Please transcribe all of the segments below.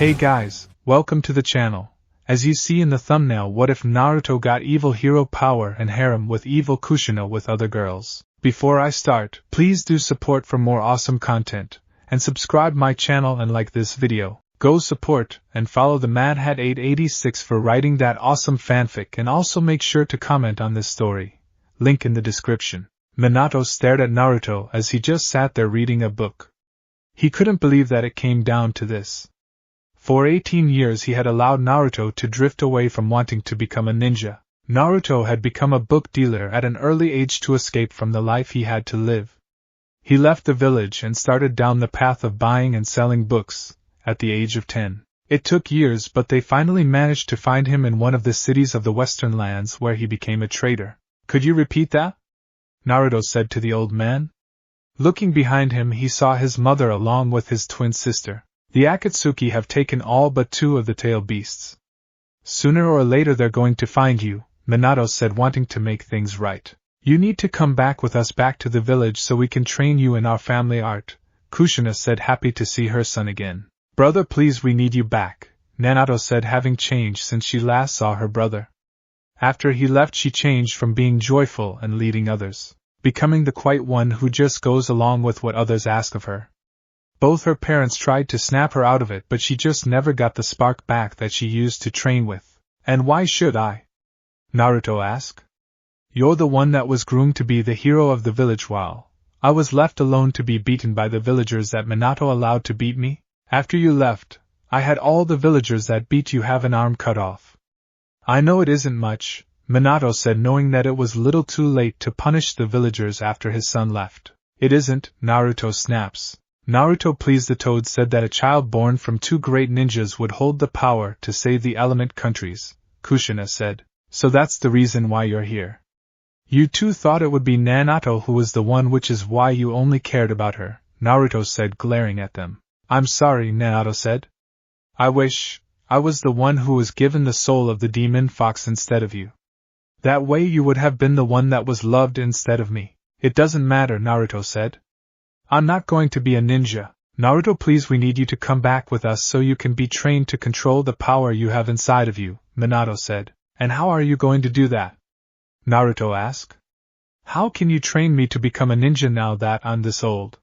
Hey guys, welcome to the channel. As you see in the thumbnail, what if Naruto got evil hero power and harem with Evil Kushina with other girls? Before I start, please do support for more awesome content, and subscribe my channel and like this video. Go support, and follow the MadHat886 for writing that awesome fanfic, and also make sure to comment on this story. Link in the description. Minato stared at Naruto as he just sat there reading a book. He couldn't believe that it came down to this. For 18 years he had allowed Naruto to drift away from wanting to become a ninja. Naruto had become a book dealer at an early age to escape from the life he had to live. He left the village and started down the path of buying and selling books, at the age of 10. It took years, but they finally managed to find him in one of the cities of the Western lands where he became a trader. Could you repeat that? Naruto said to the old man. Looking behind him, he saw his mother along with his twin sister. The Akatsuki have taken all but 2 of the tail beasts. Sooner or later they're going to find you, Minato said, wanting to make things right. You need to come back with us back to the village so we can train you in our family art, Kushina said, happy to see her son again. Brother, please, we need you back, Minato said, having changed since she last saw her brother. After he left, she changed from being joyful and leading others, becoming the quiet one who just goes along with what others ask of her. Both her parents tried to snap her out of it, but she just never got the spark back that she used to train with. And why should I? Naruto asked. You're the one that was groomed to be the hero of the village while I was left alone to be beaten by the villagers that Minato allowed to beat me. After you left, I had all the villagers that beat you have an arm cut off. I know it isn't much, Minato said, knowing that it was little too late to punish the villagers after his son left. It isn't, Naruto snaps. Naruto, please, the toad said that a child born from 2 great ninjas would hold the power to save the element countries, Kushina said. So that's the reason why you're here. You two thought it would be Nanato who was the one, which is why you only cared about her, Naruto said, glaring at them. I'm sorry, Nanato said. I wish I was the one who was given the soul of the demon fox instead of you. That way you would have been the one that was loved instead of me. It doesn't matter, Naruto said. I'm not going to be a ninja. Naruto, please, we need you to come back with us so you can be trained to control the power you have inside of you, Minato said. And how are you going to do that? Naruto asked. How can you train me to become a ninja now that I'm this old?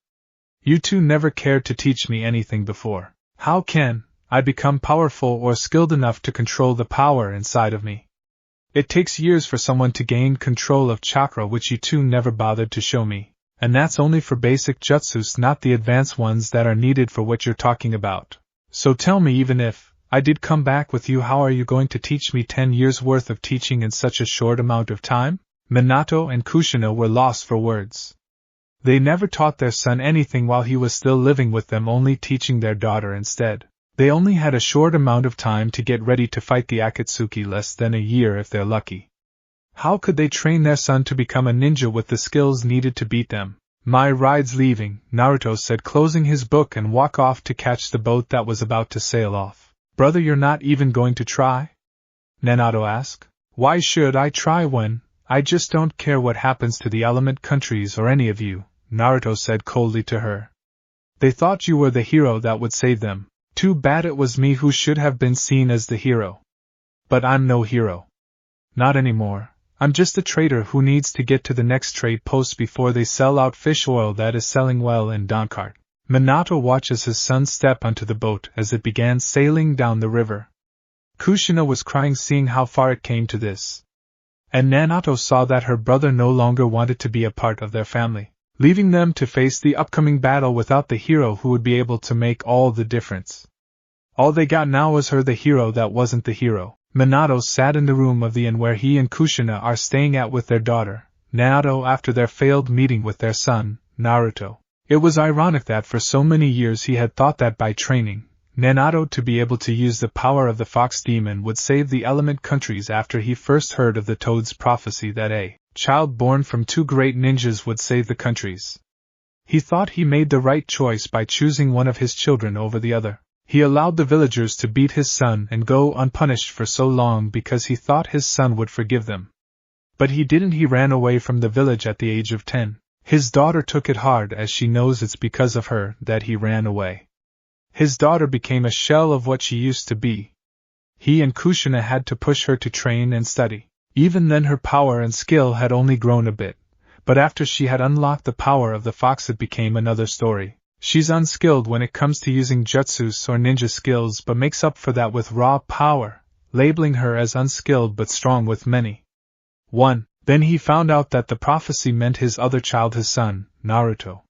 You two never cared to teach me anything before. How can I become powerful or skilled enough to control the power inside of me? It takes years for someone to gain control of chakra, which you two never bothered to show me. And that's only for basic jutsus, not the advanced ones that are needed for what you're talking about. So tell me, even if I did come back with you, how are you going to teach me 10 years worth of teaching in such a short amount of time? Minato and Kushina were lost for words. They never taught their son anything while he was still living with them, only teaching their daughter instead. They only had a short amount of time to get ready to fight the Akatsuki, less than a year if they're lucky. How could they train their son to become a ninja with the skills needed to beat them? My ride's leaving, Naruto said, closing his book and walk off to catch the boat that was about to sail off. Brother, you're not even going to try? Minato asked. Why should I try when I just don't care what happens to the element countries or any of you, Naruto said coldly to her. They thought you were the hero that would save them. Too bad it was me who should have been seen as the hero. But I'm no hero. Not anymore. I'm just a trader who needs to get to the next trade post before they sell out fish oil that is selling well in Donkart. Minato watched as his son step onto the boat as it began sailing down the river. Kushina was crying seeing how far it came to this. And Nanato saw that her brother no longer wanted to be a part of their family, leaving them to face the upcoming battle without the hero who would be able to make all the difference. All they got now was her, the hero that wasn't the hero. Minato sat in the room of the inn where he and Kushina are staying at with their daughter, Naruto, after their failed meeting with their son, Naruto. It was ironic that for so many years he had thought that by training Naruto to be able to use the power of the fox demon would save the element countries after he first heard of the toad's prophecy that a child born from 2 great ninjas would save the countries. He thought he made the right choice by choosing one of his children over the other. He allowed the villagers to beat his son and go unpunished for so long because he thought his son would forgive them. But he didn't. He ran away from the village at the age of 10. His daughter took it hard as she knows it's because of her that he ran away. His daughter became a shell of what she used to be. He and Kushina had to push her to train and study. Even then her power and skill had only grown a bit, but after she had unlocked the power of the fox it became another story. She's unskilled when it comes to using jutsus or ninja skills but makes up for that with raw power, labeling her as unskilled but strong with many. 1. Then he found out that the prophecy meant his other child, his son, Naruto.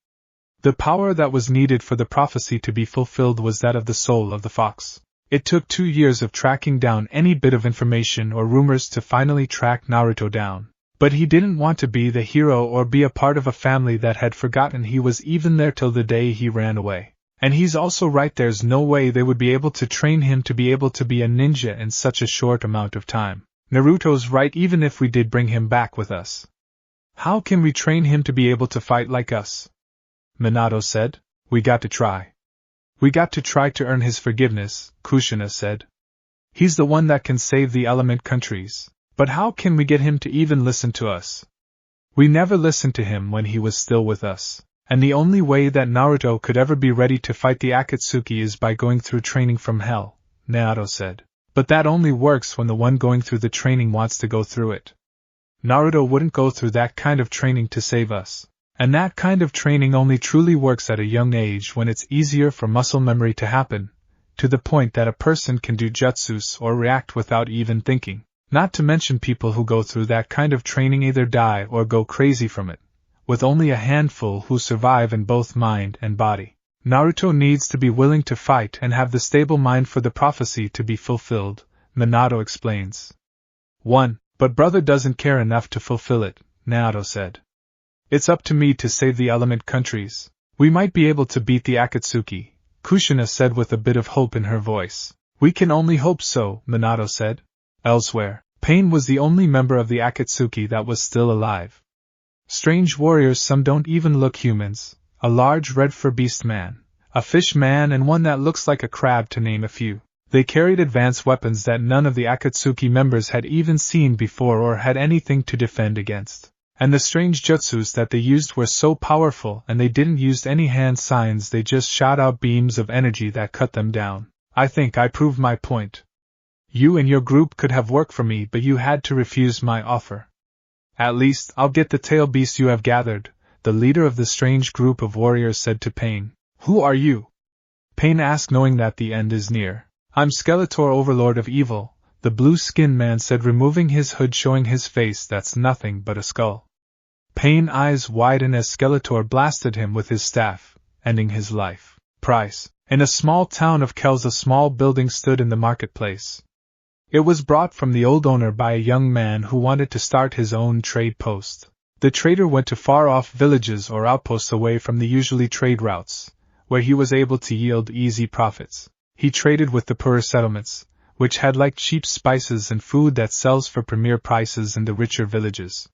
The power that was needed for the prophecy to be fulfilled was that of the soul of the fox. It took 2 years of tracking down any bit of information or rumors to finally track Naruto down. But he didn't want to be the hero or be a part of a family that had forgotten he was even there till the day he ran away. And he's also right, there's no way they would be able to train him to be able to be a ninja in such a short amount of time. Naruto's right, even if we did bring him back with us. How can we train him to be able to fight like us? Minato said. We got to try. We got to try to earn his forgiveness, Kushina said. He's the one that can save the element countries. But how can we get him to even listen to us? We never listened to him when he was still with us, and the only way that Naruto could ever be ready to fight the Akatsuki is by going through training from hell, Naruto said. But that only works when the one going through the training wants to go through it. Naruto wouldn't go through that kind of training to save us, and that kind of training only truly works at a young age when it's easier for muscle memory to happen, to the point that a person can do jutsus or react without even thinking. Not to mention people who go through that kind of training either die or go crazy from it, with only a handful who survive in both mind and body. Naruto needs to be willing to fight and have the stable mind for the prophecy to be fulfilled, Minato explains. 1. But brother doesn't care enough to fulfill it, Naruto said. It's up to me to save the element countries. We might be able to beat the Akatsuki, Kushina said with a bit of hope in her voice. We can only hope so, Minato said. Elsewhere, Pain was the only member of the Akatsuki that was still alive. Strange warriors, some don't even look humans, a large red fur beast man, a fish man and one that looks like a crab to name a few. They carried advanced weapons that none of the Akatsuki members had even seen before or had anything to defend against. And the strange jutsus that they used were so powerful, and they didn't use any hand signs, they just shot out beams of energy that cut them down. I think I proved my point. You and your group could have worked for me, but you had to refuse my offer. At least, I'll get the tail beast you have gathered, the leader of the strange group of warriors said to Pain. Who are you? Pain asked, knowing that the end is near. I'm Skeletor, overlord of evil, the blue-skinned man said, removing his hood showing his face that's nothing but a skull. Pain's eyes widened as Skeletor blasted him with his staff, ending his life. Price. In a small town of Kells, a small building stood in the marketplace. It was brought from the old owner by a young man who wanted to start his own trade post. The trader went to far-off villages or outposts away from the usually trade routes, where he was able to yield easy profits. He traded with the poorer settlements, which had like cheap spices and food that sells for premier prices in the richer villages.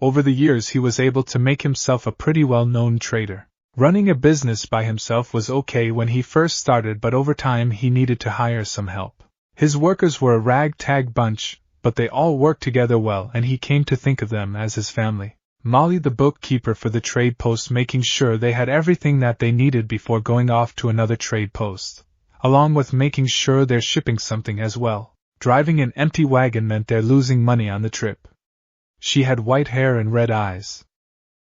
Over the years he was able to make himself a pretty well-known trader. Running a business by himself was okay when he first started, but over time he needed to hire some help. His workers were a ragtag bunch, but they all worked together well, and he came to think of them as his family. Molly, the bookkeeper for the trade post, making sure they had everything that they needed before going off to another trade post, along with making sure they're shipping something as well. Driving an empty wagon meant they're losing money on the trip. She had white hair and red eyes.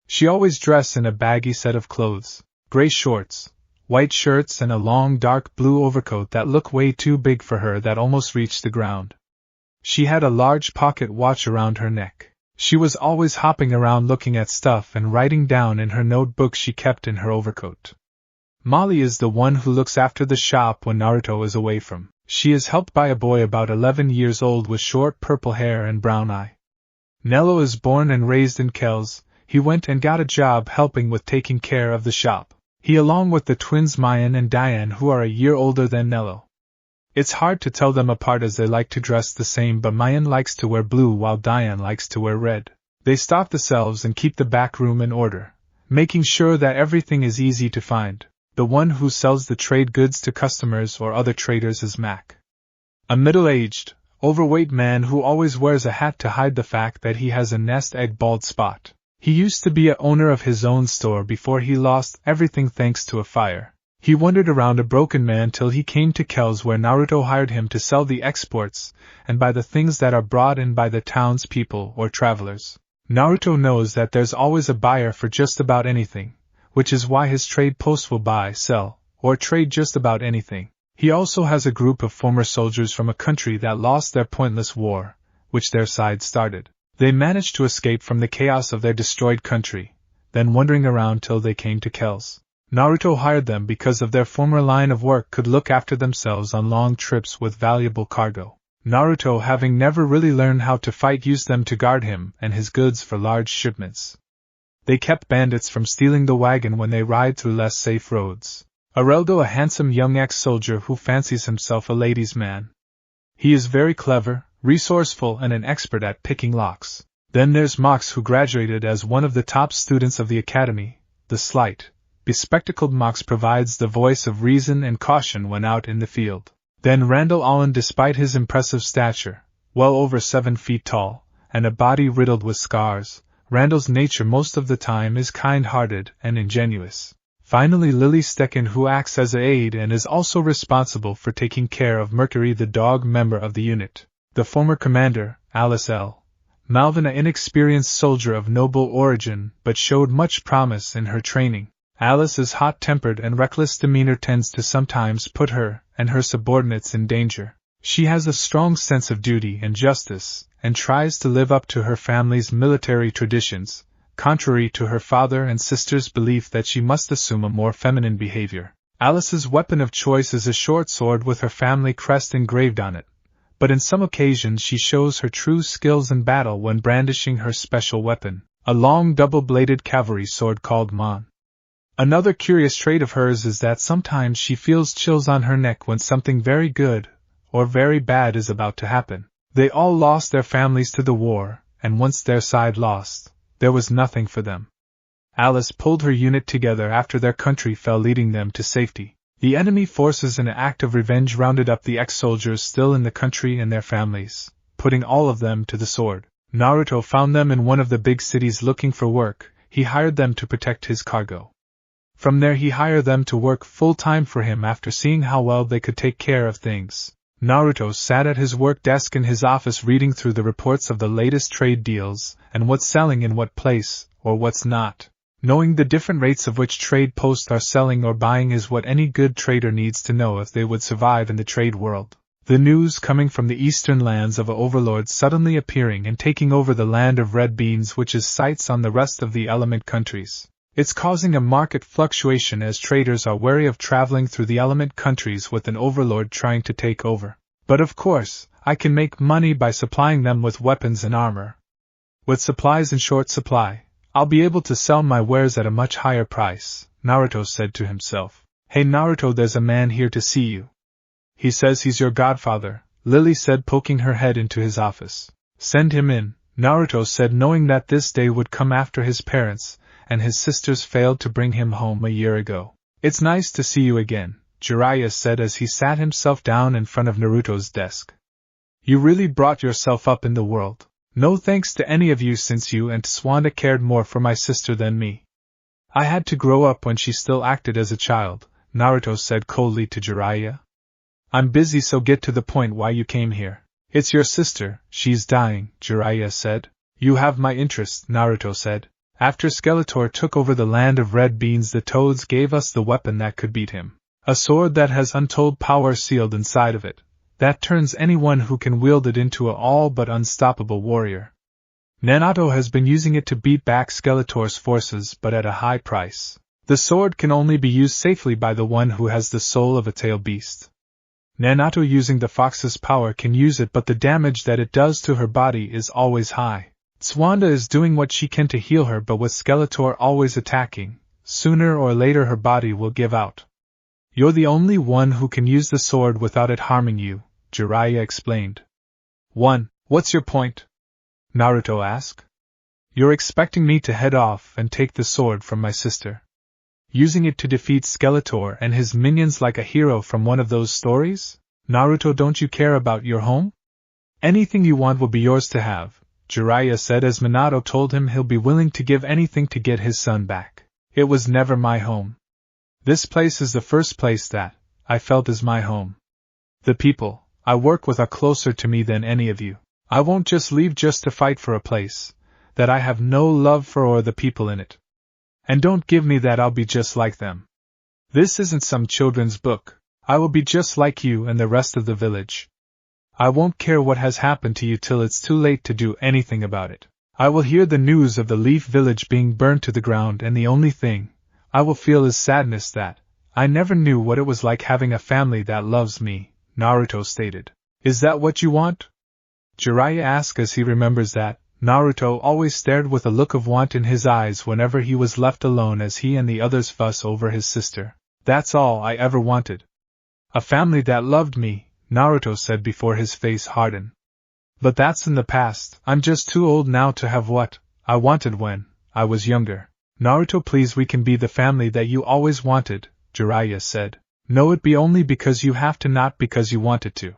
She always dressed in a baggy set of clothes, gray shorts, white shirts and a long dark blue overcoat that looked way too big for her, that almost reached the ground. She had a large pocket watch around her neck. She was always hopping around looking at stuff and writing down in her notebook she kept in her overcoat. Molly is the one who looks after the shop when Naruto is away from. She is helped by a boy about 11 years old with short purple hair and brown eye. Nello is born and raised in Kells. He went and got a job helping with taking care of the shop. He along with the twins Mayan and Diane, who are a year older than Nello. It's hard to tell them apart as they like to dress the same, but Mayan likes to wear blue while Diane likes to wear red. They stock the shelves and keep the back room in order, making sure that everything is easy to find. The one who sells the trade goods to customers or other traders is Mac. A middle-aged, overweight man who always wears a hat to hide the fact that he has a nest egg bald spot. He used to be a owner of his own store before he lost everything thanks to a fire. He wandered around a broken man till he came to Kells, where Naruto hired him to sell the exports and buy the things that are brought in by the townspeople or travelers. Naruto knows that there's always a buyer for just about anything, which is why his trade post will buy, sell, or trade just about anything. He also has a group of former soldiers from a country that lost their pointless war, which their side started. They managed to escape from the chaos of their destroyed country, then wandering around till they came to Kells. Naruto hired them because of their former line of work could look after themselves on long trips with valuable cargo. Naruto, having never really learned how to fight, used them to guard him and his goods for large shipments. They kept bandits from stealing the wagon when they ride through less safe roads. Areldo, a handsome young ex-soldier who fancies himself a ladies' man. He is very clever, resourceful, and an expert at picking locks. Then there's Mox, who graduated as one of the top students of the academy. The slight, bespectacled Mox provides the voice of reason and caution when out in the field. Then Randall Allen, despite his impressive stature, well over 7 feet tall, and a body riddled with scars, Randall's nature most of the time is kind-hearted and ingenuous. Finally, Lily Stecken, who acts as an aide and is also responsible for taking care of Mercury, the dog member of the unit. The former commander, Alice L. Malvin, an inexperienced soldier of noble origin, but showed much promise in her training. Alice's hot-tempered and reckless demeanor tends to sometimes put her and her subordinates in danger. She has a strong sense of duty and justice, and tries to live up to her family's military traditions, contrary to her father and sister's belief that she must assume a more feminine behavior. Alice's weapon of choice is a short sword with her family crest engraved on it, but in some occasions she shows her true skills in battle when brandishing her special weapon, a long double-bladed cavalry sword called Mon. Another curious trait of hers is that sometimes she feels chills on her neck when something very good or very bad is about to happen. They all lost their families to the war, and once their side lost, there was nothing for them. Alice pulled her unit together after their country fell, leading them to safety. The enemy forces, in an act of revenge, rounded up the ex-soldiers still in the country and their families, putting all of them to the sword. Naruto found them in one of the big cities looking for work. He hired them to protect his cargo. From there he hired them to work full-time for him after seeing how well they could take care of things. Naruto sat at his work desk in his office reading through the reports of the latest trade deals and what's selling in what place, or what's not. Knowing the different rates of which trade posts are selling or buying is what any good trader needs to know if they would survive in the trade world. The news coming from the eastern lands of an overlord suddenly appearing and taking over the land of red beans, which is sights on the rest of the element countries. It's causing a market fluctuation as traders are wary of traveling through the element countries with an overlord trying to take over. But of course, I can make money by supplying them with weapons and armor. With supplies in short supply, I'll be able to sell my wares at a much higher price, Naruto said to himself. Hey Naruto, there's a man here to see you. He says he's your godfather, Lily said, poking her head into his office. Send him in, Naruto said, knowing that this day would come after his parents and his sisters failed to bring him home a year ago. It's nice to see you again, Jiraiya said as he sat himself down in front of Naruto's desk. You really brought yourself up in the world. No thanks to any of you, since you and Tsunade cared more for my sister than me. I had to grow up when she still acted as a child, Naruto said coldly to Jiraiya. I'm busy, so get to the point why you came here. It's your sister, she's dying, Jiraiya said. You have my interest, Naruto said. After Skeletor took over the land of red beans, the Toads gave us the weapon that could beat him. A sword that has untold power sealed inside of it, that turns anyone who can wield it into an all but unstoppable warrior. Naruto has been using it to beat back Skeletor's forces, but at a high price. The sword can only be used safely by the one who has the soul of a tail beast. Naruto, using the fox's power, can use it, but the damage that it does to her body is always high. Tsunade is doing what she can to heal her, but with Skeletor always attacking, sooner or later her body will give out. You're the only one who can use the sword without it harming you, Jiraiya explained. What's your point? Naruto asked. You're expecting me to head off and take the sword from my sister, using it to defeat Skeletor and his minions like a hero from one of those stories? Naruto, don't you care about your home? Anything you want will be yours to have, Jiraiya said as Minato told him he'll be willing to give anything to get his son back. It was never my home. This place is the first place that I felt is my home. The people I work with are closer to me than any of you. I won't just leave just to fight for a place that I have no love for or the people in it. And don't give me that I'll be just like them. This isn't some children's book. I will be just like you and the rest of the village. I won't care what has happened to you till it's too late to do anything about it. I will hear the news of the Leaf Village being burned to the ground, and the only thing I will feel is sadness that I never knew what it was like having a family that loves me, Naruto stated. Is that what you want? Jiraiya asks as he remembers that Naruto always stared with a look of want in his eyes whenever he was left alone as he and the others fuss over his sister. That's all I ever wanted. A family that loved me, Naruto said before his face hardened. But that's in the past. I'm just too old now to have what I wanted when I was younger. Naruto, please, we can be the family that you always wanted, Jiraiya said. No, it be only because you have to, not because you wanted to.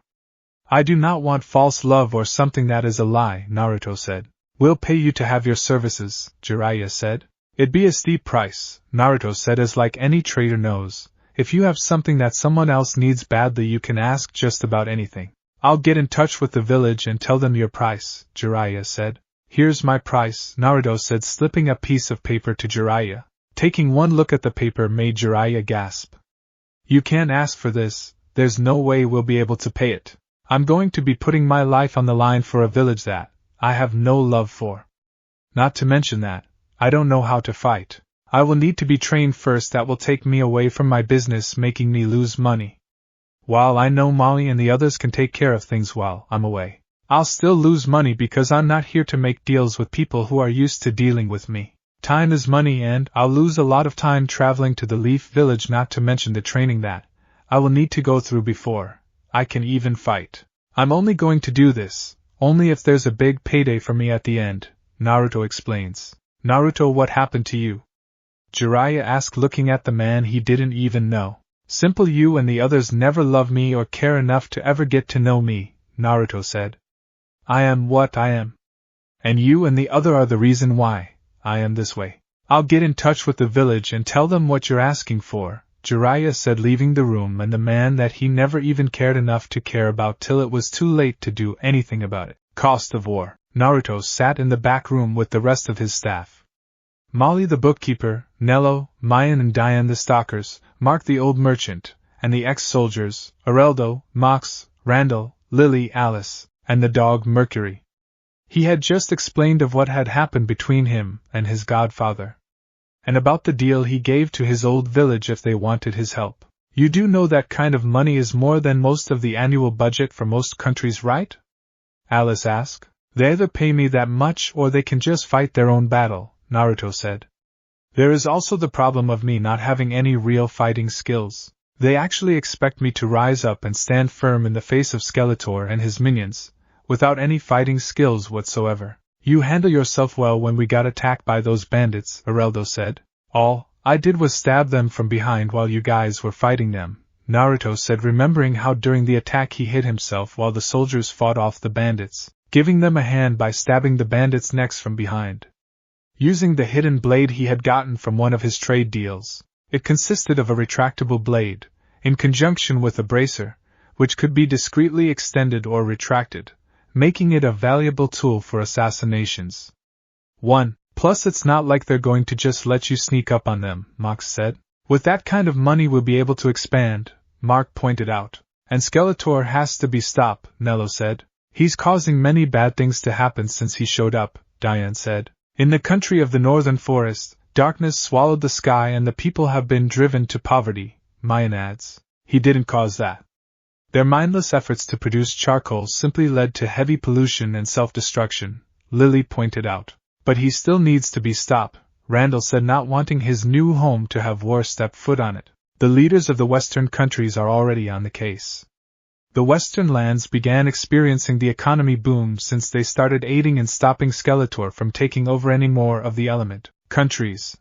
I do not want false love or something that is a lie, Naruto said. We'll pay you to have your services, Jiraiya said. It'd be a steep price, Naruto said, as like any trader knows, if you have something that someone else needs badly you can ask just about anything. I'll get in touch with the village and tell them your price, Jiraiya said. Here's my price, Naruto said, slipping a piece of paper to Jiraiya. Taking one look at the paper made Jiraiya gasp. You can't ask for this, there's no way we'll be able to pay it. I'm going to be putting my life on the line for a village that I have no love for. Not to mention that I don't know how to fight. I will need to be trained first. That will take me away from my business, making me lose money. While I know Molly and the others can take care of things while I'm away, I'll still lose money because I'm not here to make deals with people who are used to dealing with me. Time is money, and I'll lose a lot of time traveling to the Leaf Village, not to mention the training that I will need to go through before I can even fight. I'm only going to do this only if there's a big payday for me at the end, Naruto explains. Naruto, what happened to you? Jiraiya asked, looking at the man he didn't even know. Simple, you and the others never love me or care enough to ever get to know me, Naruto said. I am what I am. And you and the other are the reason why I am this way. I'll get in touch with the village and tell them what you're asking for, Jiraiya said, leaving the room and the man that he never even cared enough to care about till it was too late to do anything about it. Cost of war. Naruto sat in the back room with the rest of his staff. Molly the bookkeeper, Nello, Mayan and Diane the stalkers, Mark the old merchant, and the ex-soldiers, Areldo, Mox, Randall, Lily, Alice, and the dog Mercury. He had just explained of what had happened between him and his godfather, and about the deal he gave to his old village if they wanted his help. You do know that kind of money is more than most of the annual budget for most countries, right? Alice asked. They either pay me that much or they can just fight their own battle, Naruto said. There is also the problem of me not having any real fighting skills. They actually expect me to rise up and stand firm in the face of Skeletor and his minions, without any fighting skills whatsoever. You handle yourself well when we got attacked by those bandits, Areldo said. All I did was stab them from behind while you guys were fighting them, Naruto said, remembering how during the attack he hid himself while the soldiers fought off the bandits, giving them a hand by stabbing the bandits' necks from behind. Using the hidden blade he had gotten from one of his trade deals. It consisted of a retractable blade, in conjunction with a bracer, which could be discreetly extended or retracted, making it a valuable tool for assassinations. 1. Plus it's not like they're going to just let you sneak up on them, Mox said. With that kind of money we'll be able to expand, Mark pointed out. And Skeletor has to be stopped, Nello said. He's causing many bad things to happen since he showed up, Diane said. In the country of the northern forest, darkness swallowed the sky and the people have been driven to poverty, Mayan adds. He didn't cause that. Their mindless efforts to produce charcoal simply led to heavy pollution and self-destruction, Lily pointed out. But he still needs to be stopped, Randall said, not wanting his new home to have war step foot on it. The leaders of the western countries are already on the case. The western lands began experiencing the economy boom since they started aiding and stopping Skeletor from taking over any more of the element countries.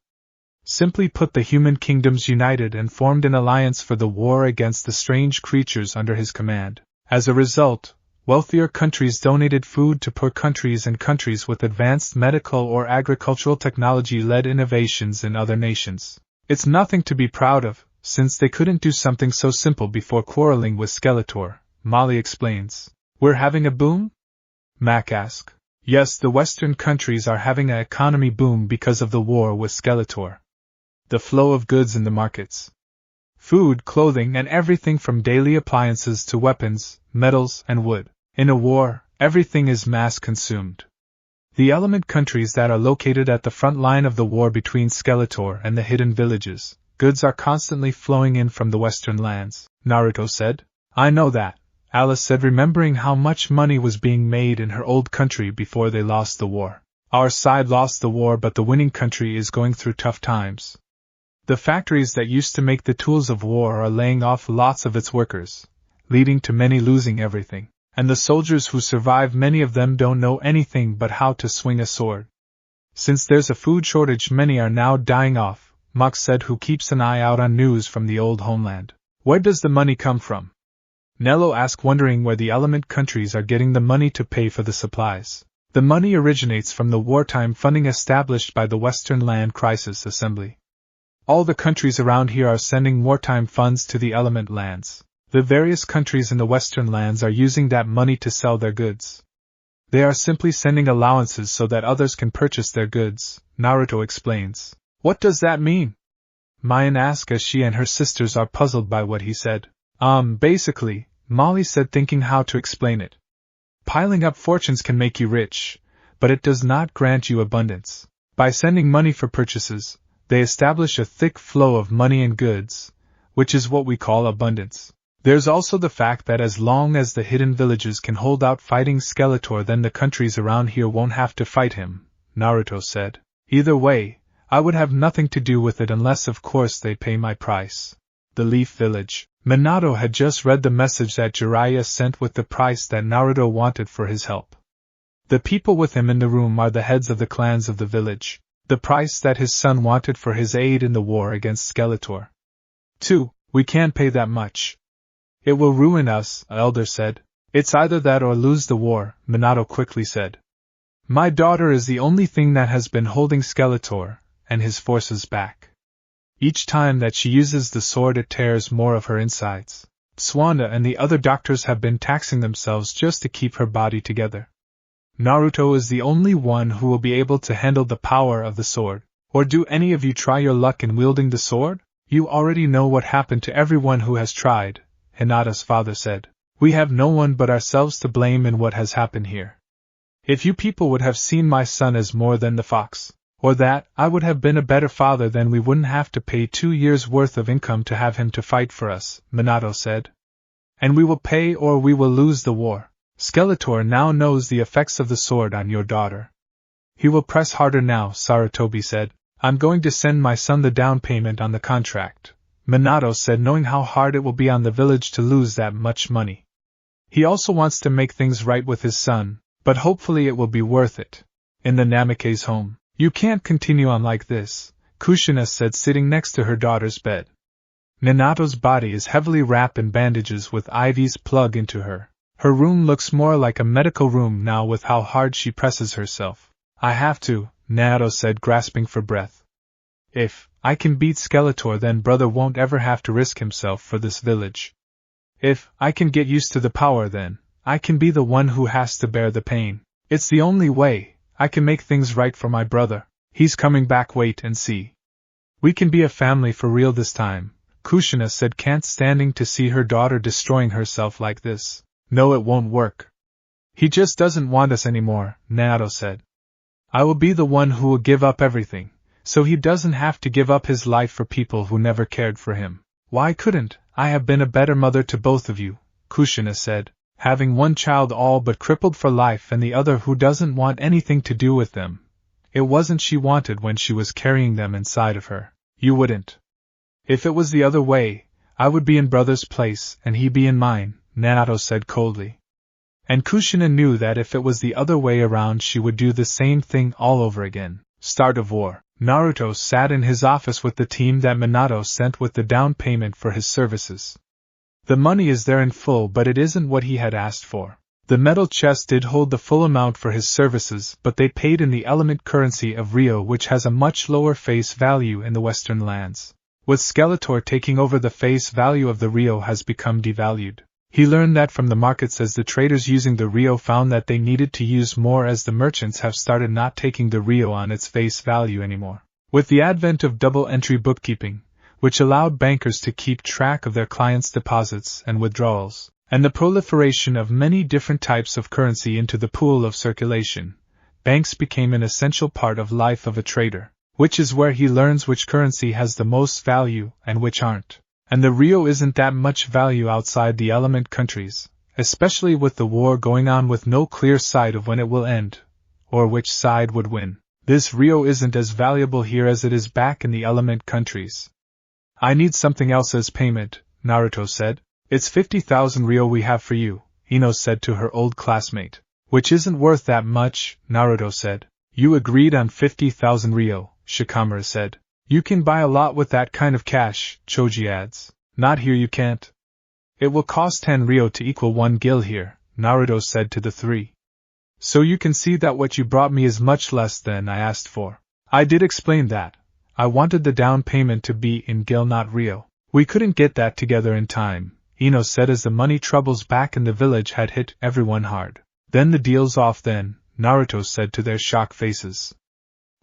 Simply put, the human kingdoms united and formed an alliance for the war against the strange creatures under his command. As a result, wealthier countries donated food to poor countries, and countries with advanced medical or agricultural technology led innovations in other nations. It's nothing to be proud of, since they couldn't do something so simple before quarreling with Skeletor, Molly explains. We're having a boom? Mac asks. Yes, the Western countries are having an economy boom because of the war with Skeletor. The flow of goods in the markets. Food, clothing, and everything from daily appliances to weapons, metals, and wood. In a war, everything is mass consumed. The element countries that are located at the front line of the war between Skeletor and the hidden villages, goods are constantly flowing in from the western lands, Naruto said. I know that, Alice said, remembering how much money was being made in her old country before they lost the war. Our side lost the war, but the winning country is going through tough times. The factories that used to make the tools of war are laying off lots of its workers, leading to many losing everything. And the soldiers who survive, many of them don't know anything but how to swing a sword. Since there's a food shortage, many are now dying off, Mach said, who keeps an eye out on news from the old homeland. Where does the money come from? Nello asked, wondering where the element countries are getting the money to pay for the supplies. The money originates from the wartime funding established by the Western Land Crisis Assembly. All the countries around here are sending wartime funds to the element lands. The various countries in the Western lands are using that money to sell their goods. They are simply sending allowances so that others can purchase their goods, Naruto explains. What does that mean? Mayan asked as she and her sisters are puzzled by what he said. Basically, Molly said, thinking how to explain it. Piling up fortunes can make you rich, but it does not grant you abundance. By sending money for purchases, they establish a thick flow of money and goods, which is what we call abundance. There's also the fact that as long as the hidden villages can hold out fighting Skeletor, then the countries around here won't have to fight him, Naruto said. Either way, I would have nothing to do with it unless of course they pay my price. The Leaf Village. Minato had just read the message that Jiraiya sent with the price that Naruto wanted for his help. The people with him in the room are the heads of the clans of the village. The price that his son wanted for his aid in the war against Skeletor. 2. We can't pay that much. It will ruin us, an elder said. It's either that or lose the war, Minato quickly said. My daughter is the only thing that has been holding Skeletor and his forces back. Each time that she uses the sword, it tears more of her insides. Tsunade and the other doctors have been taxing themselves just to keep her body together. Naruto is the only one who will be able to handle the power of the sword. Or do any of you try your luck in wielding the sword? You already know what happened to everyone who has tried, Hinata's father said. We have no one but ourselves to blame in what has happened here. If you people would have seen my son as more than the fox, or that I would have been a better father, then we wouldn't have to pay 2 years' worth of income to have him to fight for us, Minato said. And we will pay or we will lose the war. Skeletor now knows the effects of the sword on your daughter. He will press harder now, Sarutobi said. I'm going to send my son the down payment on the contract, Minato said, knowing how hard it will be on the village to lose that much money. He also wants to make things right with his son, but hopefully it will be worth it. In the Namikaze home. You can't continue on like this, Kushina said, sitting next to her daughter's bed. Minato's body is heavily wrapped in bandages with IVs plugged into her. Her room looks more like a medical room now with how hard she presses herself. I have to, Naruto said, grasping for breath. If I can beat Skeletor, then brother won't ever have to risk himself for this village. If I can get used to the power, then I can be the one who has to bear the pain. It's the only way I can make things right for my brother. He's coming back, wait and see. We can be a family for real this time, Kushina said, can't standing to see her daughter destroying herself like this. No, it won't work. He just doesn't want us anymore, Naruto said. I will be the one who will give up everything, so he doesn't have to give up his life for people who never cared for him. Why couldn't I have been a better mother to both of you, Kushina said, having one child all but crippled for life and the other who doesn't want anything to do with them. It wasn't she wanted when she was carrying them inside of her. You wouldn't. If it was the other way, I would be in brother's place and he be in mine, Naruto said coldly. And Kushina knew that if it was the other way around, she would do the same thing all over again. Start of war. Naruto sat in his office with the team that Minato sent with the down payment for his services. The money is there in full, but it isn't what he had asked for. The metal chest did hold the full amount for his services, but they paid in the element currency of Rio, which has a much lower face value in the Western lands. With Skeletor taking over, the face value of the Rio has become devalued. He learned that from the markets as the traders using the Rio found that they needed to use more as the merchants have started not taking the Rio on its face value anymore. With the advent of double-entry bookkeeping, which allowed bankers to keep track of their clients' deposits and withdrawals, and the proliferation of many different types of currency into the pool of circulation, banks became an essential part of life of a trader, which is where he learns which currency has the most value and which aren't. And the Rio isn't that much value outside the element countries, especially with the war going on with no clear sight of when it will end, or which side would win. This Rio isn't as valuable here as it is back in the element countries. I need something else as payment, Naruto said. It's 50,000 Rio we have for you, Ino said to her old classmate. Which isn't worth that much, Naruto said. You agreed on 50,000 Rio, Shikamaru said. You can buy a lot with that kind of cash, Choji adds. Not here you can't. It will cost 10 Rio to equal 1 gil here, Naruto said to the three. So you can see that what you brought me is much less than I asked for. I did explain that. I wanted the down payment to be in gil, not Rio. We couldn't get that together in time, Ino said as the money troubles back in the village had hit everyone hard. Then the deal's off then, Naruto said to their shocked faces.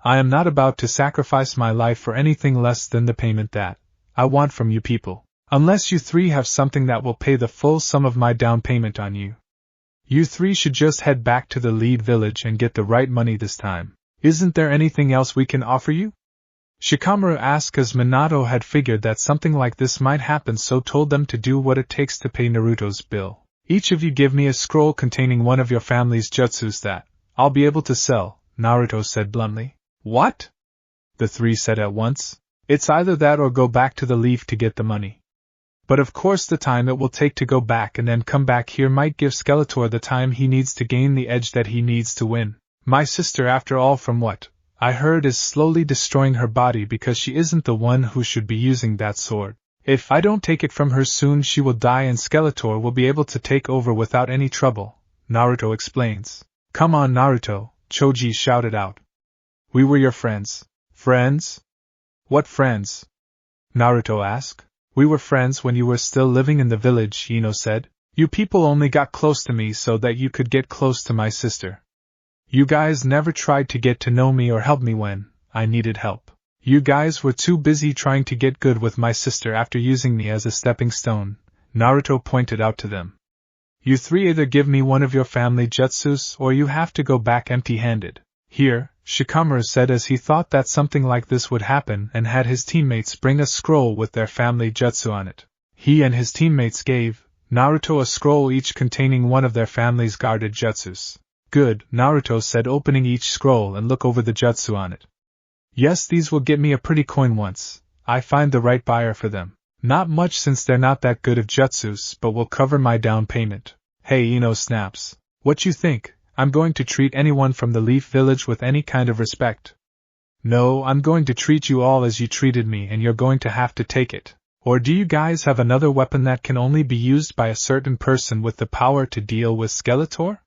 I am not about to sacrifice my life for anything less than the payment that I want from you people, unless you three have something that will pay the full sum of my down payment on you. You three should just head back to the lead village and get the right money this time. Isn't there anything else we can offer you? Shikamaru asked as Minato had figured that something like this might happen, so told them to do what it takes to pay Naruto's bill. Each of you give me a scroll containing one of your family's jutsus that I'll be able to sell, Naruto said bluntly. What? The three said at once. It's either that or go back to the leaf to get the money. But of course the time it will take to go back and then come back here might give Skeletor the time he needs to gain the edge that he needs to win. My sister, after all, from what I heard, is slowly destroying her body because she isn't the one who should be using that sword. If I don't take it from her soon, she will die and Skeletor will be able to take over without any trouble, Naruto explains. Come on, Naruto, Choji shouted out. We were your friends. Friends? What friends? Naruto asked. We were friends when you were still living in the village, Ino said. You people only got close to me so that you could get close to my sister. You guys never tried to get to know me or help me when I needed help. You guys were too busy trying to get good with my sister after using me as a stepping stone, Naruto pointed out to them. You three either give me one of your family jutsus or you have to go back empty-handed. Here, Shikamaru said as he thought that something like this would happen and had his teammates bring a scroll with their family jutsu on it. He and his teammates gave Naruto a scroll each containing one of their family's guarded jutsus. Good, Naruto said, opening each scroll and look over the jutsu on it. Yes, these will get me a pretty coin once I find the right buyer for them. Not much since they're not that good of jutsus, but will cover my down payment. Hey, Ino snaps. What you think? I'm going to treat anyone from the Leaf Village with any kind of respect. No, I'm going to treat you all as you treated me and you're going to have to take it. Or do you guys have another weapon that can only be used by a certain person with the power to deal with Skeletor?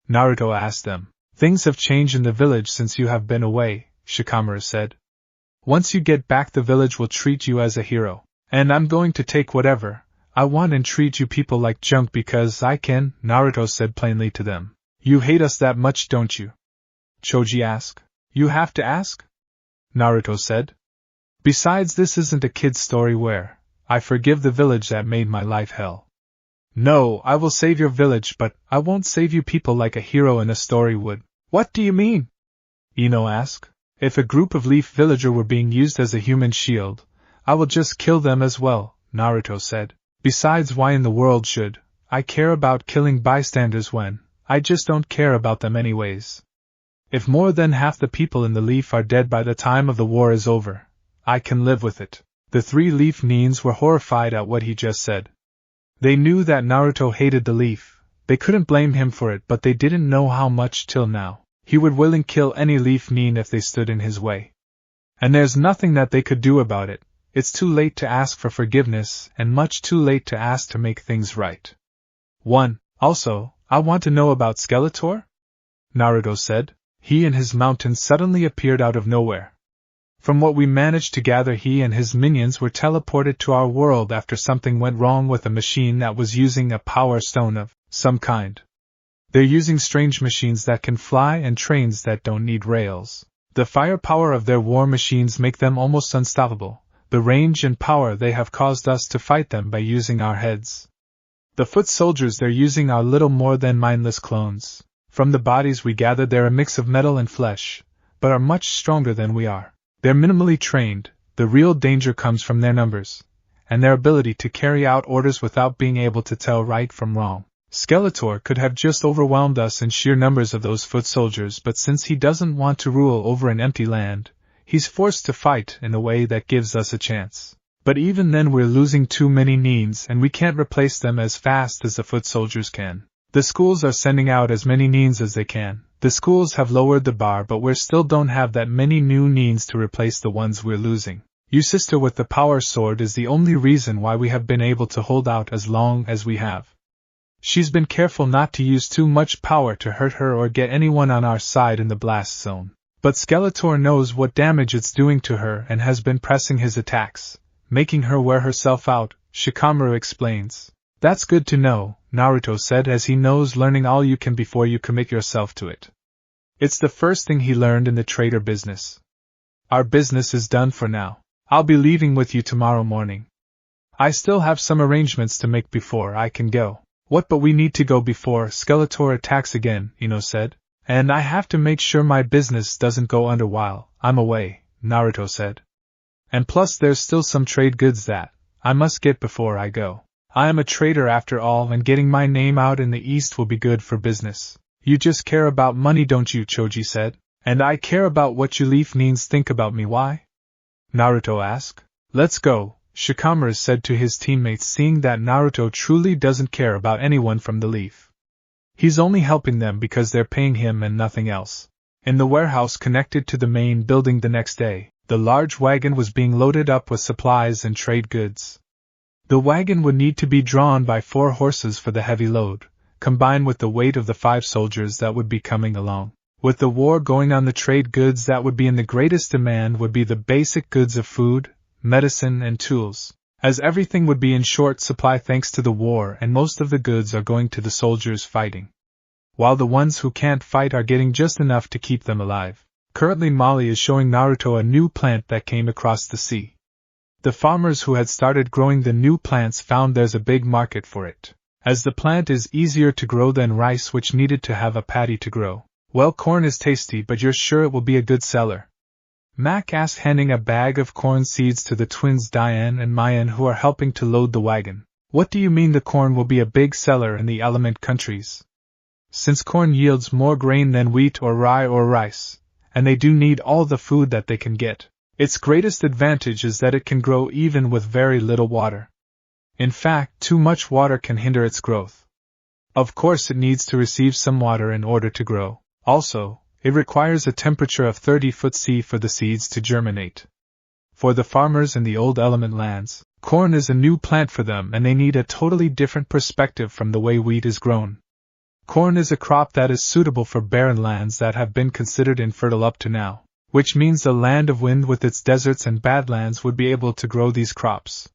Naruto asked them. Things have changed in the village since you have been away, Shikamaru said. Once you get back, the village will treat you as a hero. And I'm going to take whatever I want and treat you people like junk because I can, Naruto said plainly to them. You hate us that much, don't you? Choji asked. You have to ask? Naruto said. Besides, this isn't a kid's story where I forgive the village that made my life hell. No, I will save your village, but I won't save you people like a hero in a story would. What do you mean? Ino asked. If a group of Leaf Villager were being used as a human shield, I will just kill them as well, Naruto said. Besides, why in the world should I care about killing bystanders when I just don't care about them anyways? If more than half the people in the Leaf are dead by the time of the war is over, I can live with it. The three Leaf Nins were horrified at what he just said. They knew that Naruto hated the Leaf. They couldn't blame him for it, but they didn't know how much till now. He would willingly kill any Leaf Nin if they stood in his way. And there's nothing that they could do about it. It's too late to ask for forgiveness, and much too late to ask to make things right. 1. Also, I want to know about Skeletor? Naruto said. He and his mountain suddenly appeared out of nowhere. From what we managed to gather, he and his minions were teleported to our world after something went wrong with a machine that was using a power stone of some kind. They're using strange machines that can fly and trains that don't need rails. The firepower of their war machines make them almost unstoppable. The range and power they have caused us to fight them by using our heads. The foot soldiers they're using are little more than mindless clones. From the bodies we gathered, they're a mix of metal and flesh, but are much stronger than we are. They're minimally trained. The real danger comes from their numbers, and their ability to carry out orders without being able to tell right from wrong. Skeletor could have just overwhelmed us in sheer numbers of those foot soldiers, but since he doesn't want to rule over an empty land, he's forced to fight in a way that gives us a chance. But even then we're losing too many Neens, and we can't replace them as fast as the foot soldiers can. The schools are sending out as many Neens as they can. The schools have lowered the bar, but we still don't have that many new Neens to replace the ones we're losing. You sister with the power sword is the only reason why we have been able to hold out as long as we have. She's been careful not to use too much power to hurt her or get anyone on our side in the blast zone. But Skeletor knows what damage it's doing to her and has been pressing his attacks, making her wear herself out, Shikamaru explains. That's good to know, Naruto said, as he knows learning all you can before you commit yourself to it. It's the first thing he learned in the trader business. Our business is done for now. I'll be leaving with you tomorrow morning. I still have some arrangements to make before I can go. What, but we need to go before Skeletor attacks again, Ino said. And I have to make sure my business doesn't go under while I'm away, Naruto said. And plus there's still some trade goods that I must get before I go. I am a trader after all, and getting my name out in the East will be good for business. You just care about money, don't you? Choji said. And I care about what you leaf Neens think about me. Why? Naruto asked. Let's go, Shikamaru said to his teammates, seeing that Naruto truly doesn't care about anyone from the Leaf. He's only helping them because they're paying him and nothing else. In the warehouse connected to the main building the next day, the large wagon was being loaded up with supplies and trade goods. The wagon would need to be drawn by 4 horses for the heavy load, combined with the weight of the 5 soldiers that would be coming along. With the war going on, the trade goods that would be in the greatest demand would be the basic goods of food, medicine, and tools, as everything would be in short supply thanks to the war, and most of the goods are going to the soldiers fighting, while the ones who can't fight are getting just enough to keep them alive. Currently Molly is showing Naruto a new plant that came across the sea. The farmers who had started growing the new plants found there's a big market for it, as the plant is easier to grow than rice, which needed to have a paddy to grow. Well, corn is tasty, but you're sure it will be a good seller? Mac asked, handing a bag of corn seeds to the twins Diane and Mayan, who are helping to load the wagon. What do you mean the corn will be a big seller in the element countries? Since corn yields more grain than wheat or rye or rice, and they do need all the food that they can get, its greatest advantage is that it can grow even with very little water. In fact, too much water can hinder its growth. Of course it needs to receive some water in order to grow. Also, it requires a temperature of 30 C for the seeds to germinate. For the farmers in the old element lands, corn is a new plant for them, and they need a totally different perspective from the way wheat is grown. Corn is a crop that is suitable for barren lands that have been considered infertile up to now, which means the land of wind with its deserts and badlands would be able to grow these crops.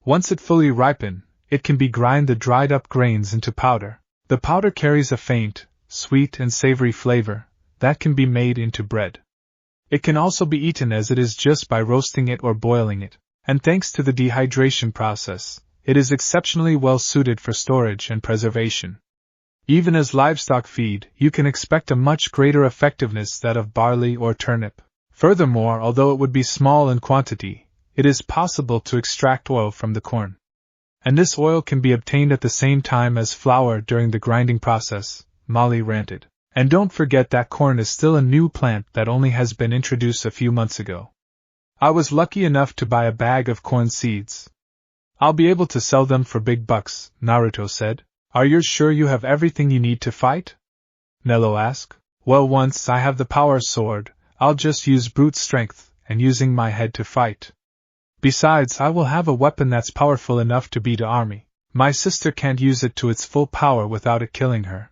Once it fully ripen, it can be grind the dried up grains into powder. The powder carries a faint, sweet and savory flavor that can be made into bread. It can also be eaten as it is just by roasting it or boiling it, and thanks to the dehydration process, it is exceptionally well suited for storage and preservation. Even as livestock feed, you can expect a much greater effectiveness than that of barley or turnip. Furthermore, although it would be small in quantity, it is possible to extract oil from the corn. And this oil can be obtained at the same time as flour during the grinding process, Molly ranted. And don't forget that corn is still a new plant that only has been introduced a few months ago. I was lucky enough to buy a bag of corn seeds. I'll be able to sell them for big bucks, Naruto said. Are you sure you have everything you need to fight? Nello asked. Well, once I have the power sword, I'll just use brute strength and using my head to fight. Besides, I will have a weapon that's powerful enough to beat an army. My sister can't use it to its full power without it killing her.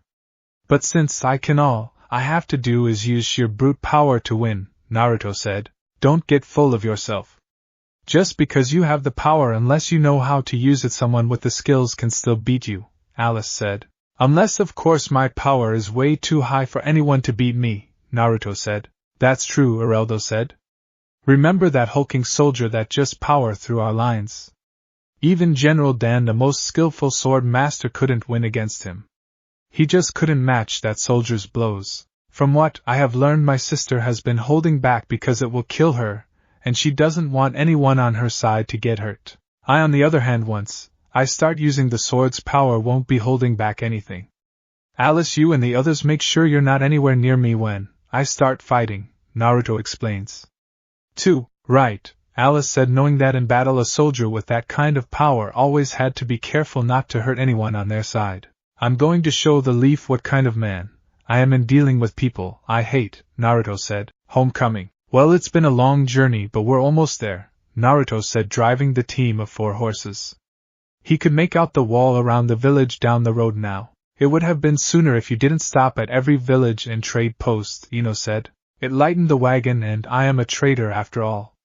But since I can, all I have to do is use sheer brute power to win, Naruto said. Don't get full of yourself. Just because you have the power, unless you know how to use it, someone with the skills can still beat you, Alice said. Unless of course my power is way too high for anyone to beat me, Naruto said. That's true, Ereldo said. Remember that hulking soldier that just powered through our lines? Even General Dan, the most skillful sword master, couldn't win against him. He just couldn't match that soldier's blows. From what I have learned, my sister has been holding back because it will kill her, and she doesn't want anyone on her side to get hurt. I, on the other hand, once I start using the sword's power, won't be holding back anything. Alice, you and the others make sure you're not anywhere near me when I start fighting, Naruto explains. 2. Right, Alice said, knowing that in battle a soldier with that kind of power always had to be careful not to hurt anyone on their side. I'm going to show the Leaf what kind of man I am in dealing with people I hate, Naruto said. Homecoming. Well, it's been a long journey, but we're almost there, Naruto said, driving the team of 4 horses. He could make out the wall around the village down the road now. It would have been sooner if you didn't stop at every village and trade post, Ino said. It lightened the wagon, and I am a trader after all.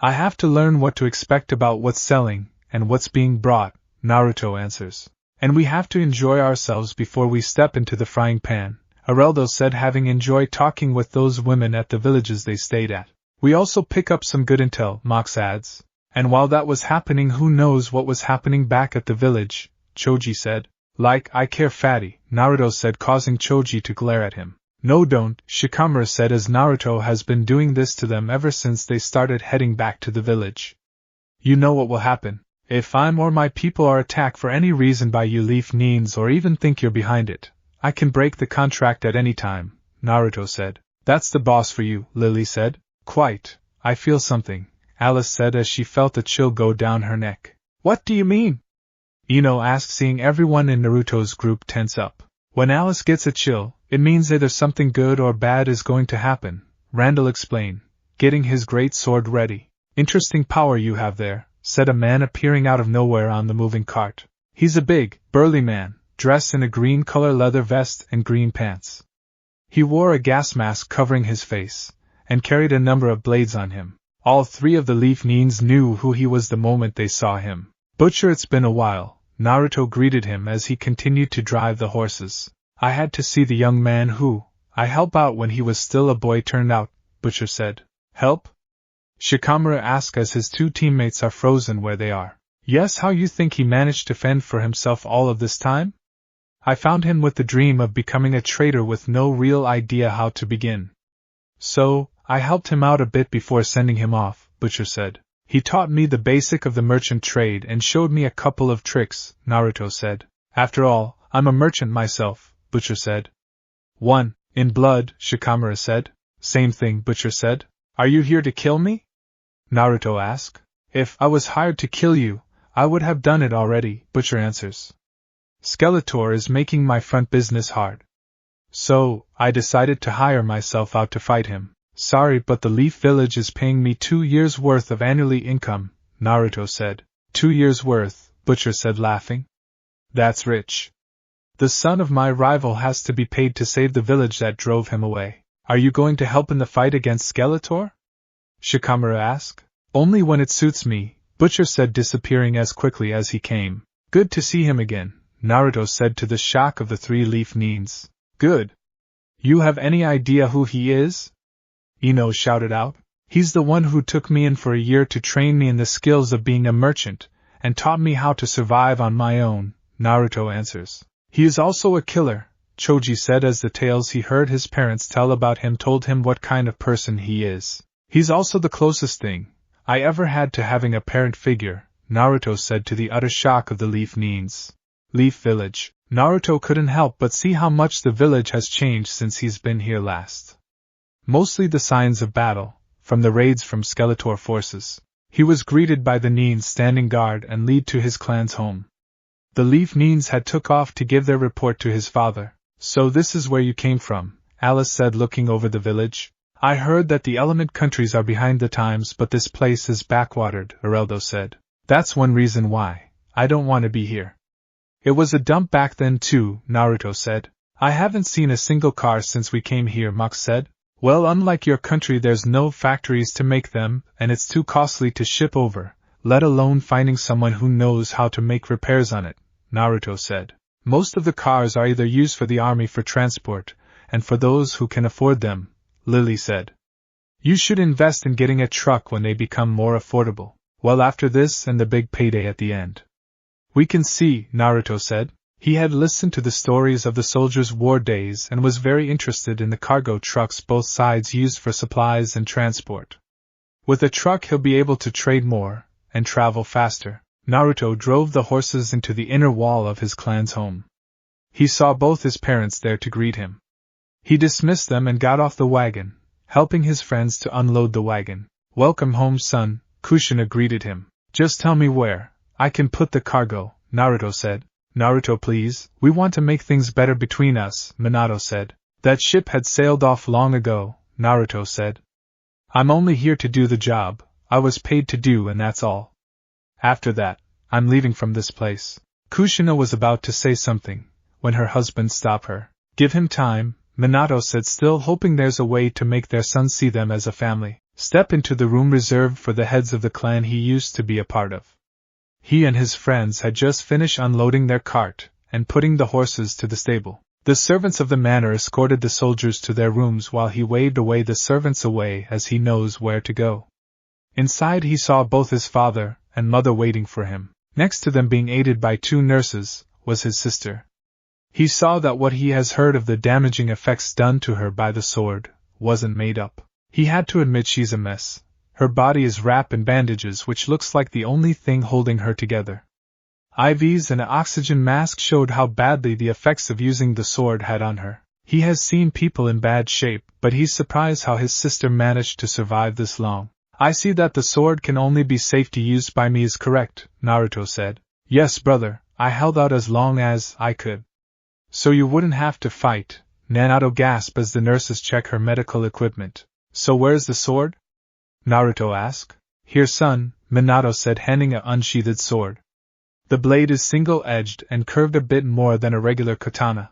I have to learn what to expect about what's selling and what's being brought, Naruto answers. And we have to enjoy ourselves before we step into the frying pan, Ereldo said, having enjoyed talking with those women at the villages they stayed at. We also pick up some good intel, Mox adds. And while that was happening, who knows what was happening back at the village, Choji said. Like I care, fatty, Naruto said, causing Choji to glare at him. No, don't, Shikamaru said, as Naruto has been doing this to them ever since they started heading back to the village. You know what will happen. If I'm or my people are attacked for any reason by you Leaf Neens, or even think you're behind it, I can break the contract at any time, Naruto said. That's the boss for you, Lily said. Quite, I feel something, Alice said as she felt a chill go down her neck. What do you mean? Ino asked, seeing everyone in Naruto's group tense up. When Alice gets a chill, it means either something good or bad is going to happen, Randall explained, getting his great sword ready. Interesting power you have there, said a man appearing out of nowhere on the moving cart. He's a big, burly man, dressed in a green color leather vest and green pants. He wore a gas mask covering his face, and carried a number of blades on him. All 3 of the Leaf Neens knew who he was the moment they saw him. Butcher, it's been a while, Naruto greeted him as he continued to drive the horses. I had to see the young man who I helped out when he was still a boy turned out, Butcher said. Help? Shikamaru asked as his 2 teammates are frozen where they are. Yes, how you think he managed to fend for himself all of this time? I found him with the dream of becoming a trader with no real idea how to begin. So, I helped him out a bit before sending him off, Butcher said. He taught me the basic of the merchant trade and showed me a couple of tricks, Naruto said. After all, I'm a merchant myself, Butcher said. 1. In blood, Shikamaru said. Same thing, Butcher said. Are you here to kill me? Naruto asked. If I was hired to kill you, I would have done it already, Butcher answers. Skeletor is making my front business hard. So, I decided to hire myself out to fight him. Sorry, but the Leaf Village is paying me 2 years' worth of annually income, Naruto said. 2 years' worth, Butcher said, laughing. That's rich. The son of my rival has to be paid to save the village that drove him away. Are you going to help in the fight against Skeletor? Shikamaru asked. Only when it suits me, Butcher said, disappearing as quickly as he came. Good to see him again, Naruto said, to the shock of the 3 Leaf Neens. Good. You have any idea who he is? Ino shouted out. He's the one who took me in for a year to train me in the skills of being a merchant, and taught me how to survive on my own, Naruto answers. He is also a killer, Choji said, as the tales he heard his parents tell about him told him what kind of person he is. He's also the closest thing I ever had to having a parent figure, Naruto said, to the utter shock of the Leaf Neens. Leaf Village. Naruto couldn't help but see how much the village has changed since he's been here last. Mostly the signs of battle, from the raids from Skeletor forces. He was greeted by the Neens standing guard and lead to his clan's home. The Leaf Neens had took off to give their report to his father. So this is where you came from, Alice said, looking over the village. I heard that the element countries are behind the times, but this place is backwatered, Ereldo said. That's one reason why I don't want to be here. It was a dump back then too, Naruto said. I haven't seen a single car since we came here, Mox said. Well, unlike your country, there's no factories to make them, and it's too costly to ship over, let alone finding someone who knows how to make repairs on it, Naruto said. Most of the cars are either used for the army for transport, and for those who can afford them, Lily said. You should invest in getting a truck when they become more affordable. Well, after this and the big payday at the end. We can see, Naruto said. He had listened to the stories of the soldiers' war days and was very interested in the cargo trucks both sides used for supplies and transport. With a truck he'll be able to trade more and travel faster. Naruto drove the horses into the inner wall of his clan's home. He saw both his parents there to greet him. He dismissed them and got off the wagon, helping his friends to unload the wagon. Welcome home, son, Kushina greeted him. Just tell me where I can put the cargo, Naruto said. Naruto, please, we want to make things better between us, Minato said. That ship had sailed off long ago, Naruto said. I'm only here to do the job I was paid to do, and that's all. After that, I'm leaving from this place. Kushina was about to say something, when her husband stopped her. Give him time, Minato said, still hoping there's a way to make their son see them as a family. Step into the room reserved for the heads of the clan he used to be a part of. He and his friends had just finished unloading their cart and putting the horses to the stable. The servants of the manor escorted the soldiers to their rooms while he waved away the servants away as he knows where to go. Inside he saw both his father and mother waiting for him. Next to them, being aided by 2 nurses, was his sister. He saw that what he has heard of the damaging effects done to her by the sword wasn't made up. He had to admit she's a mess. Her body is wrapped in bandages, which looks like the only thing holding her together. IVs and an oxygen mask showed how badly the effects of using the sword had on her. He has seen people in bad shape, but he's surprised how his sister managed to survive this long. I see that the sword can only be safe to use by me is correct, Naruto said. Yes, brother, I held out as long as I could. So you wouldn't have to fight, Naruto gasped as the nurses check her medical equipment. So where's the sword? Naruto asked. Here, son, Minato said, handing an unsheathed sword. The blade is single-edged and curved a bit more than a regular katana.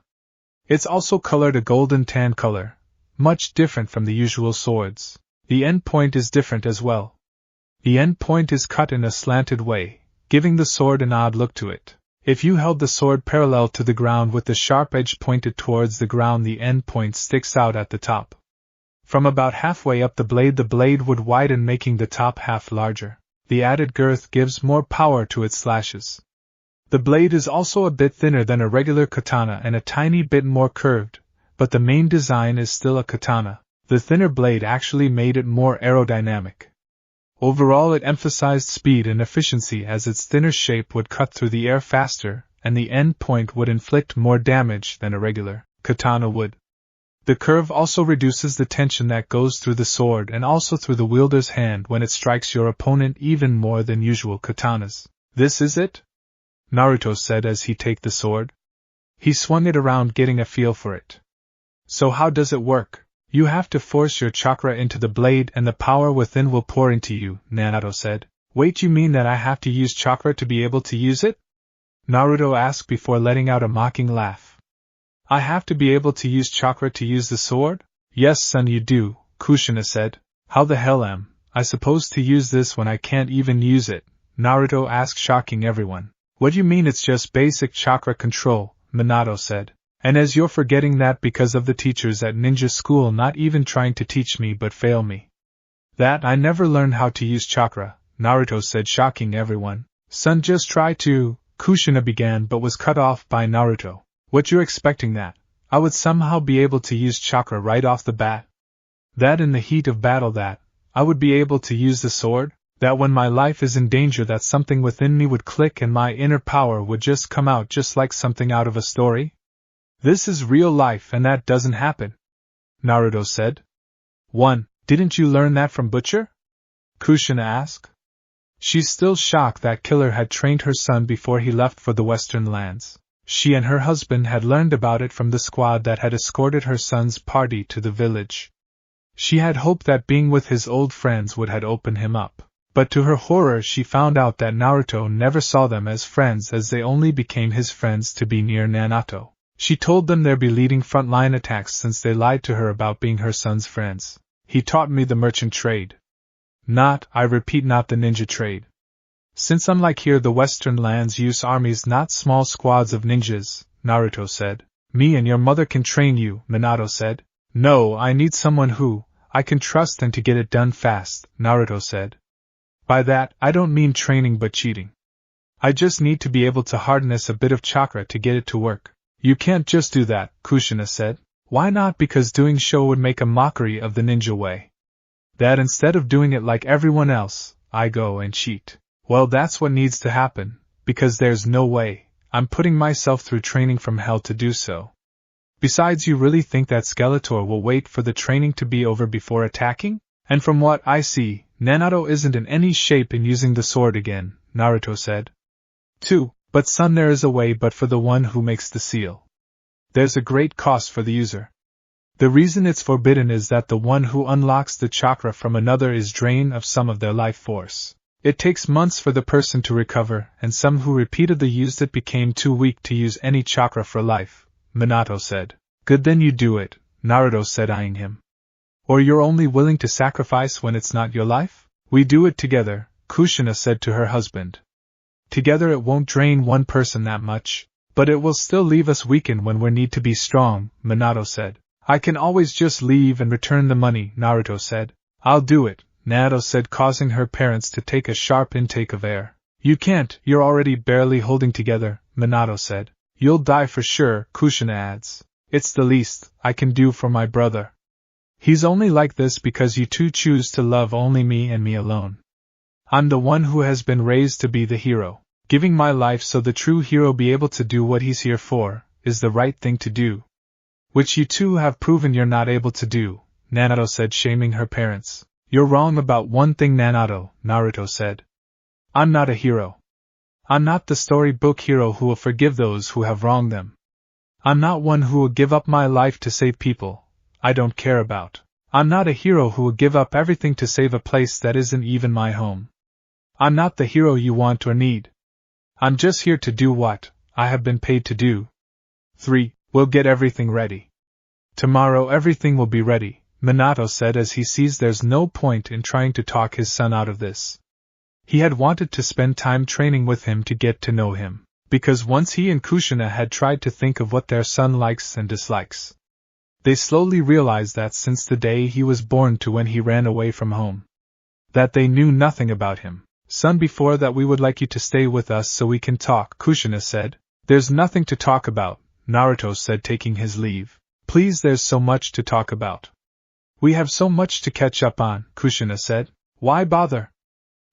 It's also colored a golden tan color, much different from the usual swords. The end point is different as well. The end point is cut in a slanted way, giving the sword an odd look to it. If you held the sword parallel to the ground with the sharp edge pointed towards the ground, the end point sticks out at the top. From about halfway up the blade would widen, making the top half larger. The added girth gives more power to its slashes. The blade is also a bit thinner than a regular katana and a tiny bit more curved, but the main design is still a katana. The thinner blade actually made it more aerodynamic. Overall, it emphasized speed and efficiency, as its thinner shape would cut through the air faster, and the end point would inflict more damage than a regular katana would. The curve also reduces the tension that goes through the sword and also through the wielder's hand when it strikes your opponent even more than usual katanas. This is it? Naruto said as he took the sword. He swung it around, getting a feel for it. So how does it work? You have to force your chakra into the blade and the power within will pour into you, Naruto said. Wait, you mean that I have to use chakra to be able to use it? Naruto asked before letting out a mocking laugh. I have to be able to use chakra to use the sword? Yes, son, you do, Kushina said. How the hell am I supposed to use this when I can't even use it? Naruto asked, shocking everyone. What do you mean it's just basic chakra control? Minato said. And as you're forgetting that because of the teachers at ninja school not even trying to teach me but fail me. That I never learned how to use chakra, Naruto said, shocking everyone. Son, just try to, Kushina began but was cut off by Naruto. What, you're expecting that I would somehow be able to use chakra right off the bat? That in the heat of battle that I would be able to use the sword? That when my life is in danger that something within me would click and my inner power would just come out just like something out of a story? This is real life and that doesn't happen, Naruto said. 1. Didn't you learn that from Butcher? Kushina asked. She's still shocked that Killer had trained her son before he left for the western lands. She and her husband had learned about it from the squad that had escorted her son's party to the village. She had hoped that being with his old friends would have opened him up. But to her horror she found out that Naruto never saw them as friends, as they only became his friends to be near Nanato. She told them they'd be leading frontline attacks since they lied to her about being her son's friends. He taught me the merchant trade. I repeat, not the ninja trade. Since unlike here the western lands use armies, not small squads of ninjas, Naruto said. Me and your mother can train you, Minato said. No, I need someone who I can trust and to get it done fast, Naruto said. By that, I don't mean training but cheating. I just need to be able to harness a bit of chakra to get it to work. You can't just do that, Kushina said. Why not? Because doing so would make a mockery of the ninja way. That instead of doing it like everyone else, I go and cheat. Well, that's what needs to happen, because there's no way I'm putting myself through training from hell to do so. Besides, you really think that Skeletor will wait for the training to be over before attacking? And from what I see, Naruto isn't in any shape in using the sword again, Naruto said. 2. But son, there is a way, but for the one who makes the seal. There's a great cost for the user. The reason it's forbidden is that the one who unlocks the chakra from another is drained of some of their life force. It takes months for the person to recover, and some who repeatedly used it became too weak to use any chakra for life, Minato said. Good, then you do it, Naruto said, eyeing him. Or you're only willing to sacrifice when it's not your life? We do it together, Kushina said to her husband. Together it won't drain one person that much, but it will still leave us weakened when we need to be strong, Minato said. I can always just leave and return the money, Naruto said. I'll do it, Naruto said, causing her parents to take a sharp intake of air. You can't, you're already barely holding together, Minato said. You'll die for sure, Kushina adds. It's the least I can do for my brother. He's only like this because you two choose to love only me and me alone. I'm the one who has been raised to be the hero. Giving my life so the true hero be able to do what he's here for, is the right thing to do. Which you two have proven you're not able to do, Naruto said, shaming her parents. You're wrong about one thing, Naruto said. I'm not a hero. I'm not the storybook hero who will forgive those who have wronged them. I'm not one who will give up my life to save people I don't care about. I'm not a hero who will give up everything to save a place that isn't even my home. I'm not the hero you want or need. I'm just here to do what I have been paid to do. 3. We'll get everything ready. Tomorrow everything will be ready, Minato said as he sees there's no point in trying to talk his son out of this. He had wanted to spend time training with him to get to know him, because once he and Kushina had tried to think of what their son likes and dislikes. They slowly realized that since the day he was born to when he ran away from home, that they knew nothing about him. Son, before that we would like you to stay with us so we can talk, Kushina said. There's nothing to talk about, Naruto said, taking his leave. Please, there's so much to talk about. We have so much to catch up on, Kushina said. Why bother?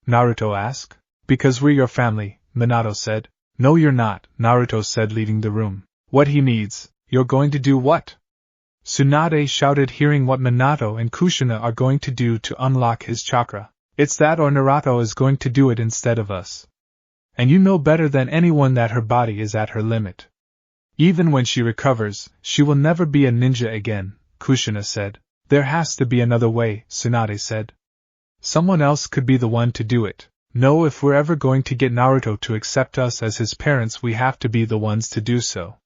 Naruto asked. Because we're your family, Minato said. No, you're not, Naruto said, leaving the room. What he needs, you're going to do what? Tsunade shouted, hearing what Minato and Kushina are going to do to unlock his chakra. It's that, or Naruto is going to do it instead of us. And you know better than anyone that her body is at her limit. Even when she recovers, she will never be a ninja again, Kushina said. There has to be another way, Tsunade said. Someone else could be the one to do it. No, if we're ever going to get Naruto to accept us as his parents, we have to be the ones to do so.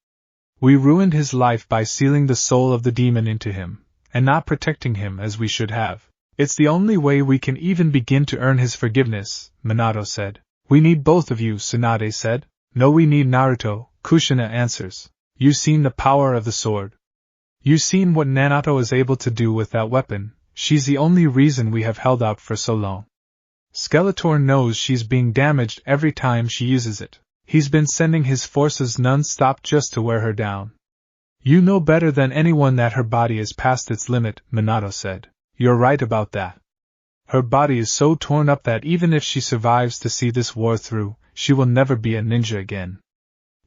We ruined his life by sealing the soul of the demon into him, and not protecting him as we should have. It's the only way we can even begin to earn his forgiveness, Minato said. We need both of you, Tsunade said. No, we need Naruto, Kushina answers. You've seen the power of the sword. You've seen what Naruto is able to do with that weapon. She's the only reason we have held out for so long. Skeletor knows she's being damaged every time she uses it. He's been sending his forces non-stop just to wear her down. You know better than anyone that her body is past its limit, Minato said. You're right about that. Her body is so torn up that even if she survives to see this war through, she will never be a ninja again.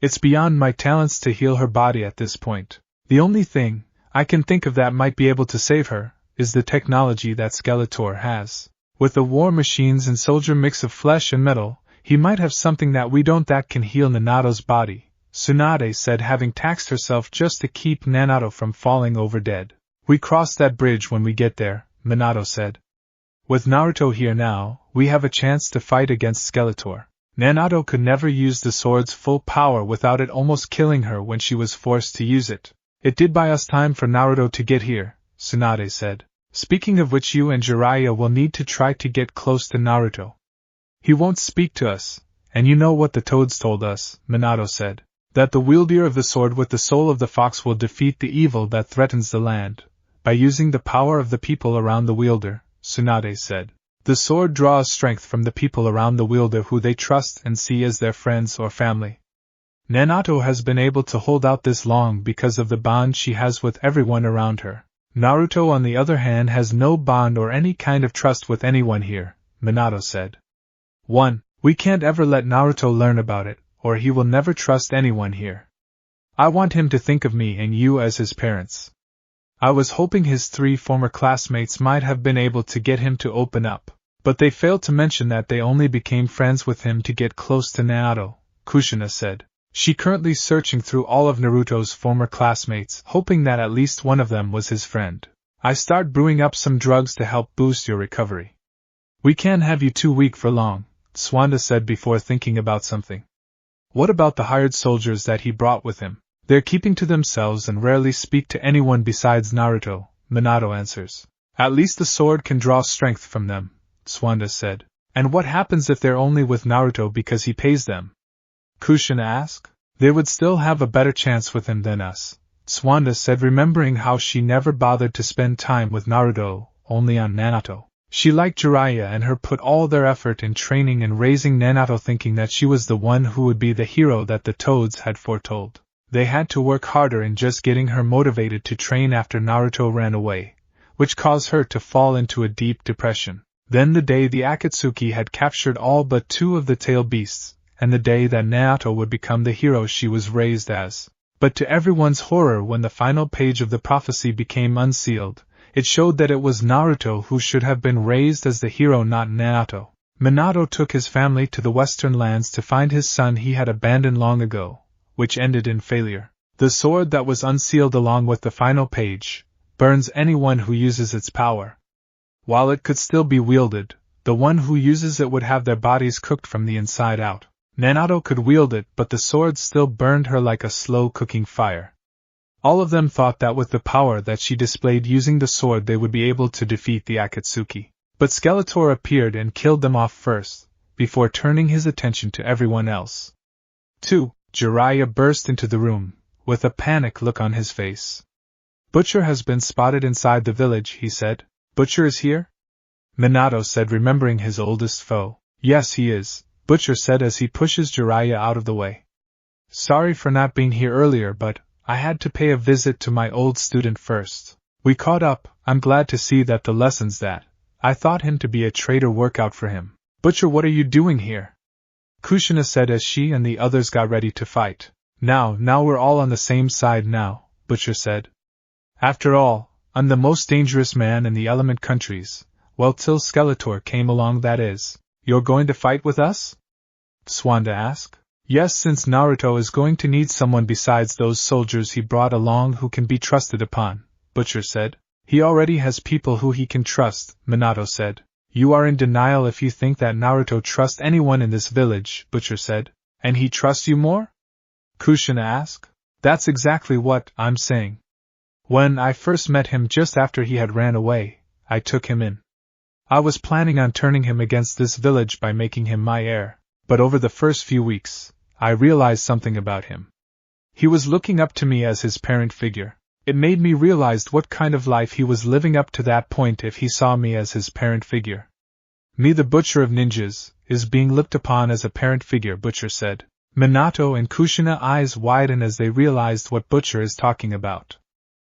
It's beyond my talents to heal her body at this point. The only thing I can think of that might be able to save her is the technology that Skeletor has. With the war machines and soldier mix of flesh and metal, he might have something that we don't that can heal Nanato's body, Tsunade said, having taxed herself just to keep Naruto from falling over dead. We cross that bridge when we get there, Minato said. With Naruto here now, we have a chance to fight against Skeletor. Naruto could never use the sword's full power without it almost killing her when she was forced to use it. It did buy us time for Naruto to get here, Tsunade said. Speaking of which, you and Jiraiya will need to try to get close to Naruto. He won't speak to us, and you know what the toads told us, Minato said. That the wielder of the sword with the soul of the fox will defeat the evil that threatens the land, by using the power of the people around the wielder, Tsunade said. The sword draws strength from the people around the wielder who they trust and see as their friends or family. Naruto has been able to hold out this long because of the bond she has with everyone around her. Naruto, on the other hand, has no bond or any kind of trust with anyone here, Minato said. 1. We can't ever let Naruto learn about it, or he will never trust anyone here. I want him to think of me and you as his parents. I was hoping his 3 former classmates might have been able to get him to open up, but they failed to mention that they only became friends with him to get close to Naruto, Kushina said. She currently searching through all of Naruto's former classmates, hoping that at least one of them was his friend. I start brewing up some drugs to help boost your recovery. We can't have you too weak for long, Tsunade said before thinking about something. What about the hired soldiers that he brought with him? They're keeping to themselves and rarely speak to anyone besides Naruto, Minato answers. At least the sword can draw strength from them, Tsunade said. And what happens if they're only with Naruto because he pays them? Kushina asked. They would still have a better chance with him than us, Tsunade said, remembering how she never bothered to spend time with Naruto, only on Naruto. She liked Jiraiya and her put all their effort in training and raising Naruto, thinking that she was the one who would be the hero that the toads had foretold. They had to work harder in just getting her motivated to train after Naruto ran away, which caused her to fall into a deep depression. Then the day the Akatsuki had captured all but 2 of the tail beasts, and the day that Naruto would become the hero she was raised as. But to everyone's horror, when the final page of the prophecy became unsealed, it showed that it was Naruto who should have been raised as the hero, not Naruto. Minato took his family to the western lands to find his son he had abandoned long ago, which ended in failure. The sword that was unsealed along with the final page burns anyone who uses its power. While it could still be wielded, the one who uses it would have their bodies cooked from the inside out. Naruto could wield it, but the sword still burned her like a slow-cooking fire. All of them thought that with the power that she displayed using the sword they would be able to defeat the Akatsuki. But Skeletor appeared and killed them off first, before turning his attention to everyone else. 2. Jiraiya burst into the room, with a panic look on his face. Butcher has been spotted inside the village, he said. Butcher is here? Minato said, remembering his oldest foe. Yes, he is, Butcher said as he pushes Jiraiya out of the way. Sorry for not being here earlier, but I had to pay a visit to my old student first. We caught up. I'm glad to see that the lessons that I thought him to be a traitor work out for him. Butcher, what are you doing here? Kushina said as she and the others got ready to fight. Now we're all on the same side now, Butcher said. After all, I'm the most dangerous man in the element countries. Well, till Skeletor came along, that is. You're going to fight with us? Tsunade asked. Yes, since Naruto is going to need someone besides those soldiers he brought along who can be trusted upon, Butcher said. He already has people who he can trust, Minato said. You are in denial if you think that Naruto trusts anyone in this village, Butcher said. And he trusts you more? Kushina asked. That's exactly what I'm saying. When I first met him just after he had ran away, I took him in. I was planning on turning him against this village by making him my heir, but over the first few weeks, I realized something about him. He was looking up to me as his parent figure. It made me realize what kind of life he was living up to that point if he saw me as his parent figure. Me, the Butcher of Ninjas, is being looked upon as a parent figure, Butcher said. Minato and Kushina eyes widen as they realized what Butcher is talking about.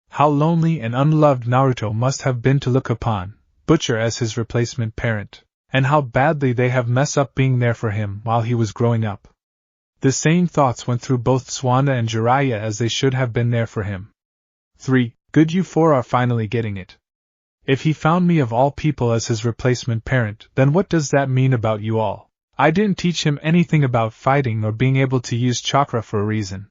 How lonely and unloved Naruto must have been to look upon Butcher as his replacement parent, and how badly they have messed up being there for him while he was growing up. The same thoughts went through both Tsunade and Jiraiya as they should have been there for him. 3. Good, you 4 are finally getting it. If he found me of all people as his replacement parent, then what does that mean about you all? I didn't teach him anything about fighting or being able to use chakra for a reason.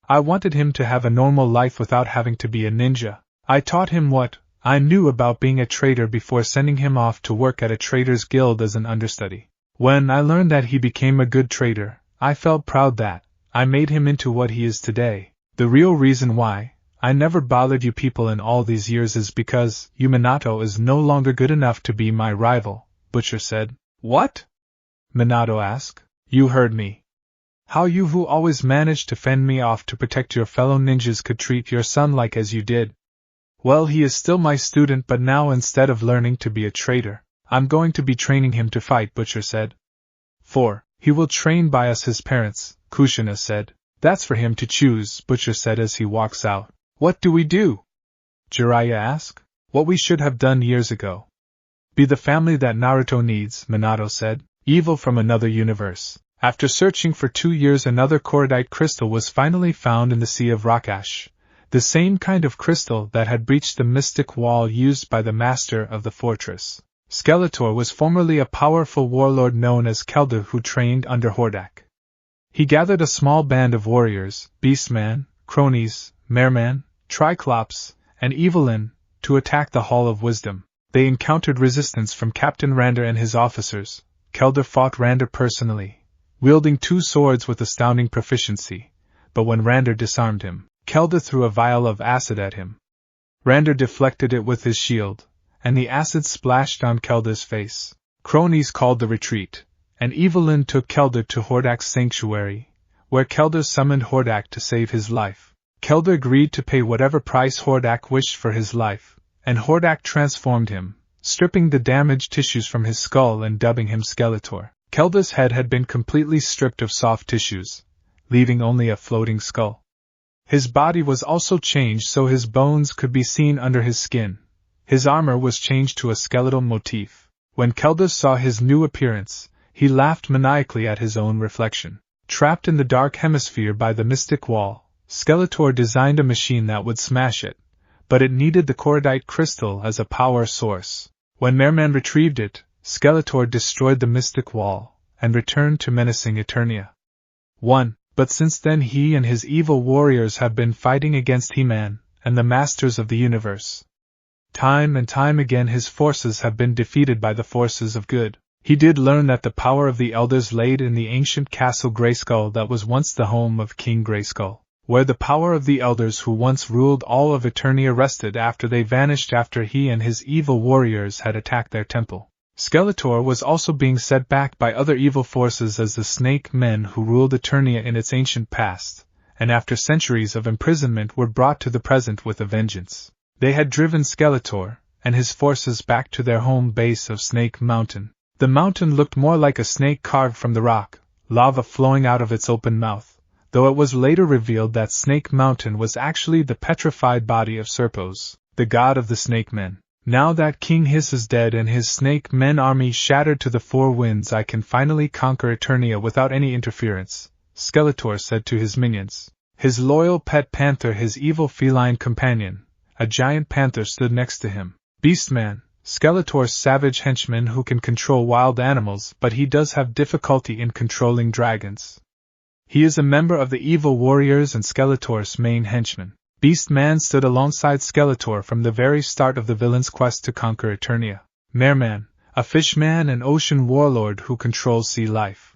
I wanted him to have a normal life without having to be a ninja. I taught him what I knew about being a traitor before sending him off to work at a trader's guild as an understudy. When I learned that he became a good trader, I felt proud that I made him into what he is today. The real reason why I never bothered you people in all these years is because Minato is no longer good enough to be my rival, Butcher said. What? Minato asked. You heard me. How you who always managed to fend me off to protect your fellow ninjas could treat your son like as you did. Well, he is still my student, but now instead of learning to be a traitor, I'm going to be training him to fight, Butcher said. 4. He will train by us his parents, Kushina said. That's for him to choose, Butcher said as he walks out. What do we do? Jiraiya asked. What we should have done years ago. Be the family that Naruto needs, Minato said. Evil from another universe. After searching for 2 years, another cordite crystal was finally found in the Sea of Rock Ash. The same kind of crystal that had breached the mystic wall used by the master of the fortress. Skeletor was formerly a powerful warlord known as Kelder who trained under Hordak. He gathered a small band of warriors, Beastman, cronies, Merman, Triclops, and Evelyn, to attack the Hall of Wisdom. They encountered resistance from Captain Rander and his officers. Kelder fought Rander personally, wielding 2 swords with astounding proficiency, but when Rander disarmed him, Kelder threw a vial of acid at him. Rander deflected it with his shield, and the acid splashed on Kelder's face. Cronies called the retreat, and Evelyn took Kelder to Hordak's sanctuary, where Kelder summoned Hordak to save his life. Kelder agreed to pay whatever price Hordak wished for his life, and Hordak transformed him, stripping the damaged tissues from his skull and dubbing him Skeletor. Kelder's head had been completely stripped of soft tissues, leaving only a floating skull. His body was also changed so his bones could be seen under his skin. His armor was changed to a skeletal motif. When Kelder saw his new appearance, he laughed maniacally at his own reflection. Trapped in the dark hemisphere by the mystic wall, Skeletor designed a machine that would smash it, but it needed the cordite crystal as a power source. When Merman retrieved it, Skeletor destroyed the mystic wall and returned to menacing Eternia. 1. But since then he and his evil warriors have been fighting against He-Man and the Masters of the Universe. Time and time again his forces have been defeated by the forces of good. He did learn that the power of the elders laid in the ancient castle Grayskull that was once the home of King Grayskull, where the power of the elders who once ruled all of Eternia rested after they vanished after he and his evil warriors had attacked their temple. Skeletor was also being set back by other evil forces as the Snake Men who ruled Eternia in its ancient past, and after centuries of imprisonment were brought to the present with a vengeance. They had driven Skeletor and his forces back to their home base of Snake Mountain. The mountain looked more like a snake carved from the rock, lava flowing out of its open mouth, though it was later revealed that Snake Mountain was actually the petrified body of Serpos, the god of the Snake Men. Now that King Hiss is dead and his Snake Men army shattered to the 4 winds, I can finally conquer Eternia without any interference, Skeletor said to his minions. His loyal pet panther, his evil feline companion, a giant panther, stood next to him. Beastman, Skeletor's savage henchman who can control wild animals, but he does have difficulty in controlling dragons. He is a member of the evil warriors and Skeletor's main henchman. Beastman stood alongside Skeletor from the very start of the villain's quest to conquer Eternia. Merman, a fishman and ocean warlord who controls sea life.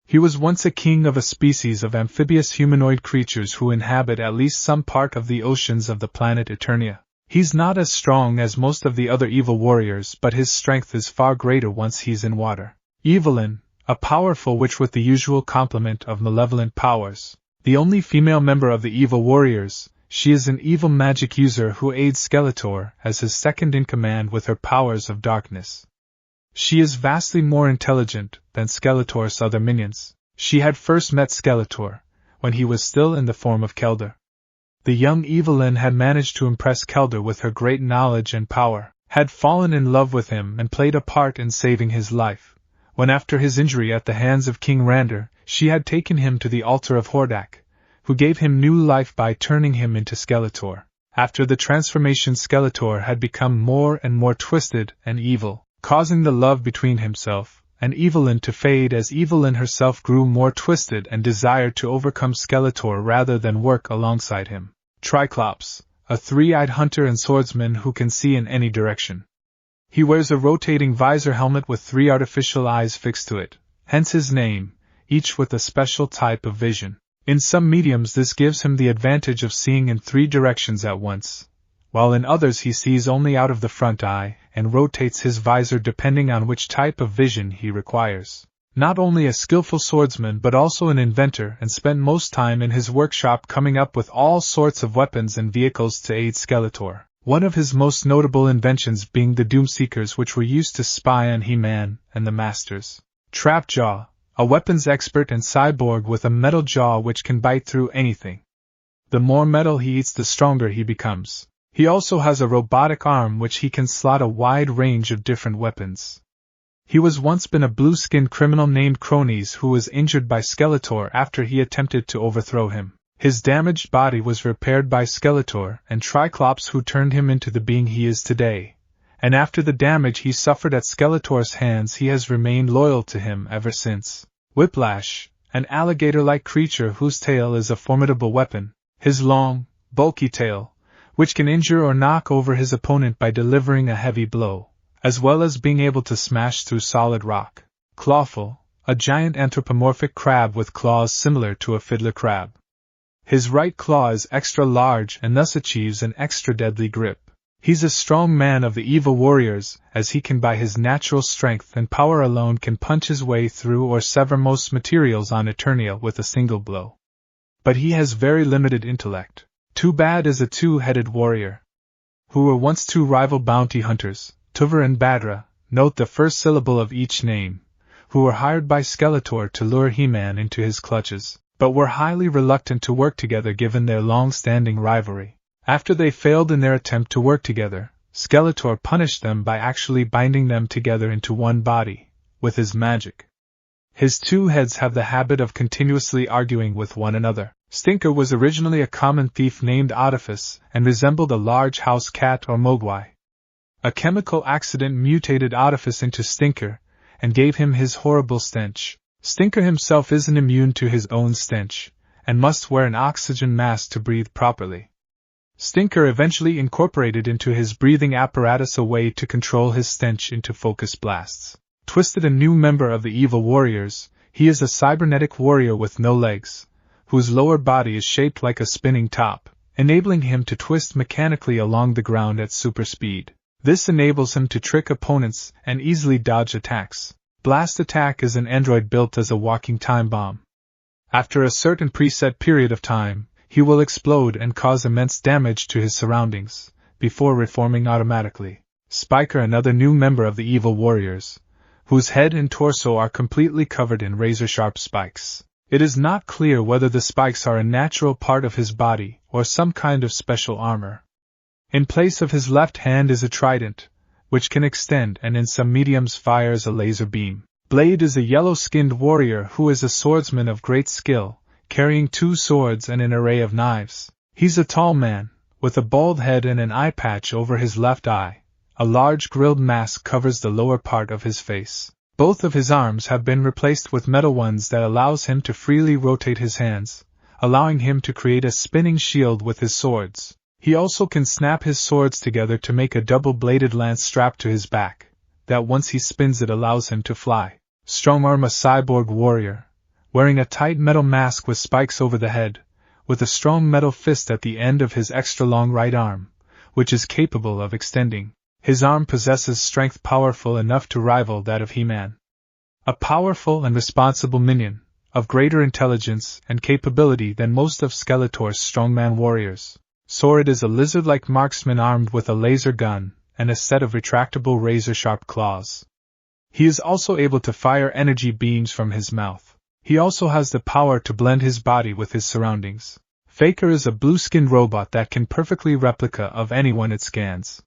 He was once a king of a species of amphibious humanoid creatures who inhabit at least some part of the oceans of the planet Eternia. He's not as strong as most of the other evil warriors, but his strength is far greater once he's in water. Evelyn, a powerful witch with the usual complement of malevolent powers. The only female member of the evil warriors, she is an evil magic user who aids Skeletor as his second-in-command with her powers of darkness. She is vastly more intelligent than Skeletor's other minions. She had first met Skeletor when he was still in the form of Kelder. The young Evelyn had managed to impress Kelder with her great knowledge and power, had fallen in love with him and played a part in saving his life, when after his injury at the hands of King Rander, she had taken him to the altar of Hordak, who gave him new life by turning him into Skeletor. After the transformation, Skeletor had become more and more twisted and evil, causing the love between himself and Evelyn to fade as Evelyn herself grew more twisted and desired to overcome Skeletor rather than work alongside him. Triclops, a 3-eyed hunter and swordsman who can see in any direction. He wears a rotating visor helmet with 3 artificial eyes fixed to it, hence his name, each with a special type of vision. In some mediums this gives him the advantage of seeing in 3 directions at once, while in others he sees only out of the front eye and rotates his visor depending on which type of vision he requires. Not only a skillful swordsman but also an inventor, and spent most time in his workshop coming up with all sorts of weapons and vehicles to aid Skeletor. One of his most notable inventions being the Doomseekers, which were used to spy on He-Man and the Masters. Trapjaw, a weapons expert and cyborg with a metal jaw which can bite through anything. The more metal he eats, the stronger he becomes. He also has a robotic arm which he can slot a wide range of different weapons. He was once been a blue-skinned criminal named Cronies who was injured by Skeletor after he attempted to overthrow him. His damaged body was repaired by Skeletor and Triclops, who turned him into the being he is today. And after the damage he suffered at Skeletor's hands, he has remained loyal to him ever since. Whiplash, an alligator-like creature whose tail is a formidable weapon, his long, bulky tail, which can injure or knock over his opponent by delivering a heavy blow, as well as being able to smash through solid rock. Clawful, a giant anthropomorphic crab with claws similar to a fiddler crab. His right claw is extra large and thus achieves an extra deadly grip. He's a strong man of the evil warriors, as he can by his natural strength and power alone can punch his way through or sever most materials on Eternia with a single blow. But he has very limited intellect. Too-Bad is a 2-headed warrior, who were once 2 rival bounty hunters, Tuver and Badra, note the first syllable of each name, who were hired by Skeletor to lure He-Man into his clutches, but were highly reluctant to work together given their long-standing rivalry. After they failed in their attempt to work together, Skeletor punished them by actually binding them together into one body, with his magic. His 2 heads have the habit of continuously arguing with one another. Stinker was originally a common thief named Artifice, and resembled a large house cat or mogwai. A chemical accident mutated Artifice into Stinker, and gave him his horrible stench. Stinker himself isn't immune to his own stench, and must wear an oxygen mask to breathe properly. Stinker eventually incorporated into his breathing apparatus a way to control his stench into focus blasts. Twisted, a new member of the Evil Warriors, he is a cybernetic warrior with no legs, whose lower body is shaped like a spinning top, enabling him to twist mechanically along the ground at super speed. This enables him to trick opponents and easily dodge attacks. Blast Attack is an android built as a walking time bomb. After a certain preset period of time, he will explode and cause immense damage to his surroundings, before reforming automatically. Spiker, another new member of the Evil Warriors, whose head and torso are completely covered in razor-sharp spikes. It is not clear whether the spikes are a natural part of his body or some kind of special armor. In place of his left hand is a trident, which can extend and in some mediums fires a laser beam. Blade is a yellow-skinned warrior who is a swordsman of great skill, carrying 2 swords and an array of knives. He's a tall man, with a bald head and an eye patch over his left eye. A large grilled mask covers the lower part of his face. Both of his arms have been replaced with metal ones that allows him to freely rotate his hands, allowing him to create a spinning shield with his swords. He also can snap his swords together to make a double-bladed lance strapped to his back, that once he spins it allows him to fly. Strongarm, a cyborg warrior, wearing a tight metal mask with spikes over the head, with a strong metal fist at the end of his extra-long right arm, which is capable of extending. His arm possesses strength powerful enough to rival that of He-Man. A powerful and responsible minion, of greater intelligence and capability than most of Skeletor's strongman warriors. Sword is a lizard-like marksman armed with a laser gun and a set of retractable razor-sharp claws. He is also able to fire energy beams from his mouth. He also has the power to blend his body with his surroundings. Faker is a blue-skinned robot that can perfectly replica of anyone it scans.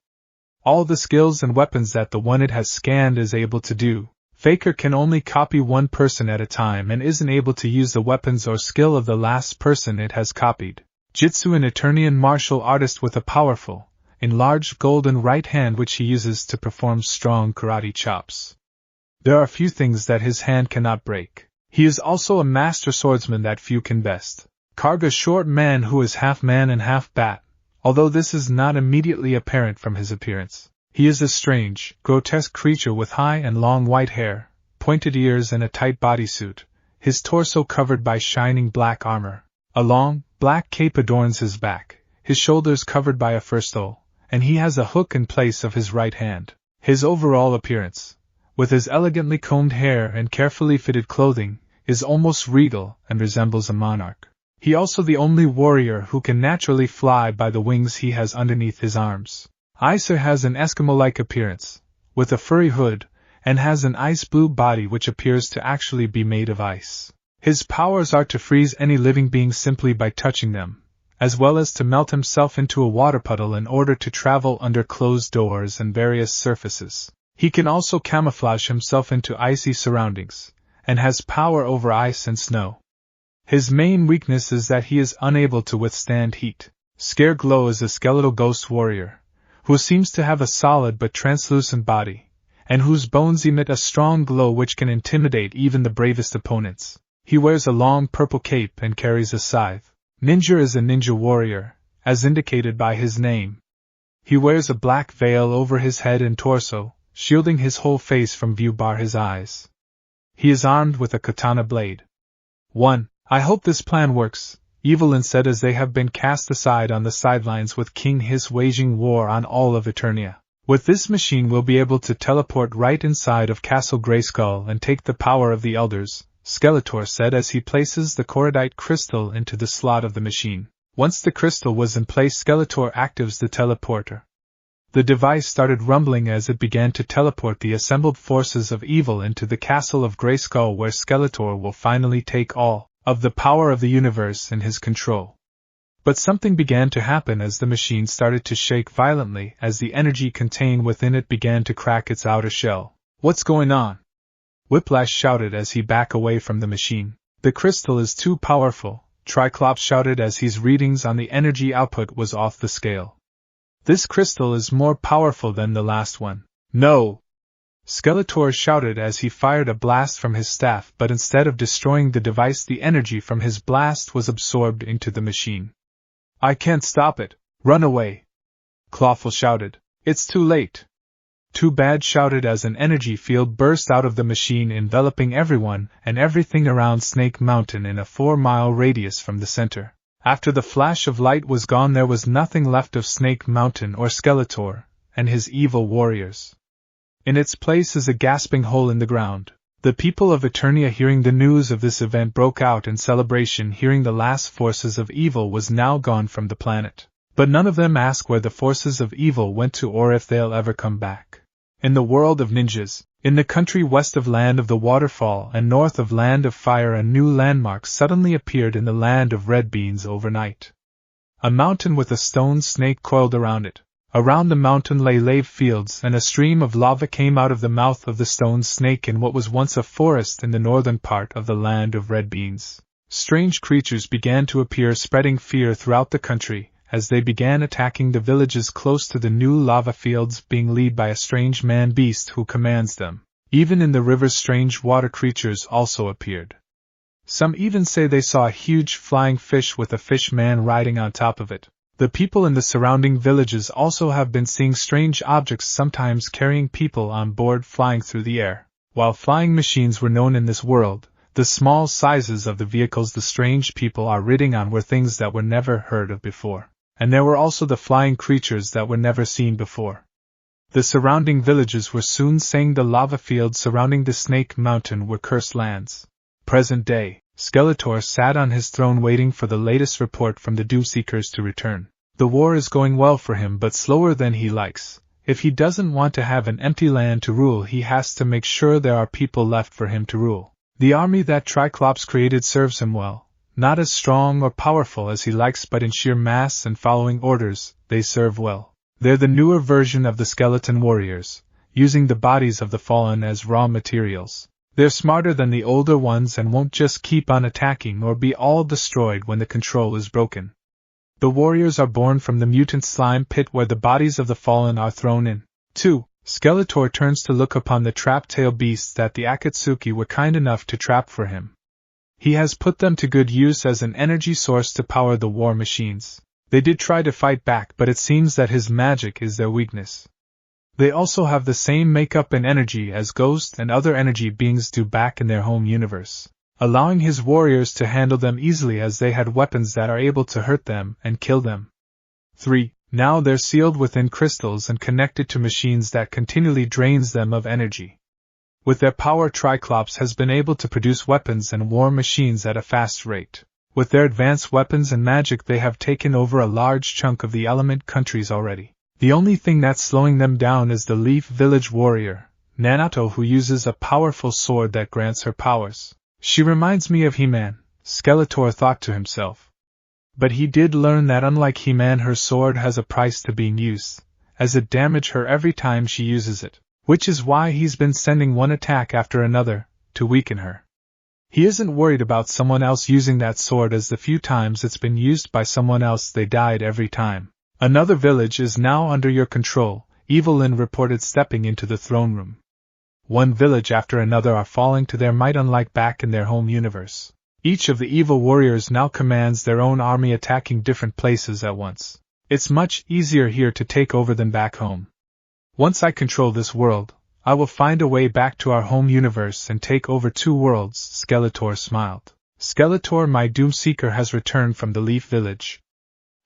All the skills and weapons that the one it has scanned is able to do. Faker can only copy one person at a time and isn't able to use the weapons or skill of the last person it has copied. Jitsu, an Eternian martial artist with a powerful, enlarged golden right hand which he uses to perform strong karate chops. There are few things that his hand cannot break. He is also a master swordsman that few can best. Karg, a short man who is half man and half bat, although this is not immediately apparent from his appearance. He is a strange, grotesque creature with high and long white hair, pointed ears and a tight bodysuit, his torso covered by shining black armor. A long, black cape adorns his back, his shoulders covered by a fur stole, and he has a hook in place of his right hand. His overall appearance, with his elegantly combed hair and carefully fitted clothing, is almost regal and resembles a monarch. He also the only warrior who can naturally fly by the wings he has underneath his arms. Iser has an Eskimo-like appearance, with a furry hood, and has an ice blue body which appears to actually be made of ice. His powers are to freeze any living being simply by touching them, as well as to melt himself into a water puddle in order to travel under closed doors and various surfaces. He can also camouflage himself into icy surroundings, and has power over ice and snow. His main weakness is that he is unable to withstand heat. Scareglow is a skeletal ghost warrior, who seems to have a solid but translucent body, and whose bones emit a strong glow which can intimidate even the bravest opponents. He wears a long purple cape and carries a scythe. Ninja is a ninja warrior, as indicated by his name. He wears a black veil over his head and torso, shielding his whole face from view bar his eyes. He is armed with a katana blade. 1. I hope this plan works, Evelyn said as they have been cast aside on the sidelines with King Hiss waging war on all of Eternia. With this machine we'll be able to teleport right inside of Castle Grayskull and take the power of the Elders, Skeletor said as he places the Korodite crystal into the slot of the machine. Once the crystal was in place, Skeletor activates the teleporter. The device started rumbling as it began to teleport the assembled forces of evil into the Castle of Grayskull, where Skeletor will finally take all of the power of the universe in his control. But something began to happen as the machine started to shake violently as the energy contained within it began to crack its outer shell. What's going on? Whiplash shouted as he backed away from the machine. The crystal is too powerful, Triclops shouted as his readings on the energy output was off the scale. This crystal is more powerful than the last one. No! Skeletor shouted as he fired a blast from his staff, but instead of destroying the device, the energy from his blast was absorbed into the machine. I can't stop it. Run away! Clawful shouted. It's too late. Too bad, shouted as an energy field burst out of the machine, enveloping everyone and everything around Snake Mountain in a 4-mile radius from the center. After the flash of light was gone, there was nothing left of Snake Mountain or Skeletor and his evil warriors. In its place is a gasping hole in the ground. The people of Eternia, hearing the news of this event, broke out in celebration, hearing the last forces of evil was now gone from the planet. But none of them ask where the forces of evil went to or if they'll ever come back. In the world of ninjas, in the country west of Land of the Waterfall and north of Land of Fire, a new landmark suddenly appeared in the Land of Red Beans overnight. A mountain with a stone snake coiled around it. Around the mountain lay lave fields, and a stream of lava came out of the mouth of the stone snake in what was once a forest in the northern part of the Land of Red Beans. Strange creatures began to appear, spreading fear throughout the country, as they began attacking the villages close to the new lava fields, being led by a strange man-beast who commands them. Even in the rivers, strange water creatures also appeared. Some even say they saw a huge flying fish with a fish man riding on top of it. The people in the surrounding villages also have been seeing strange objects, sometimes carrying people on board, flying through the air. While flying machines were known in this world, the small sizes of the vehicles the strange people are riding on were things that were never heard of before. And there were also the flying creatures that were never seen before. The surrounding villages were soon saying the lava fields surrounding the Snake Mountain were cursed lands. Present day, Skeletor sat on his throne waiting for the latest report from the Doomseekers to return. The war is going well for him, but slower than he likes. If he doesn't want to have an empty land to rule, he has to make sure there are people left for him to rule. The army that Triclops created serves him well. Not as strong or powerful as he likes, but in sheer mass and following orders, they serve well. They're the newer version of the skeleton warriors, using the bodies of the fallen as raw materials. They're smarter than the older ones and won't just keep on attacking or be all destroyed when the control is broken. The warriors are born from the mutant slime pit where the bodies of the fallen are thrown in. 2. Skeletor turns to look upon the trap-tail beasts that the Akatsuki were kind enough to trap for him. He has put them to good use as an energy source to power the war machines. They did try to fight back, but it seems that his magic is their weakness. They also have the same makeup and energy as ghosts and other energy beings do back in their home universe, allowing his warriors to handle them easily as they had weapons that are able to hurt them and kill them. 3. Now they're sealed within crystals and connected to machines that continually drains them of energy. With their power, Triclops has been able to produce weapons and war machines at a fast rate. With their advanced weapons and magic, they have taken over a large chunk of the element countries already. The only thing that's slowing them down is the Leaf Village warrior, Naruto, who uses a powerful sword that grants her powers. She reminds me of He-Man, Skeletor thought to himself. But he did learn that unlike He-Man, her sword has a price to being used, as it damages her every time she uses it, which is why he's been sending one attack after another, to weaken her. He isn't worried about someone else using that sword, as the few times it's been used by someone else they died every time. Another village is now under your control, Evelyn reported, stepping into the throne room. One village after another are falling to their might, unlike back in their home universe. Each of the evil warriors now commands their own army, attacking different places at once. It's much easier here to take over than back home. Once I control this world, I will find a way back to our home universe and take over 2 worlds, Skeletor smiled. Skeletor, my Doomseeker, has returned from the Leaf Village.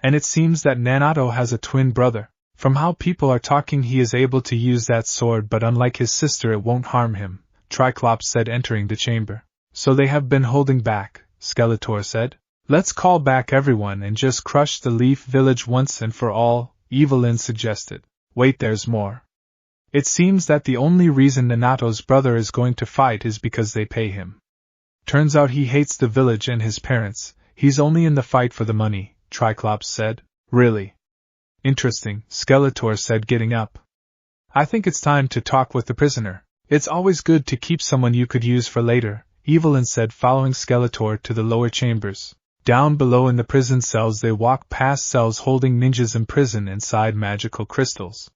And it seems that Naruto has a twin brother. From how people are talking, he is able to use that sword, but unlike his sister, it won't harm him, Triclops said, entering the chamber. So they have been holding back, Skeletor said. Let's call back everyone and just crush the Leaf Village once and for all, Evelyn suggested. Wait, there's more. It seems that the only reason Naruto's brother is going to fight is because they pay him. Turns out he hates the village and his parents. He's only in the fight for the money, Triclops said. Really? Interesting, Skeletor said, getting up. I think it's time to talk with the prisoner. It's always good to keep someone you could use for later, Evelyn said, following Skeletor to the lower chambers. Down below in the prison cells, they walk past cells holding ninjas imprisoned inside magical crystals.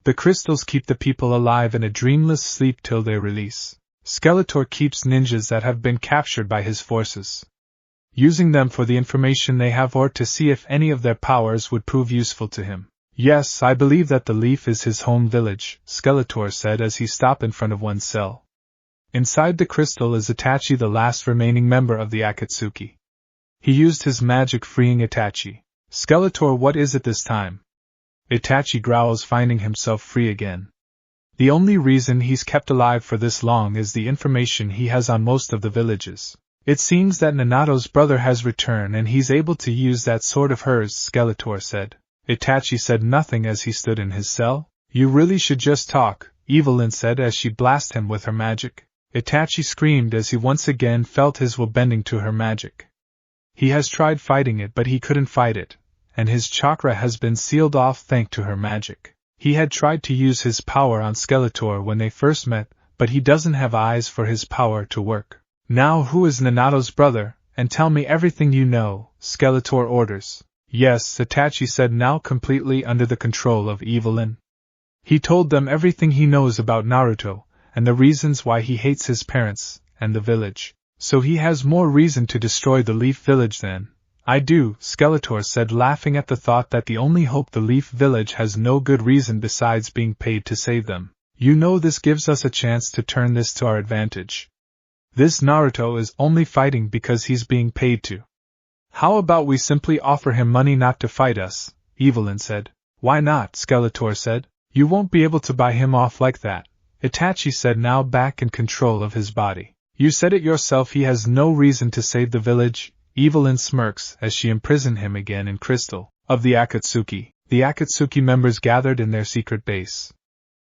The crystals keep the people alive in a dreamless sleep till their release. Skeletor keeps ninjas that have been captured by his forces, using them for the information they have or to see if any of their powers would prove useful to him. Yes, I believe that the Leaf is his home village, Skeletor said as he stopped in front of one cell. Inside the crystal is Itachi, the last remaining member of the Akatsuki. He used his magic, freeing Itachi. Skeletor, what is it this time? Itachi growls, finding himself free again. The only reason he's kept alive for this long is the information he has on most of the villages. It seems that Naruto's brother has returned and he's able to use that sword of hers, Skeletor said. Itachi said nothing as he stood in his cell. You really should just talk, Evelyn said as she blasted him with her magic. Itachi screamed as he once again felt his will bending to her magic. He has tried fighting it, but he couldn't fight it, and his chakra has been sealed off thanks to her magic. He had tried to use his power on Skeletor when they first met, but he doesn't have eyes for his power to work. Now who is Naruto's brother, and tell me everything you know, Skeletor orders. Yes, Itachi said, now completely under the control of Evelyn. He told them everything he knows about Naruto, and the reasons why he hates his parents, and the village. So he has more reason to destroy the Leaf Village than I do, Skeletor said, laughing at the thought that the only hope the Leaf Village has no good reason besides being paid to save them. You know, this gives us a chance to turn this to our advantage. This Naruto is only fighting because he's being paid to. How about we simply offer him money not to fight us, Evelyn said. Why not, Skeletor said. You won't be able to buy him off like that, Itachi said, now back in control of his body. You said it yourself, he has no reason to save the village, Evelyn smirks as she imprisoned him again in crystal. Of the Akatsuki members gathered in their secret base.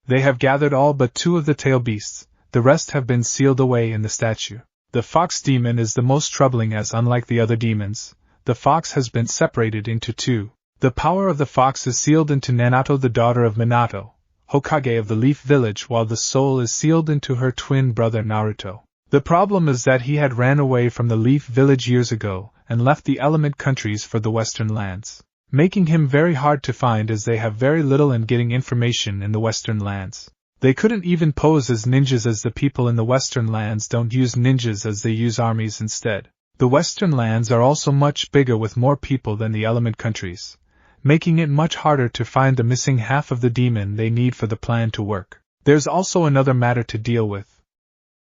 They have gathered all but 2 of the tail beasts, the rest have been sealed away in the statue. The fox demon is the most troubling, as unlike the other demons, the fox has been separated into 2. The power of the fox is sealed into Naruto, the daughter of Minato, Hokage of the Leaf Village, while the soul is sealed into her twin brother Naruto. The problem is that he had ran away from the Leaf Village years ago and left the element countries for the Western lands, making him very hard to find as they have very little in getting information in the Western lands. They couldn't even pose as ninjas, as the people in the Western lands don't use ninjas, as they use armies instead. The Western lands are also much bigger with more people than the element countries, making it much harder to find the missing half of the demon they need for the plan to work. There's also another matter to deal with.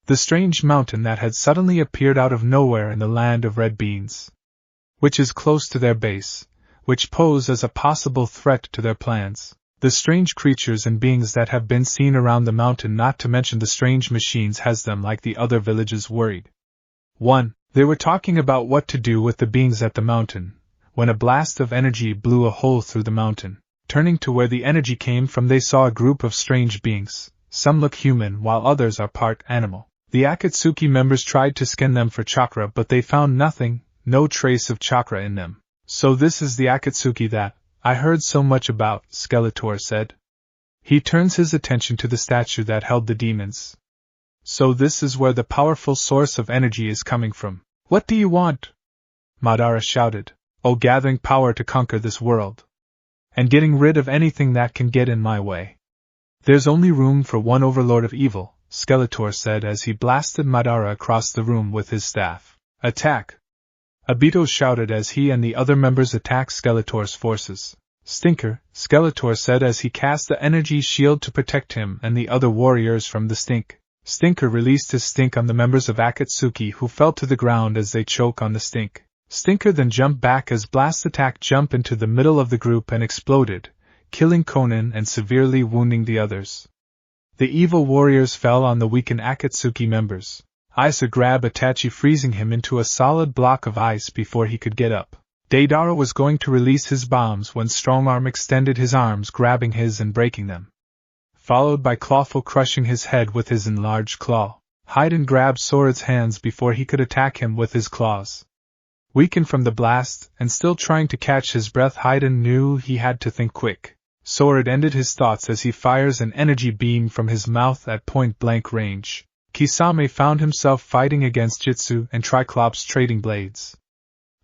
The strange mountain that had suddenly appeared out of nowhere in the land of red beans, which is close to their base, which pose as a possible threat to their plans. The strange creatures and beings that have been seen around the mountain, not to mention the strange machines, has them like the other villages worried. 1. They were talking about what to do with the beings at the mountain, when a blast of energy blew a hole through the mountain. Turning to where the energy came from, they saw a group of strange beings. Some look human while others are part animal. The Akatsuki members tried to scan them for chakra, but they found nothing, no trace of chakra in them. So this is the Akatsuki that I heard so much about, Skeletor said. He turns his attention to the statue that held the demons. So this is where the powerful source of energy is coming from. What do you want? Madara shouted. Oh, gathering power to conquer this world. And getting rid of anything that can get in my way. There's only room for one overlord of evil, Skeletor said as he blasted Madara across the room with his staff. Attack! Obito shouted as he and the other members attacked Skeletor's forces. Stinker, Skeletor said as he cast the energy shield to protect him and the other warriors from the stink. Stinker released his stink on the members of Akatsuki, who fell to the ground as they choke on the stink. Stinker then jumped back as blast attack jumped into the middle of the group and exploded, killing Conan and severely wounding the others. The evil warriors fell on the weakened Akatsuki members. Isa grabbed Itachi, freezing him into a solid block of ice before he could get up. Deidara was going to release his bombs when Strongarm extended his arms, grabbing his and breaking them. Followed by Clawful crushing his head with his enlarged claw. Hyden grabbed Sora's hands before he could attack him with his claws. Weakened from the blast, and still trying to catch his breath, Hyden knew he had to think quick. Sword ended his thoughts as he fires an energy beam from his mouth at point-blank range. Kisame found himself fighting against Jitsu and Triclops trading blades.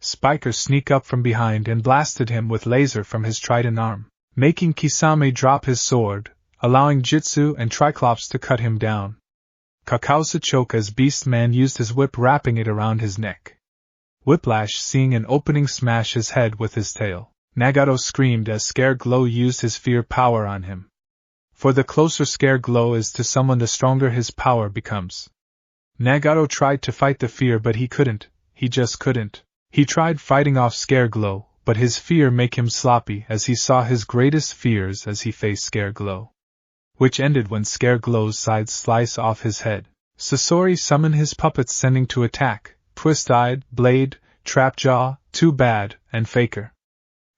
Spiker sneaked up from behind and blasted him with laser from his trident arm, making Kisame drop his sword, allowing Jitsu and Triclops to cut him down. Kakausa choked as Beastman used his whip, wrapping it around his neck. Whiplash, seeing an opening, smashed his head with his tail. Nagato screamed as Scare Glow used his fear power on him. For the closer Scare Glow is to someone, the stronger his power becomes. Nagato tried to fight the fear, but he couldn't. He just couldn't. He tried fighting off Scare Glow, but his fear made him sloppy as he saw his greatest fears as he faced Scare Glow. Which ended when Scare Glow's sides sliced off his head. Sasori summoned his puppets, sending to attack Twist-Eyed, Blade, Trapjaw, Too Bad, and Faker.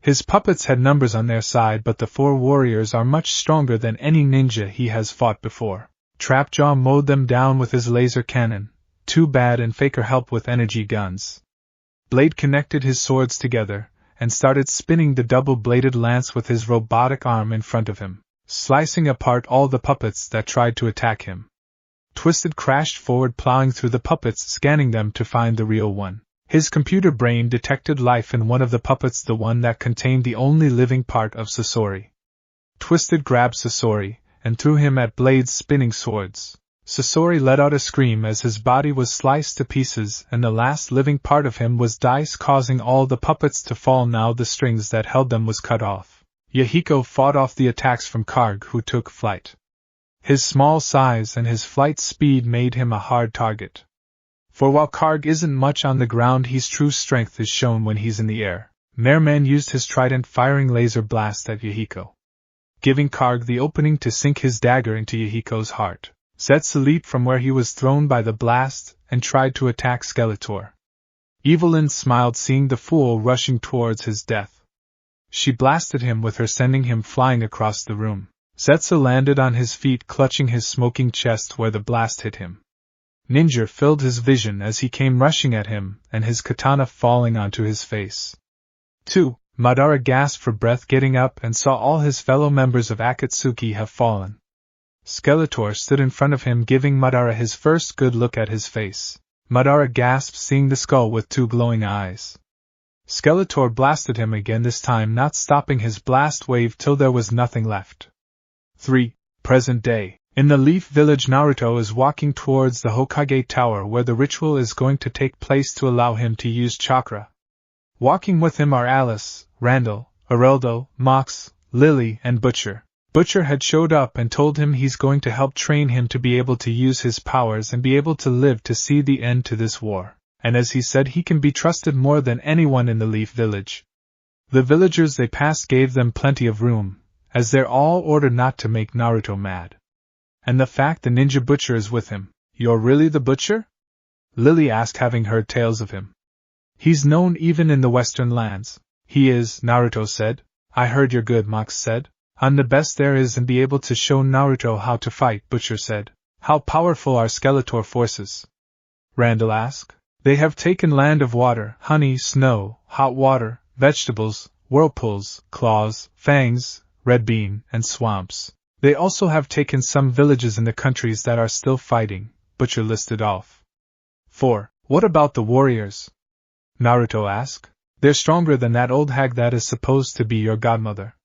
His puppets had numbers on their side, but the four warriors are much stronger than any ninja he has fought before. Trapjaw mowed them down with his laser cannon. Too Bad and Faker helped with energy guns. Blade connected his swords together, and started spinning the double-bladed lance with his robotic arm in front of him, slicing apart all the puppets that tried to attack him. Twisted crashed forward, plowing through the puppets, scanning them to find the real one. His computer brain detected life in one of the puppets, the one that contained the only living part of Sasori. Twisted grabbed Sasori, and threw him at Blade's spinning swords. Sasori let out a scream as his body was sliced to pieces and the last living part of him was Dice, causing all the puppets to fall. Now the strings that held them was cut off. Yahiko fought off the attacks from Karg, who took flight. His small size and his flight speed made him a hard target. For while Karg isn't much on the ground, his true strength is shown when he's in the air. Merman used his trident, firing laser blast at Yahiko, giving Karg the opening to sink his dagger into Yahiko's heart. Zetsu leaped from where he was thrown by the blast and tried to attack Skeletor. Evelyn smiled, seeing the fool rushing towards his death. She blasted him with her, sending him flying across the room. Zetsu landed on his feet, clutching his smoking chest where the blast hit him. Ninja filled his vision as he came rushing at him, and his katana falling onto his face. 2. Madara gasped for breath, getting up, and saw all his fellow members of Akatsuki have fallen. Skeletor stood in front of him, giving Madara his first good look at his face. Madara gasped, seeing the skull with two glowing eyes. Skeletor blasted him again, this time not stopping his blast wave till there was nothing left. 3. Present day. In the Leaf Village, Naruto is walking towards the Hokage Tower where the ritual is going to take place to allow him to use chakra. Walking with him are Alice, Randall, Areldo, Mox, Lily, and Butcher. Butcher had showed up and told him he's going to help train him to be able to use his powers and be able to live to see the end to this war, and as he said he can be trusted more than anyone in the Leaf Village. The villagers they passed gave them plenty of room, as they're all ordered not to make Naruto mad. And the fact the ninja butcher is with him. You're really the butcher? Lily asked, having heard tales of him. He's known even in the western lands. He is, Naruto said. I heard you're good, Mox said. I'm the best there is and be able to show Naruto how to fight, Butcher said. How powerful are Skeletor forces? Randall asked. They have taken land of water, honey, snow, hot water, vegetables, whirlpools, claws, fangs, red bean, and swamps. They also have taken some villages in the countries that are still fighting, Butcher listed off. 4. What about the warriors? Naruto asked. They're stronger than that old hag that is supposed to be your godmother.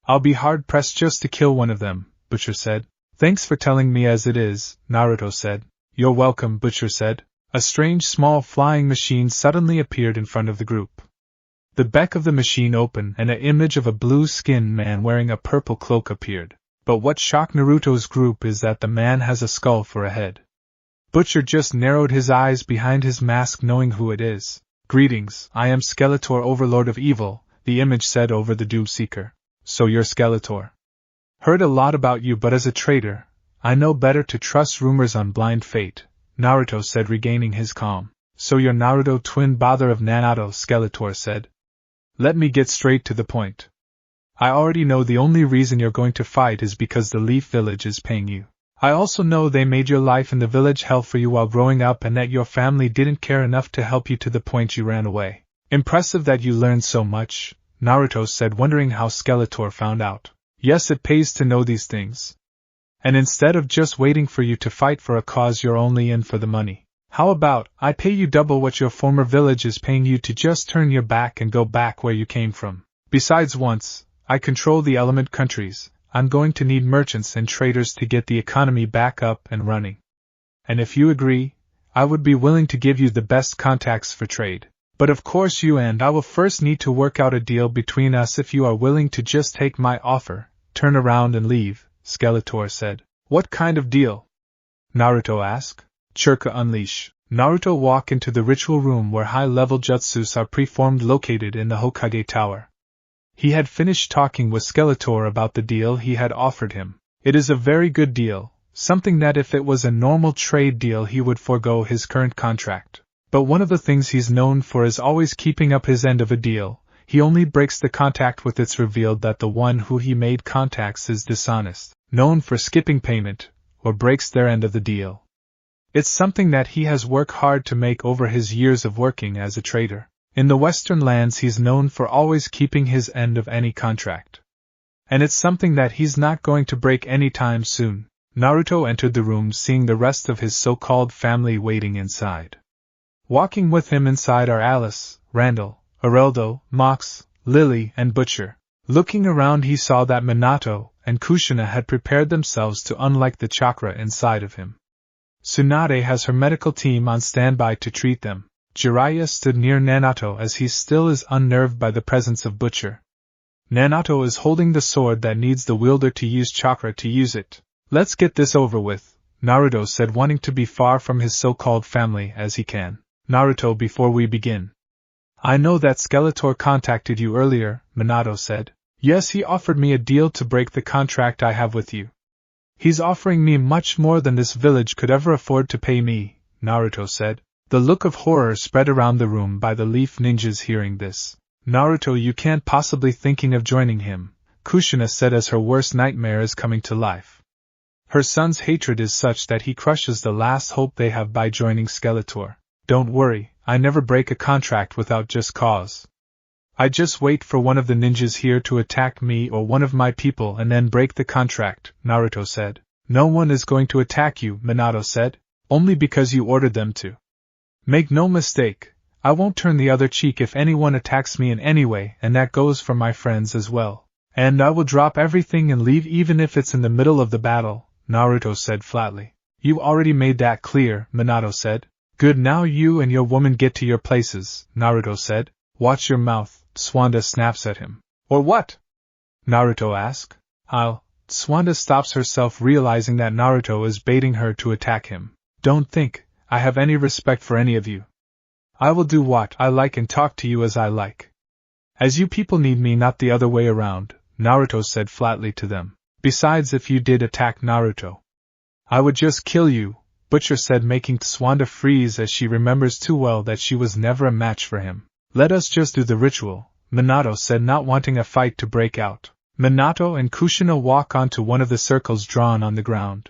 I'll be hard-pressed just to kill one of them, Butcher said. Thanks for telling me as it is, Naruto said. You're welcome, Butcher said. A strange small flying machine suddenly appeared in front of the group. The back of the machine opened and an image of a blue-skinned man wearing a purple cloak appeared. But what shocked Naruto's group is that the man has a skull for a head. Butcher just narrowed his eyes behind his mask, knowing who it is. Greetings, I am Skeletor, Overlord of Evil, the image said over the Doom Seeker. So you're Skeletor. Heard a lot about you, but as a traitor, I know better to trust rumors on blind fate, Naruto said, regaining his calm. So you're Naruto, twin brother of Naruto, Skeletor said. Let me get straight to the point. I already know the only reason you're going to fight is because the Leaf Village is paying you. I also know they made your life in the village hell for you while growing up and that your family didn't care enough to help you to the point you ran away. Impressive that you learned so much, Naruto said, wondering how Skeletor found out. Yes, it pays to know these things. And instead of just waiting for you to fight for a cause, you're only in for the money. How about, I pay you double what your former village is paying you to just turn your back and go back where you came from. Besides, once I control the element countries, I'm going to need merchants and traders to get the economy back up and running. And if you agree, I would be willing to give you the best contacts for trade. But of course you and I will first need to work out a deal between us. If you are willing to just take my offer, turn around and leave, Skeletor said. What kind of deal? Naruto asked. Chakra unleash. Naruto walked into the ritual room where high-level jutsus are preformed, located in the Hokage Tower. He had finished talking with Skeletor about the deal he had offered him. It is a very good deal, something that if it was a normal trade deal he would forego his current contract. But one of the things he's known for is always keeping up his end of a deal. He only breaks the contact when it's revealed that the one who he made contacts is dishonest, known for skipping payment, or breaks their end of the deal. It's something that he has worked hard to make over his years of working as a trader. In the Western lands he's known for always keeping his end of any contract. And it's something that he's not going to break anytime soon. Naruto entered the room, seeing the rest of his so-called family waiting inside. Walking with him inside are Alice, Randall, Areldo, Mox, Lily, and Butcher. Looking around he saw that Minato and Kushina had prepared themselves to unlock the chakra inside of him. Tsunade has her medical team on standby to treat them. Jiraiya stood near Nanato as he still is unnerved by the presence of Butcher. Nanato is holding the sword that needs the wielder to use chakra to use it. Let's get this over with, Naruto said, wanting to be far from his so-called family as he can. Naruto, before we begin. I know that Skeletor contacted you earlier, Minato said. Yes, he offered me a deal to break the contract I have with you. He's offering me much more than this village could ever afford to pay me, Naruto said. The look of horror spread around the room by the Leaf Ninjas hearing this. Naruto, you can't possibly thinking of joining him, Kushina said as her worst nightmare is coming to life. Her son's hatred is such that he crushes the last hope they have by joining Skeletor. Don't worry, I never break a contract without just cause. I just wait for one of the ninjas here to attack me or one of my people and then break the contract, Naruto said. No one is going to attack you, Minato said, only because you ordered them to. Make no mistake, I won't turn the other cheek if anyone attacks me in any way, and that goes for my friends as well. And I will drop everything and leave even if it's in the middle of the battle, Naruto said flatly. You already made that clear, Minato said. Good, now you and your woman get to your places, Naruto said. Watch your mouth, Tsunade snaps at him. Or what? Naruto asked. Tsunade stops herself, realizing that Naruto is baiting her to attack him. Don't think I have any respect for any of you. I will do what I like and talk to you as I like. As you people need me, not the other way around, Naruto said flatly to them. Besides, if you did attack Naruto, I would just kill you, Butcher said, making Tsunade freeze as she remembers too well that she was never a match for him. Let us just do the ritual, Minato said, not wanting a fight to break out. Minato and Kushina walk onto one of the circles drawn on the ground.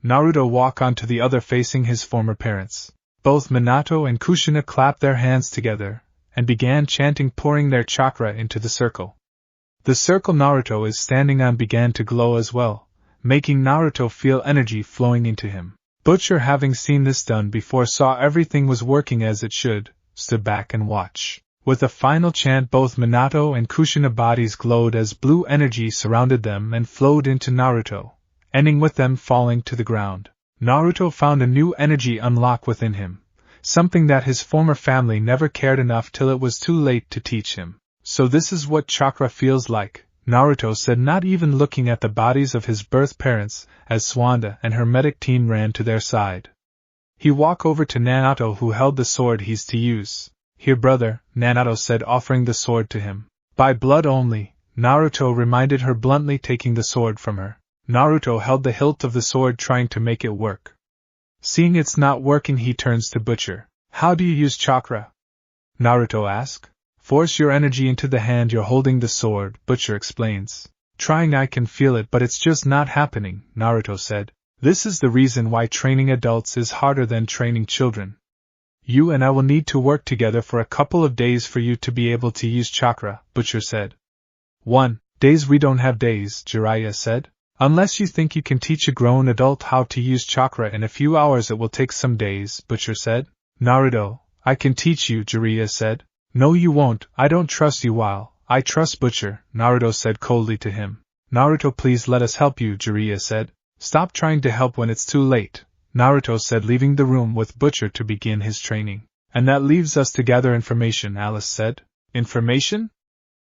Naruto walk onto the other, facing his former parents. Both Minato and Kushina clapped their hands together and began chanting, pouring their chakra into the circle. The circle Naruto is standing on began to glow as well, making Naruto feel energy flowing into him. Butcher, having seen this done before, saw everything was working as it should, stood back and watched. With a final chant, both Minato and Kushina bodies glowed as blue energy surrounded them and flowed into Naruto, ending with them falling to the ground. Naruto found a new energy unlock within him, something that his former family never cared enough till it was too late to teach him. So this is what chakra feels like, Naruto said, not even looking at the bodies of his birth parents, as Tsunade and her medic team ran to their side. He walked over to Naruto, who held the sword he's to use. Here, brother, Naruto said, offering the sword to him. By blood only, Naruto reminded her bluntly, taking the sword from her. Naruto held the hilt of the sword, trying to make it work. Seeing it's not working, he turns to Butcher. How do you use chakra? Naruto asks. Force your energy into the hand you're holding the sword, Butcher explains. Trying, I can feel it, but it's just not happening, Naruto said. This is the reason why training adults is harder than training children. You and I will need to work together for a couple of days for you to be able to use chakra, Butcher said. 1 days? We don't have days, Jiraiya said. Unless you think you can teach a grown adult how to use chakra in a few hours, it will take some days, Butcher said. Naruto, I can teach you, Jiraiya said. No, you won't. I don't trust you. While I trust Butcher, Naruto said coldly to him. Naruto, please let us help you, Jiraiya said. Stop trying to help when it's too late, Naruto said, leaving the room with Butcher to begin his training. And that leaves us to gather information, Alice said. Information?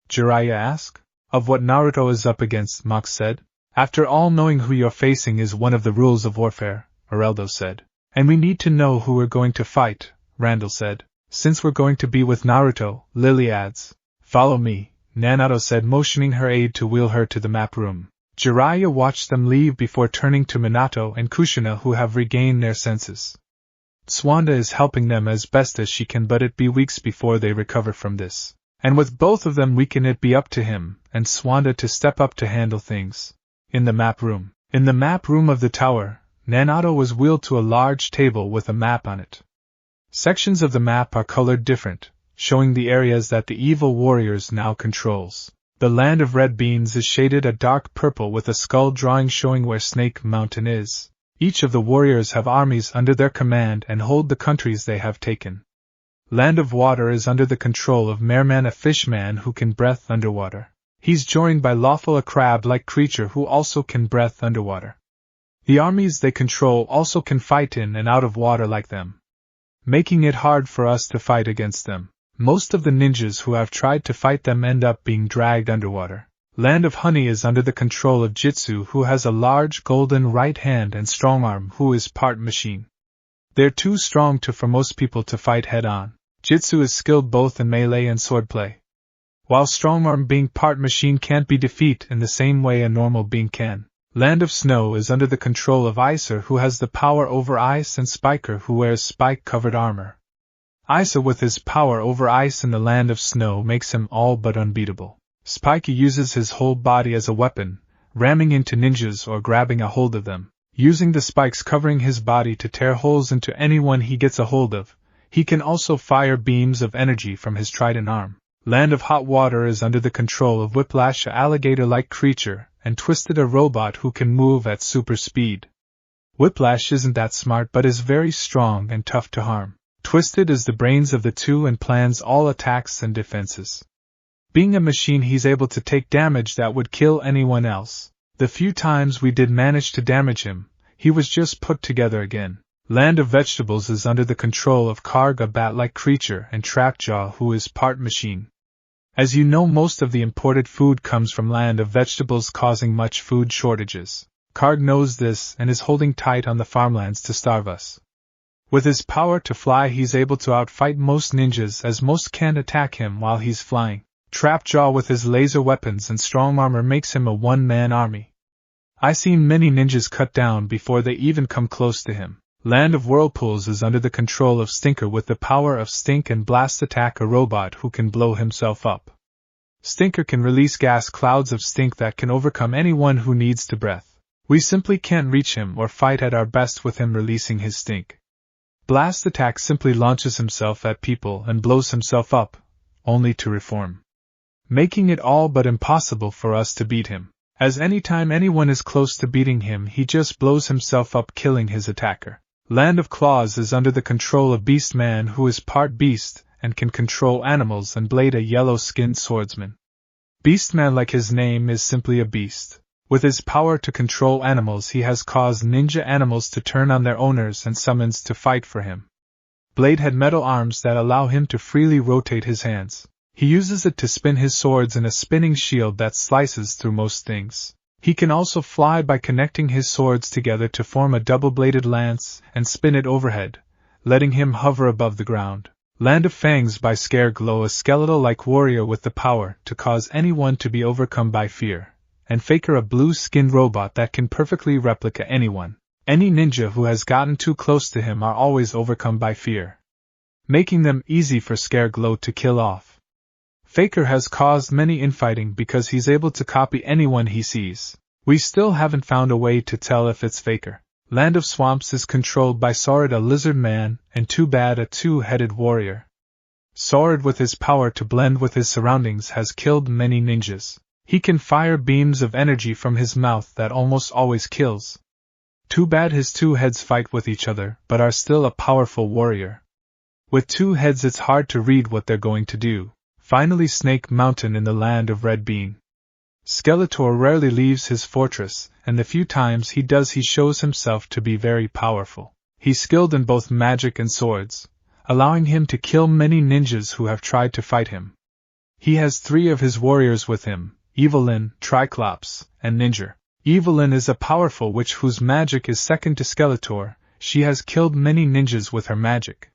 Jiraiya asked. Of what Naruto is up against, Mox said. After all, knowing who you're facing is one of the rules of warfare, Areldo said. And we need to know who we're going to fight, Randall said. Since we're going to be with Naruto, Lily adds. Follow me, Naruto said, motioning her aide to wheel her to the map room. Jiraiya watched them leave before turning to Minato and Kushina, who have regained their senses. Tsunade is helping them as best as she can, but it be weeks before they recover from this. And with both of them weakened, it be up to him and Tsunade to step up to handle things. In the map room. In the map room of the tower, Naruto was wheeled to a large table with a map on it. Sections of the map are colored different, showing the areas that the evil warriors now controls. The land of red beans is shaded a dark purple with a skull drawing showing where Snake Mountain is. Each of the warriors have armies under their command and hold the countries they have taken. Land of water is under the control of Merman, a fishman who can breathe underwater. He's joined by Lawful, a crab-like creature who also can breathe underwater. The armies they control also can fight in and out of water like them, making it hard for us to fight against them. Most of the ninjas who have tried to fight them end up being dragged underwater. Land of Honey is under the control of Jitsu, who has a large golden right hand, and Strongarm, who is part machine. They're too strong for most people to fight head-on. Jitsu is skilled both in melee and swordplay, while Strongarm, being part machine, can't be defeated in the same way a normal being can. Land of Snow is under the control of Icer, who has the power over ice, and Spiker, who wears spike-covered armor. Icer, with his power over ice in the Land of Snow, makes him all but unbeatable. Spiker uses his whole body as a weapon, ramming into ninjas or grabbing a hold of them, using the spikes covering his body to tear holes into anyone he gets a hold of. He can also fire beams of energy from his trident arm. Land of Hot Water is under the control of Whiplash, a alligator-like creature, and Twisted, a robot who can move at super speed. Whiplash isn't that smart but is very strong and tough to harm. Twisted is the brains of the two and plans all attacks and defenses. Being a machine, he's able to take damage that would kill anyone else. The few times we did manage to damage him, he was just put together again. Land of Vegetables is under the control of Karg, a bat-like creature, and Trapjaw, who is part machine. As you know, most of the imported food comes from land of vegetables, causing much food shortages. Karg knows this and is holding tight on the farmlands to starve us. With his power to fly, he's able to outfight most ninjas, as most can't attack him while he's flying. Trapjaw with his laser weapons and strong armor makes him a one-man army. I've seen many ninjas cut down before they even come close to him. Land of Whirlpools is under the control of Stinker with the power of Stink and Blast. Attack a robot who can blow himself up. Stinker can release gas clouds of stink that can overcome anyone who needs to breath. We simply can't reach him or fight at our best with him releasing his stink. Blast Attack simply launches himself at people and blows himself up, only to reform, making it all but impossible for us to beat him, as anytime anyone is close to beating him he just blows himself up, killing his attacker. Land of Claws is under the control of Beastman, who is part beast and can control animals, and Blade, a yellow-skinned swordsman. Beastman, like his name, is simply a beast. With his power to control animals, he has caused ninja animals to turn on their owners and summons to fight for him. Blade had metal arms that allow him to freely rotate his hands. He uses it to spin his swords in a spinning shield that slices through most things. He can also fly by connecting his swords together to form a double-bladed lance and spin it overhead, letting him hover above the ground. Land of Fangs by Scare Glow, a skeletal-like warrior with the power to cause anyone to be overcome by fear, and Faker, a blue-skinned robot that can perfectly replicate anyone. Any ninja who has gotten too close to him are always overcome by fear, making them easy for Scare Glow to kill off. Faker has caused many infighting because he's able to copy anyone he sees. We still haven't found a way to tell if it's Faker. Land of Swamps is controlled by Saurid, a lizard man, and Too Bad, a two-headed warrior. Saurid, with his power to blend with his surroundings, has killed many ninjas. He can fire beams of energy from his mouth that almost always kills. Too Bad, his two heads fight with each other, but are still a powerful warrior. With two heads it's hard to read what they're going to do. Finally, Snake Mountain in the land of Red Bean. Skeletor rarely leaves his fortress, and the few times he does he shows himself to be very powerful. He's skilled in both magic and swords, allowing him to kill many ninjas who have tried to fight him. He has 3 of his warriors with him, Evelyn, Triclops, and Ninja. Evelyn is a powerful witch whose magic is second to Skeletor. She has killed many ninjas with her magic.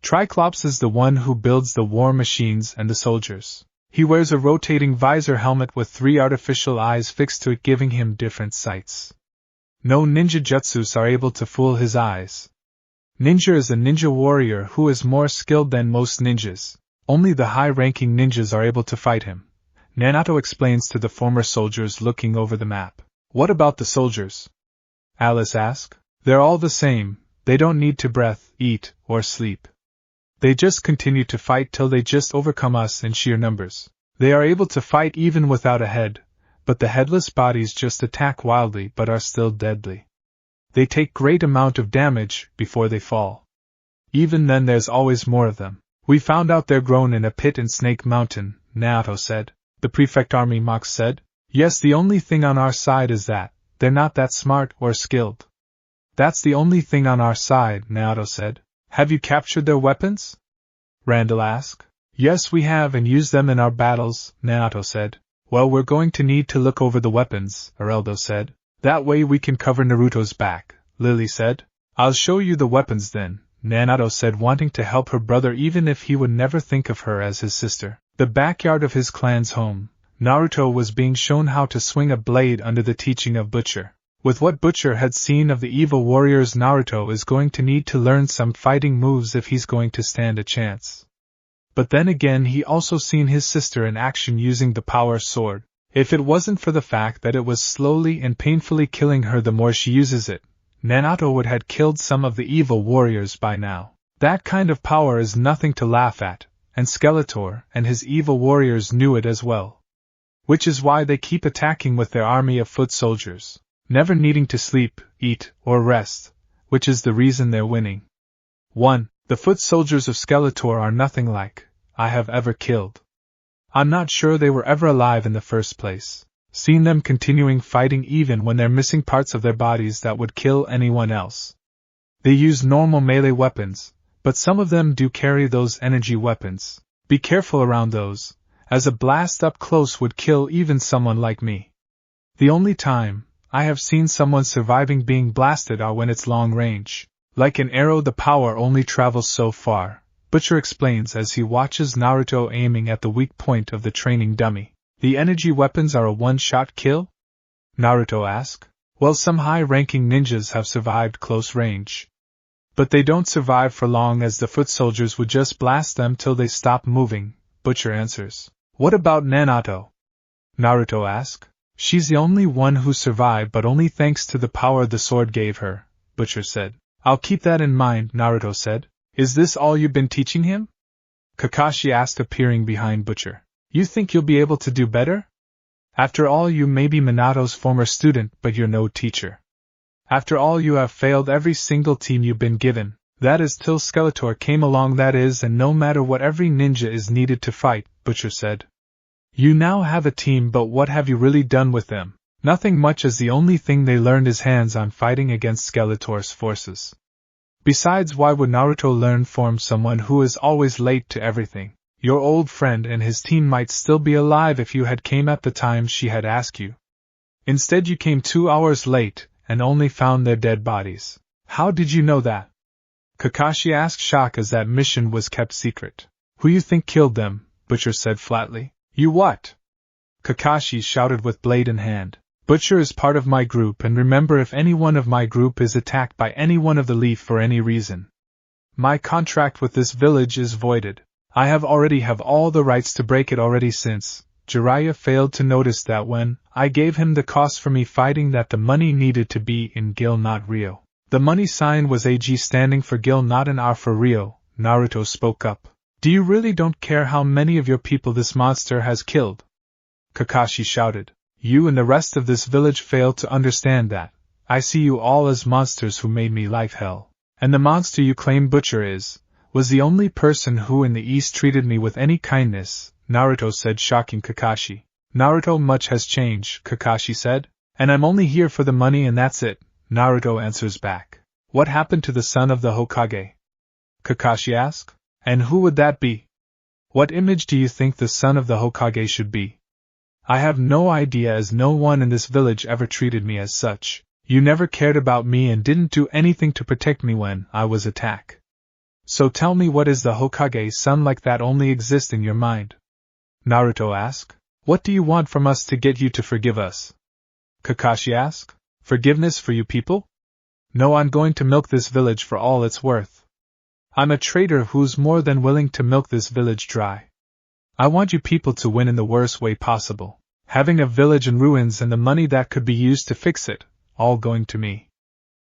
Triclops is the one who builds the war machines and the soldiers. He wears a rotating visor helmet with 3 artificial eyes fixed to it, giving him different sights. No ninja jutsus are able to fool his eyes. Ninja is a ninja warrior who is more skilled than most ninjas. Only the high-ranking ninjas are able to fight him. Nanato explains to the former soldiers looking over the map. What about the soldiers? Alice asks. They're all the same. They don't need to breathe, eat, or sleep. They just continue to fight till they just overcome us in sheer numbers. They are able to fight even without a head, but the headless bodies just attack wildly but are still deadly. They take great amount of damage before they fall. Even then there's always more of them. We found out they're grown in a pit in Snake Mountain, Naoto said. The Prefect Army Mox said. Yes, the only thing on our side is that they're not that smart or skilled. That's the only thing on our side, Naoto said. Have you captured their weapons? Randall asked. Yes, we have, and used them in our battles, Naoto said. Well, we're going to need to look over the weapons, Areldo said. That way we can cover Naruto's back, Lily said. I'll show you the weapons then, Naoto said, wanting to help her brother even if he would never think of her as his sister. The backyard of his clan's home, Naruto was being shown how to swing a blade under the teaching of Butcher. With what Butcher had seen of the evil warriors, Naruto is going to need to learn some fighting moves if he's going to stand a chance. But then again, he also seen his sister in action using the power sword. If it wasn't for the fact that it was slowly and painfully killing her the more she uses it, Naruto would have killed some of the evil warriors by now. That kind of power is nothing to laugh at, and Skeletor and his evil warriors knew it as well. Which is why they keep attacking with their army of foot soldiers, never needing to sleep, eat, or rest, which is the reason they're winning. 1. The foot soldiers of Skeletor are nothing like I have ever killed. I'm not sure they were ever alive in the first place. Seen them continuing fighting even when they're missing parts of their bodies that would kill anyone else. They use normal melee weapons, but some of them do carry those energy weapons. Be careful around those, as a blast up close would kill even someone like me. The only time I have seen someone surviving being blasted are when it's long range. Like an arrow, the power only travels so far, Butcher explains as he watches Naruto aiming at the weak point of the training dummy. The energy weapons are a one-shot kill? Naruto asks. Well, some high-ranking ninjas have survived close range. But they don't survive for long, as the foot soldiers would just blast them till they stop moving, Butcher answers. What about Nanato? Naruto asks. She's the only one who survived, but only thanks to the power the sword gave her, Butcher said. I'll keep that in mind, Naruto said. Is this all you've been teaching him? Kakashi asked, appearing behind Butcher. You think you'll be able to do better? After all, you may be Minato's former student, but you're no teacher. After all, you have failed every single team you've been given. That is till Skeletor came along, that is, and no matter what, every ninja is needed to fight, Butcher said. You now have a team, but what have you really done with them? Nothing much, as the only thing they learned is hands-on fighting against Skeletor's forces. Besides, why would Naruto learn from someone who is always late to everything? Your old friend and his team might still be alive if you had came at the time she had asked you. Instead, you came 2 hours late, and only found their dead bodies. How did you know that? Kakashi asked, shocked, as that mission was kept secret. Who you think killed them? Butcher said flatly. You what? Kakashi shouted with blade in hand. Butcher is part of my group, and remember, if any one of my group is attacked by any one of the Leaf for any reason, my contract with this village is voided. I have all the rights to break it already, since Jiraiya failed to notice that when I gave him the cost for me fighting, that the money needed to be in Gil, not Rio. The money sign was AG, standing for Gil, not an R for Rio. Naruto spoke up. Do you really don't care how many of your people this monster has killed? Kakashi shouted. You and the rest of this village fail to understand that. I see you all as monsters who made me life hell. And the monster you claim Butcher was the only person who in the East treated me with any kindness, Naruto said, shocking Kakashi. Naruto, much has changed, Kakashi said. And I'm only here for the money, and that's it, Naruto answers back. What happened to the son of the Hokage? Kakashi asked. And who would that be? What image do you think the son of the Hokage should be? I have no idea, as no one in this village ever treated me as such. You never cared about me and didn't do anything to protect me when I was attacked. So tell me, what is the Hokage's son like that only exists in your mind? Naruto asked. What do you want from us to get you to forgive us? Kakashi asked. Forgiveness for you people? No, I'm going to milk this village for all it's worth. I'm a trader who's more than willing to milk this village dry. I want you people to win in the worst way possible. Having a village in ruins and the money that could be used to fix it, all going to me.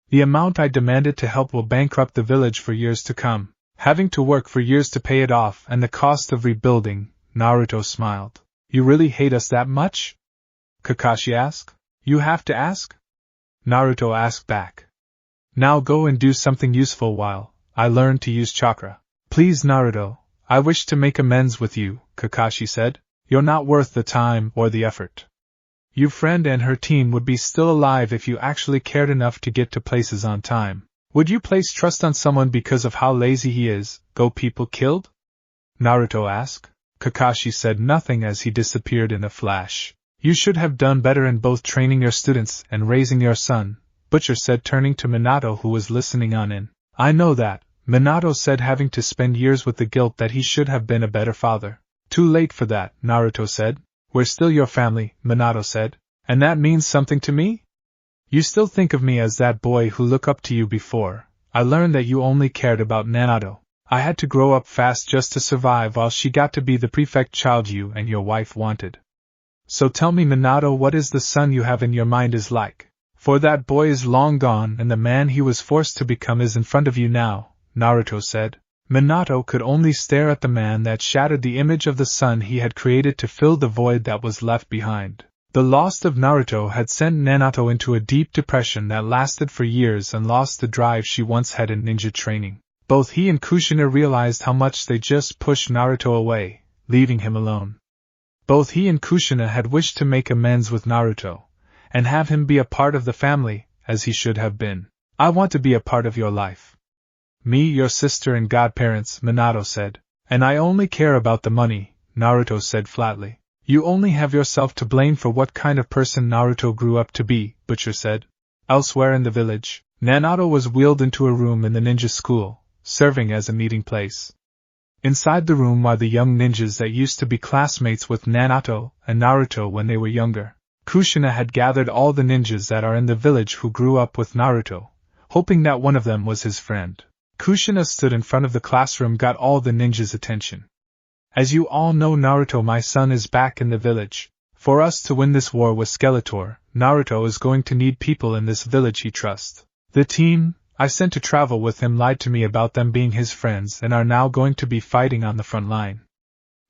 The amount I demanded to help will bankrupt the village for years to come, having to work for years to pay it off, and the cost of rebuilding. Naruto smiled. You really hate us that much? Kakashi asked. You have to ask? Naruto asked back. Now go and do something useful while I learn to use chakra. Please, Naruto, I wish to make amends with you, Kakashi said. You're not worth the time or the effort. Your friend and her team would be still alive if you actually cared enough to get to places on time. Would you place trust on someone because of how lazy he is? Go people killed? Naruto asked. Kakashi said nothing as he disappeared in a flash. You should have done better in both training your students and raising your son, Butcher said, turning to Minato, who was listening on in. I know that, Minato said, having to spend years with the guilt that he should have been a better father. Too late for that, Naruto said. We're still your family, Minato said. And that means something to me? You still think of me as that boy who looked up to you before. I learned that you only cared about Nanato. I had to grow up fast just to survive while she got to be the prefect child you and your wife wanted. So tell me, Minato, what is the son you have in your mind is like? For that boy is long gone and the man he was forced to become is in front of you now, Naruto said. Minato could only stare at the man that shattered the image of the son he had created to fill the void that was left behind. The loss of Naruto had sent Nanato into a deep depression that lasted for years and lost the drive she once had in ninja training. Both he and Kushina realized how much they just pushed Naruto away, leaving him alone. Both he and Kushina had wished to make amends with Naruto, and have him be a part of the family, as he should have been. I want to be a part of your life. Me, your sister and godparents, Minato said. And I only care about the money, Naruto said flatly. You only have yourself to blame for what kind of person Naruto grew up to be, Butcher said. Elsewhere in the village, Naruto was wheeled into a room in the ninja school, serving as a meeting place. Inside the room are the young ninjas that used to be classmates with Naruto and Naruto when they were younger. Kushina had gathered all the ninjas that are in the village who grew up with Naruto, hoping that one of them was his friend. Kushina stood in front of the classroom, got all the ninjas' attention. As you all know, Naruto, my son, is back in the village. For us to win this war with Skeletor, Naruto is going to need people in this village he trusts. The team I sent to travel with him lied to me about them being his friends and are now going to be fighting on the front line.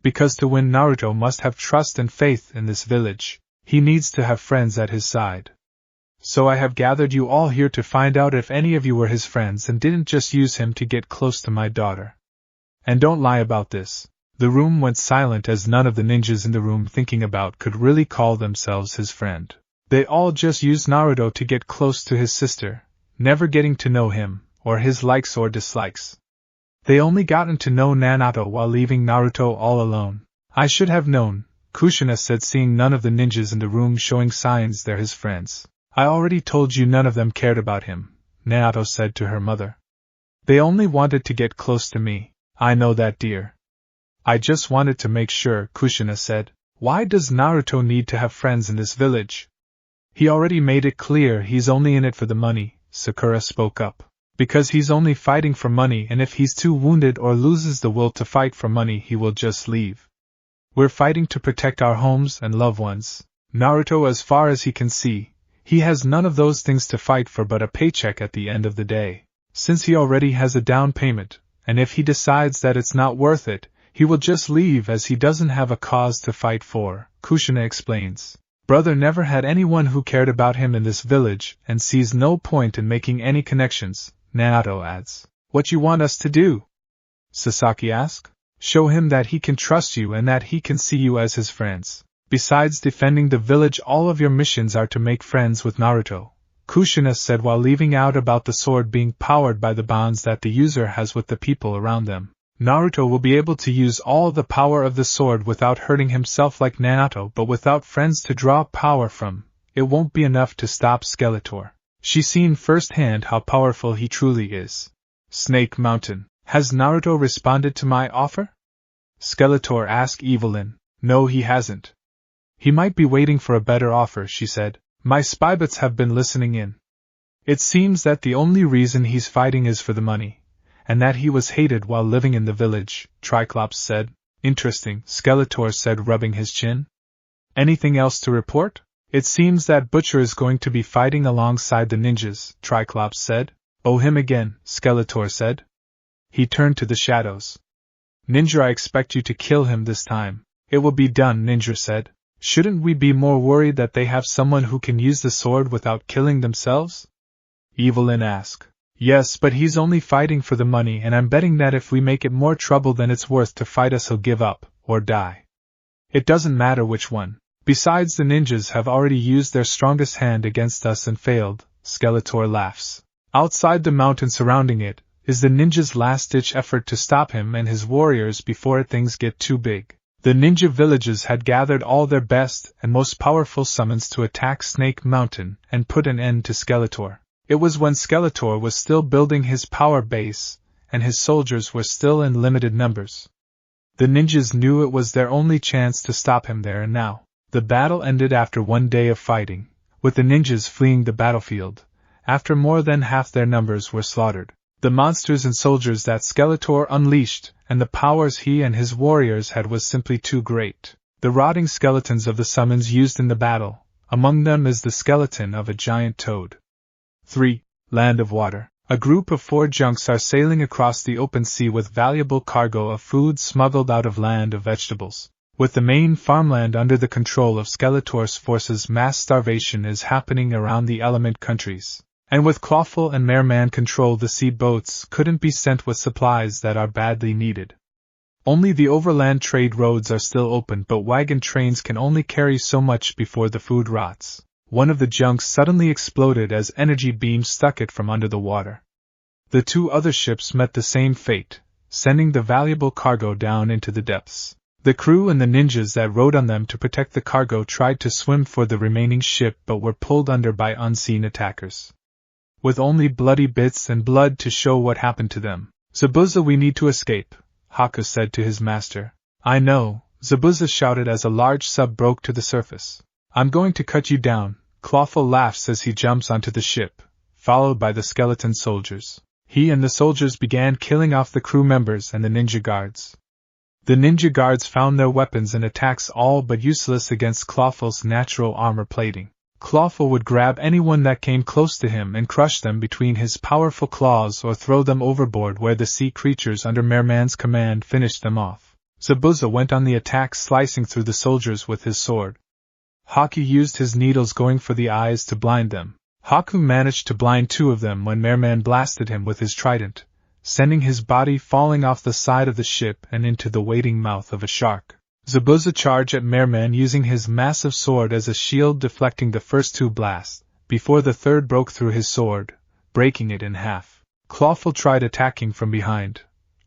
Because to win, Naruto must have trust and faith in this village. He needs to have friends at his side. So I have gathered you all here to find out if any of you were his friends and didn't just use him to get close to my daughter. And don't lie about this. The room went silent as none of the ninjas in the room thinking about could really call themselves his friend. They all just used Naruto to get close to his sister, never getting to know him, or his likes or dislikes. They only gotten to know Naruto while leaving Naruto all alone. I should have known, Kushina said, seeing none of the ninjas in the room showing signs they're his friends. I already told you none of them cared about him, Naruto said to her mother. They only wanted to get close to me. I know that, dear. I just wanted to make sure, Kushina said. Why does Naruto need to have friends in this village? He already made it clear he's only in it for the money, Sakura spoke up. Because he's only fighting for money, and if he's too wounded or loses the will to fight for money, he will just leave. We're fighting to protect our homes and loved ones. Naruto, as far as he can see, he has none of those things to fight for but a paycheck at the end of the day. Since he already has a down payment, and if he decides that it's not worth it, he will just leave as he doesn't have a cause to fight for, Kushina explains. Brother never had anyone who cared about him in this village and sees no point in making any connections, Naruto adds. What you want us to do? Sasaki asks. Show him that he can trust you and that he can see you as his friends. Besides defending the village, all of your missions are to make friends with Naruto, Kushina said while leaving out about the sword being powered by the bonds that the user has with the people around them. Naruto will be able to use all the power of the sword without hurting himself like Naruto, but without friends to draw power from, it won't be enough to stop Skeletor. She's seen firsthand how powerful he truly is. Snake Mountain. Has Naruto responded to my offer? Skeletor asked Evelyn. No, he hasn't. He might be waiting for a better offer, she said. My spybots have been listening in. It seems that the only reason he's fighting is for the money, and that he was hated while living in the village, Triclops said. Interesting, Skeletor said, rubbing his chin. Anything else to report? It seems that Butcher is going to be fighting alongside the ninjas, Triclops said. Oh, him again, Skeletor said. He turned to the shadows. Ninja, I expect you to kill him this time. It will be done, Ninja said. Shouldn't we be more worried that they have someone who can use the sword without killing themselves? Evelyn asked. Yes, but he's only fighting for the money, and I'm betting that if we make it more trouble than it's worth to fight us, he'll give up, or die. It doesn't matter which one. Besides, the ninjas have already used their strongest hand against us and failed, Skeletor laughs. Outside the mountain surrounding it, is the ninja's last-ditch effort to stop him and his warriors before things get too big. The ninja villages had gathered all their best and most powerful summons to attack Snake Mountain and put an end to Skeletor. It was when Skeletor was still building his power base, and his soldiers were still in limited numbers. The ninjas knew it was their only chance to stop him there and now. The battle ended after one day of fighting, with the ninjas fleeing the battlefield, after more than half their numbers were slaughtered. The monsters and soldiers that Skeletor unleashed, and the powers he and his warriors had, was simply too great. The rotting skeletons of the summons used in the battle, among them is the skeleton of a giant toad. 3. Land of Water. A group of 4 junks are sailing across the open sea with valuable cargo of food smuggled out of Land of Vegetables. With the main farmland under the control of Skeletor's forces, mass starvation is happening around the element countries. And with Clawful and Merman control, the sea boats couldn't be sent with supplies that are badly needed. Only the overland trade roads are still open, but wagon trains can only carry so much before the food rots. One of the junks suddenly exploded as energy beams struck it from under the water. The 2 other ships met the same fate, sending the valuable cargo down into the depths. The crew and the ninjas that rode on them to protect the cargo tried to swim for the remaining ship but were pulled under by unseen attackers. With only bloody bits and blood to show what happened to them. "Zabuza, we need to escape," Haku said to his master. "I know," Zabuza shouted as a large sub broke to the surface. "I'm going to cut you down," Clawful laughs as he jumps onto the ship, followed by the skeleton soldiers. He and the soldiers began killing off the crew members and the ninja guards. The ninja guards found their weapons and attacks all but useless against Clawful's natural armor plating. Clawful would grab anyone that came close to him and crush them between his powerful claws or throw them overboard where the sea creatures under Merman's command finished them off. Zabuza went on the attack, slicing through the soldiers with his sword. Haku used his needles going for the eyes to blind them. Haku managed to blind 2 of them when Merman blasted him with his trident, sending his body falling off the side of the ship and into the waiting mouth of a shark. Zabuza charged at Merman using his massive sword as a shield, deflecting the first 2 blasts, before the third broke through his sword, breaking it in half. Clawful tried attacking from behind,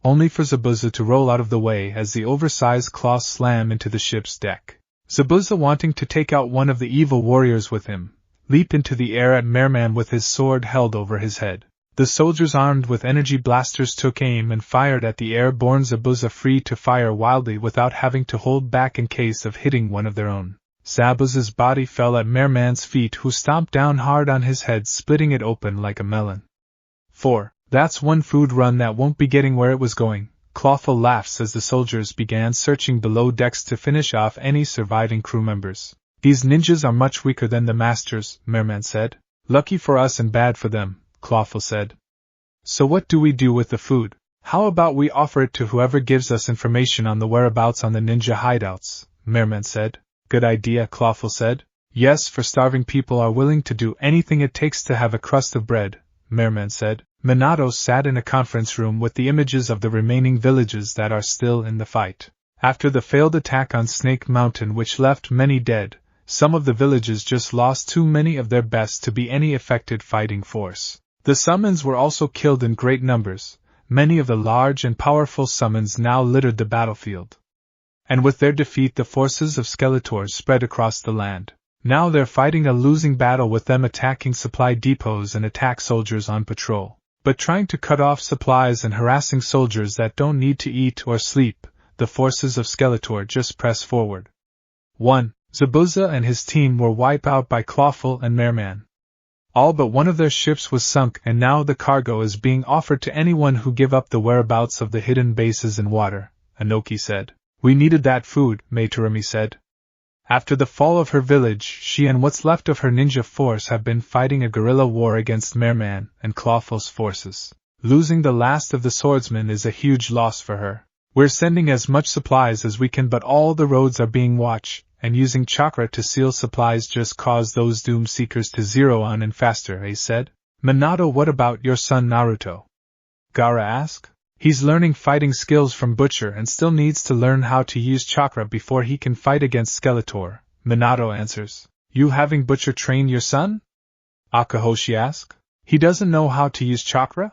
only for Zabuza to roll out of the way as the oversized claw slammed into the ship's deck. Zabuza, wanting to take out one of the evil warriors with him, leaped into the air at Merman with his sword held over his head. The soldiers armed with energy blasters took aim and fired at the airborne Zabuza, free to fire wildly without having to hold back in case of hitting one of their own. Zabuza's body fell at Merman's feet, who stomped down hard on his head, splitting it open like a melon. 4. That's one food run that won't be getting where it was going. Clawful laughs as the soldiers began searching below decks to finish off any surviving crew members. "These ninjas are much weaker than the masters," Merman said. "Lucky for us and bad for them," Clawful said. "So what do we do with the food? How about we offer it to whoever gives us information on the whereabouts on the ninja hideouts?" Merman said. "Good idea," Clawful said. "Yes, for starving people are willing to do anything it takes to have a crust of bread," Merman said. Minato sat in a conference room with the images of the remaining villages that are still in the fight. After the failed attack on Snake Mountain, which left many dead, some of the villages just lost too many of their best to be any effective fighting force. The summons were also killed in great numbers. Many of the large and powerful summons now littered the battlefield. And with their defeat, the forces of Skeletor spread across the land. Now they're fighting a losing battle, with them attacking supply depots and attack soldiers on patrol. But trying to cut off supplies and harassing soldiers that don't need to eat or sleep, the forces of Skeletor just press forward. 1. Zabuza and his team were wiped out by Clawful and Merman. All but one of their ships was sunk, and now the cargo is being offered to anyone who give up the whereabouts of the hidden bases in water, Anoki said. "We needed that food," Meitorumi said. After the fall of her village, she and what's left of her ninja force have been fighting a guerrilla war against Merman and Clawful's forces. Losing the last of the swordsmen is a huge loss for her. "We're sending as much supplies as we can, but all the roads are being watched, and using Chakra to seal supplies just caused those doom seekers to zero on in faster," Ace said. "Minato, what about your son Naruto?" Gaara asked. "He's learning fighting skills from Butcher and still needs to learn how to use Chakra before he can fight against Skeletor," Minato answers. "You having Butcher train your son?" Akahoshi asks. "He doesn't know how to use Chakra?"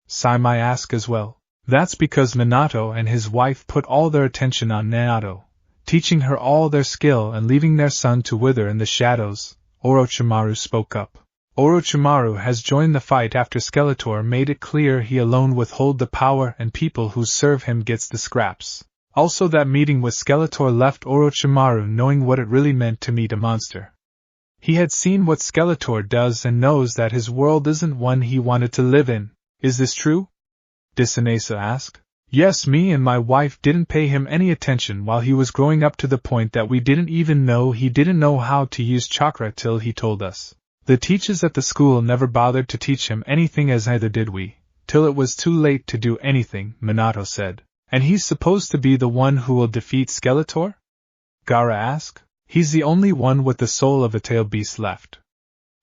Saimai asks as well. "That's because Minato and his wife put all their attention on Naoto, teaching her all their skill and leaving their son to wither in the shadows," Orochimaru spoke up. Orochimaru has joined the fight after Skeletor made it clear he alone withhold the power and people who serve him gets the scraps. Also, that meeting with Skeletor left Orochimaru knowing what it really meant to meet a monster. He had seen what Skeletor does and knows that his world isn't one he wanted to live in. "Is this true?" Disanesa asked. "Yes, me and my wife didn't pay him any attention while he was growing up, to the point that we didn't even know he didn't know how to use Chakra till he told us. The teachers at the school never bothered to teach him anything, as neither did we, till it was too late to do anything," Minato said. "And he's supposed to be the one who will defeat Skeletor?" Gaara asked. "He's the only one with the soul of a tail beast left.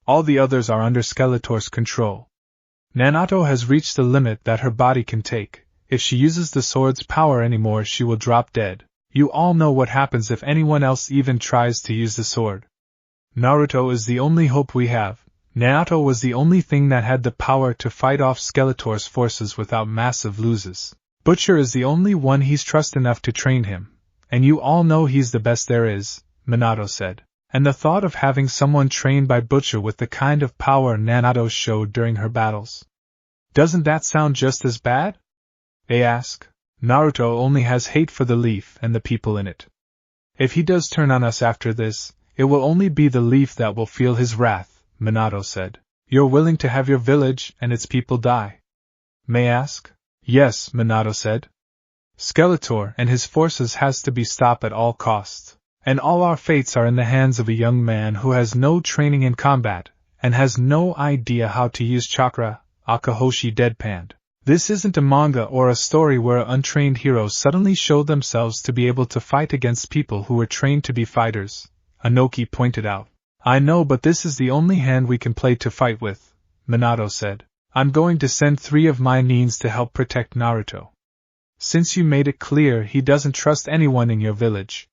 All the others are under Skeletor's control. Nanato has reached the limit that her body can take. If she uses the sword's power anymore, she will drop dead. You all know what happens if anyone else even tries to use the sword. Naruto is the only hope we have. Naoto was the only thing that had the power to fight off Skeletor's forces without massive losses. Butcher is the only one he's trust enough to train him, And you all know he's the best there is, Minato said. And the thought of having someone trained by Butcher with the kind of power Naruto showed during her battles. Doesn't that sound just as bad? They ask. Naruto only has hate for the leaf and the people in it. If he does turn on us after this, it will only be the leaf that will feel his wrath, Minato said. You're willing to have your village and its people die? May ask. Yes, Minato said. Skeletor and his forces has to be stopped at all costs. And all our fates are in the hands of a young man who has no training in combat, and has no idea how to use chakra, Akahoshi deadpanned. This isn't a manga or a story where untrained heroes suddenly show themselves to be able to fight against people who were trained to be fighters, Anoki pointed out. I know, but this is the only hand we can play to fight with, Minato said. I'm going to send 3 of my nins to help protect Naruto. Since you made it clear he doesn't trust anyone in your village,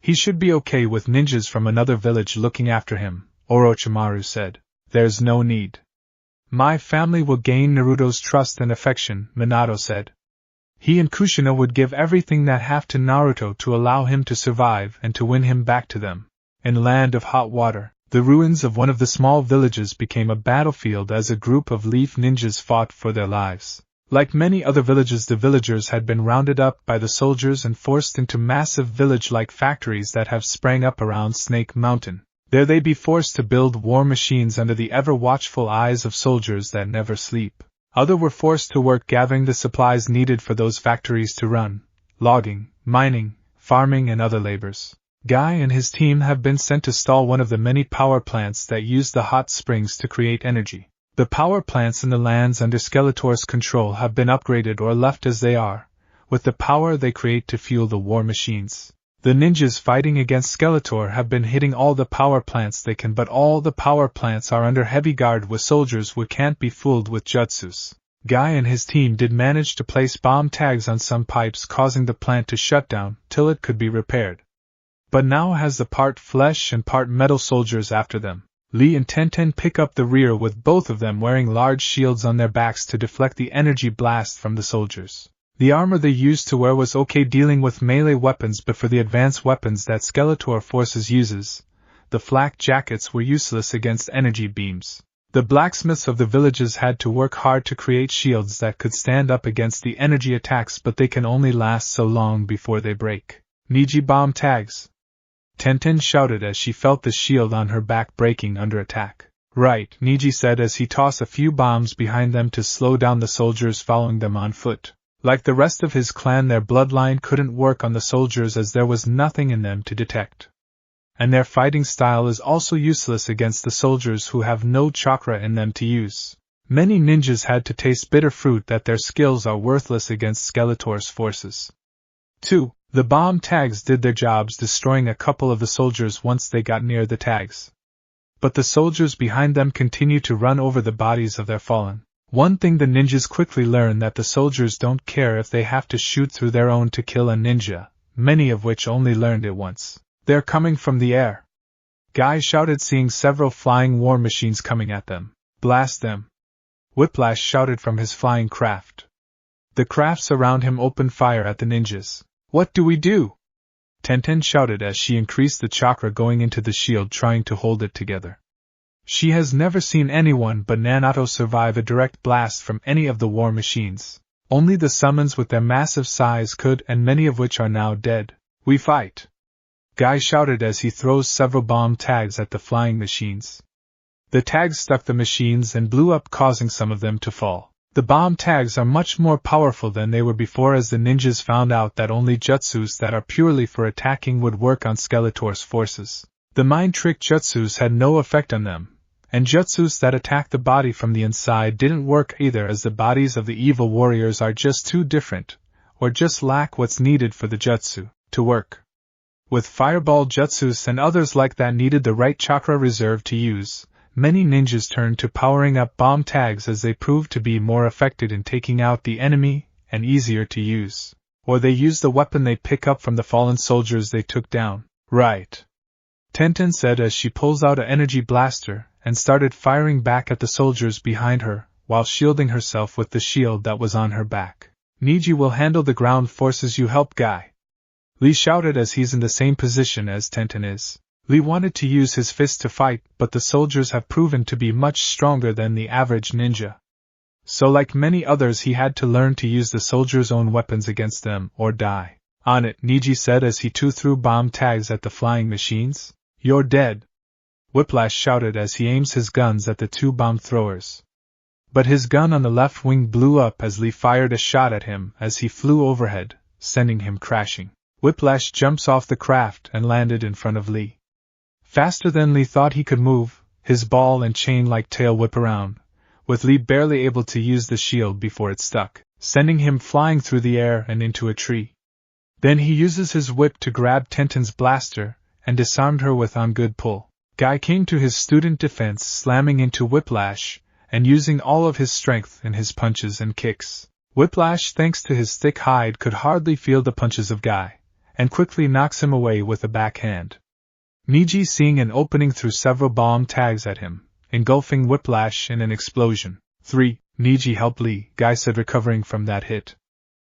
he should be okay with ninjas from another village looking after him, Orochimaru said. There's no need. My family will gain Naruto's trust and affection, Minato said. He and Kushina would give everything that have to Naruto to allow him to survive and to win him back to them. In Land of Hot Water, the ruins of one of the small villages became a battlefield as a group of leaf ninjas fought for their lives. Like many other villages, the villagers had been rounded up by the soldiers and forced into massive village-like factories that have sprang up around Snake Mountain. There they be forced to build war machines under the ever-watchful eyes of soldiers that never sleep. Others were forced to work gathering the supplies needed for those factories to run, logging, mining, farming and other labors. Guy and his team have been sent to stall one of the many power plants that use the hot springs to create energy. The power plants in the lands under Skeletor's control have been upgraded or left as they are, with the power they create to fuel the war machines. The ninjas fighting against Skeletor have been hitting all the power plants they can, but all the power plants are under heavy guard with soldiers who can't be fooled with jutsus. Guy and his team did manage to place bomb tags on some pipes, causing the plant to shut down till it could be repaired. But now has the part flesh and part metal soldiers after them. Lee and Tenten pick up the rear with both of them wearing large shields on their backs to deflect the energy blast from the soldiers. The armor they used to wear was okay dealing with melee weapons, but for the advanced weapons that Skeletor forces uses, the flak jackets were useless against energy beams. The blacksmiths of the villages had to work hard to create shields that could stand up against the energy attacks, but they can only last so long before they break. Niji bomb tags, Tenten shouted as she felt the shield on her back breaking under attack. Right, Niji said as he tossed a few bombs behind them to slow down the soldiers following them on foot. Like the rest of his clan, their bloodline couldn't work on the soldiers as there was nothing in them to detect. And their fighting style is also useless against the soldiers who have no chakra in them to use. Many ninjas had to taste bitter fruit that their skills are worthless against Skeletor's forces. 2. The bomb tags did their jobs, destroying a couple of the soldiers once they got near the tags. But the soldiers behind them continued to run over the bodies of their fallen. One thing the ninjas quickly learned, that the soldiers don't care if they have to shoot through their own to kill a ninja, many of which only learned it once. They're coming from the air, Guy shouted, seeing several flying war machines coming at them. Blast them! Whiplash shouted from his flying craft. The crafts around him opened fire at the ninjas. What do we do? Tenten shouted as she increased the chakra going into the shield, trying to hold it together. She has never seen anyone but Naruto survive a direct blast from any of the war machines. Only the summons with their massive size could, and many of which are now dead. We fight! Guy shouted as he throws several bomb tags at the flying machines. The tags stuck the machines and blew up, causing some of them to fall. The bomb tags are much more powerful than they were before, as the ninjas found out that only jutsus that are purely for attacking would work on Skeletor's forces. The mind trick jutsus had no effect on them, and jutsus that attack the body from the inside didn't work either, as the bodies of the evil warriors are just too different, or just lack what's needed for the jutsu to work. With fireball jutsus and others like that needed the right chakra reserve to use. Many ninjas turned to powering up bomb tags as they proved to be more effective in taking out the enemy and easier to use. Or they used the weapon they pick up from the fallen soldiers they took down. Right, Tenten said as she pulls out an energy blaster and started firing back at the soldiers behind her, while shielding herself with the shield that was on her back. Niji will handle the ground forces, you help Guy. Lee shouted as he's in the same position as Tenten is. Lee wanted to use his fist to fight, but the soldiers have proven to be much stronger than the average ninja. So like many others he had to learn to use the soldiers' own weapons against them, or die. On it, Niji said as he threw bomb tags at the flying machines. You're dead. Whiplash shouted as he aims his guns at the two bomb throwers. But his gun on the left wing blew up as Lee fired a shot at him as he flew overhead, sending him crashing. Whiplash jumps off the craft and landed in front of Lee. Faster than Lee thought he could move, his ball and chain-like tail whip around, with Lee barely able to use the shield before it stuck, sending him flying through the air and into a tree. Then he uses his whip to grab Tenten's blaster, and disarmed her with on good pull. Guy came to his student defense, slamming into Whiplash, and using all of his strength in his punches and kicks. Whiplash, thanks to his thick hide, could hardly feel the punches of Guy, and quickly knocks him away with a backhand. Niji, seeing an opening, threw several bomb tags at him, engulfing Whiplash in an explosion. 3. Niji, help Lee, Guy said, recovering from that hit.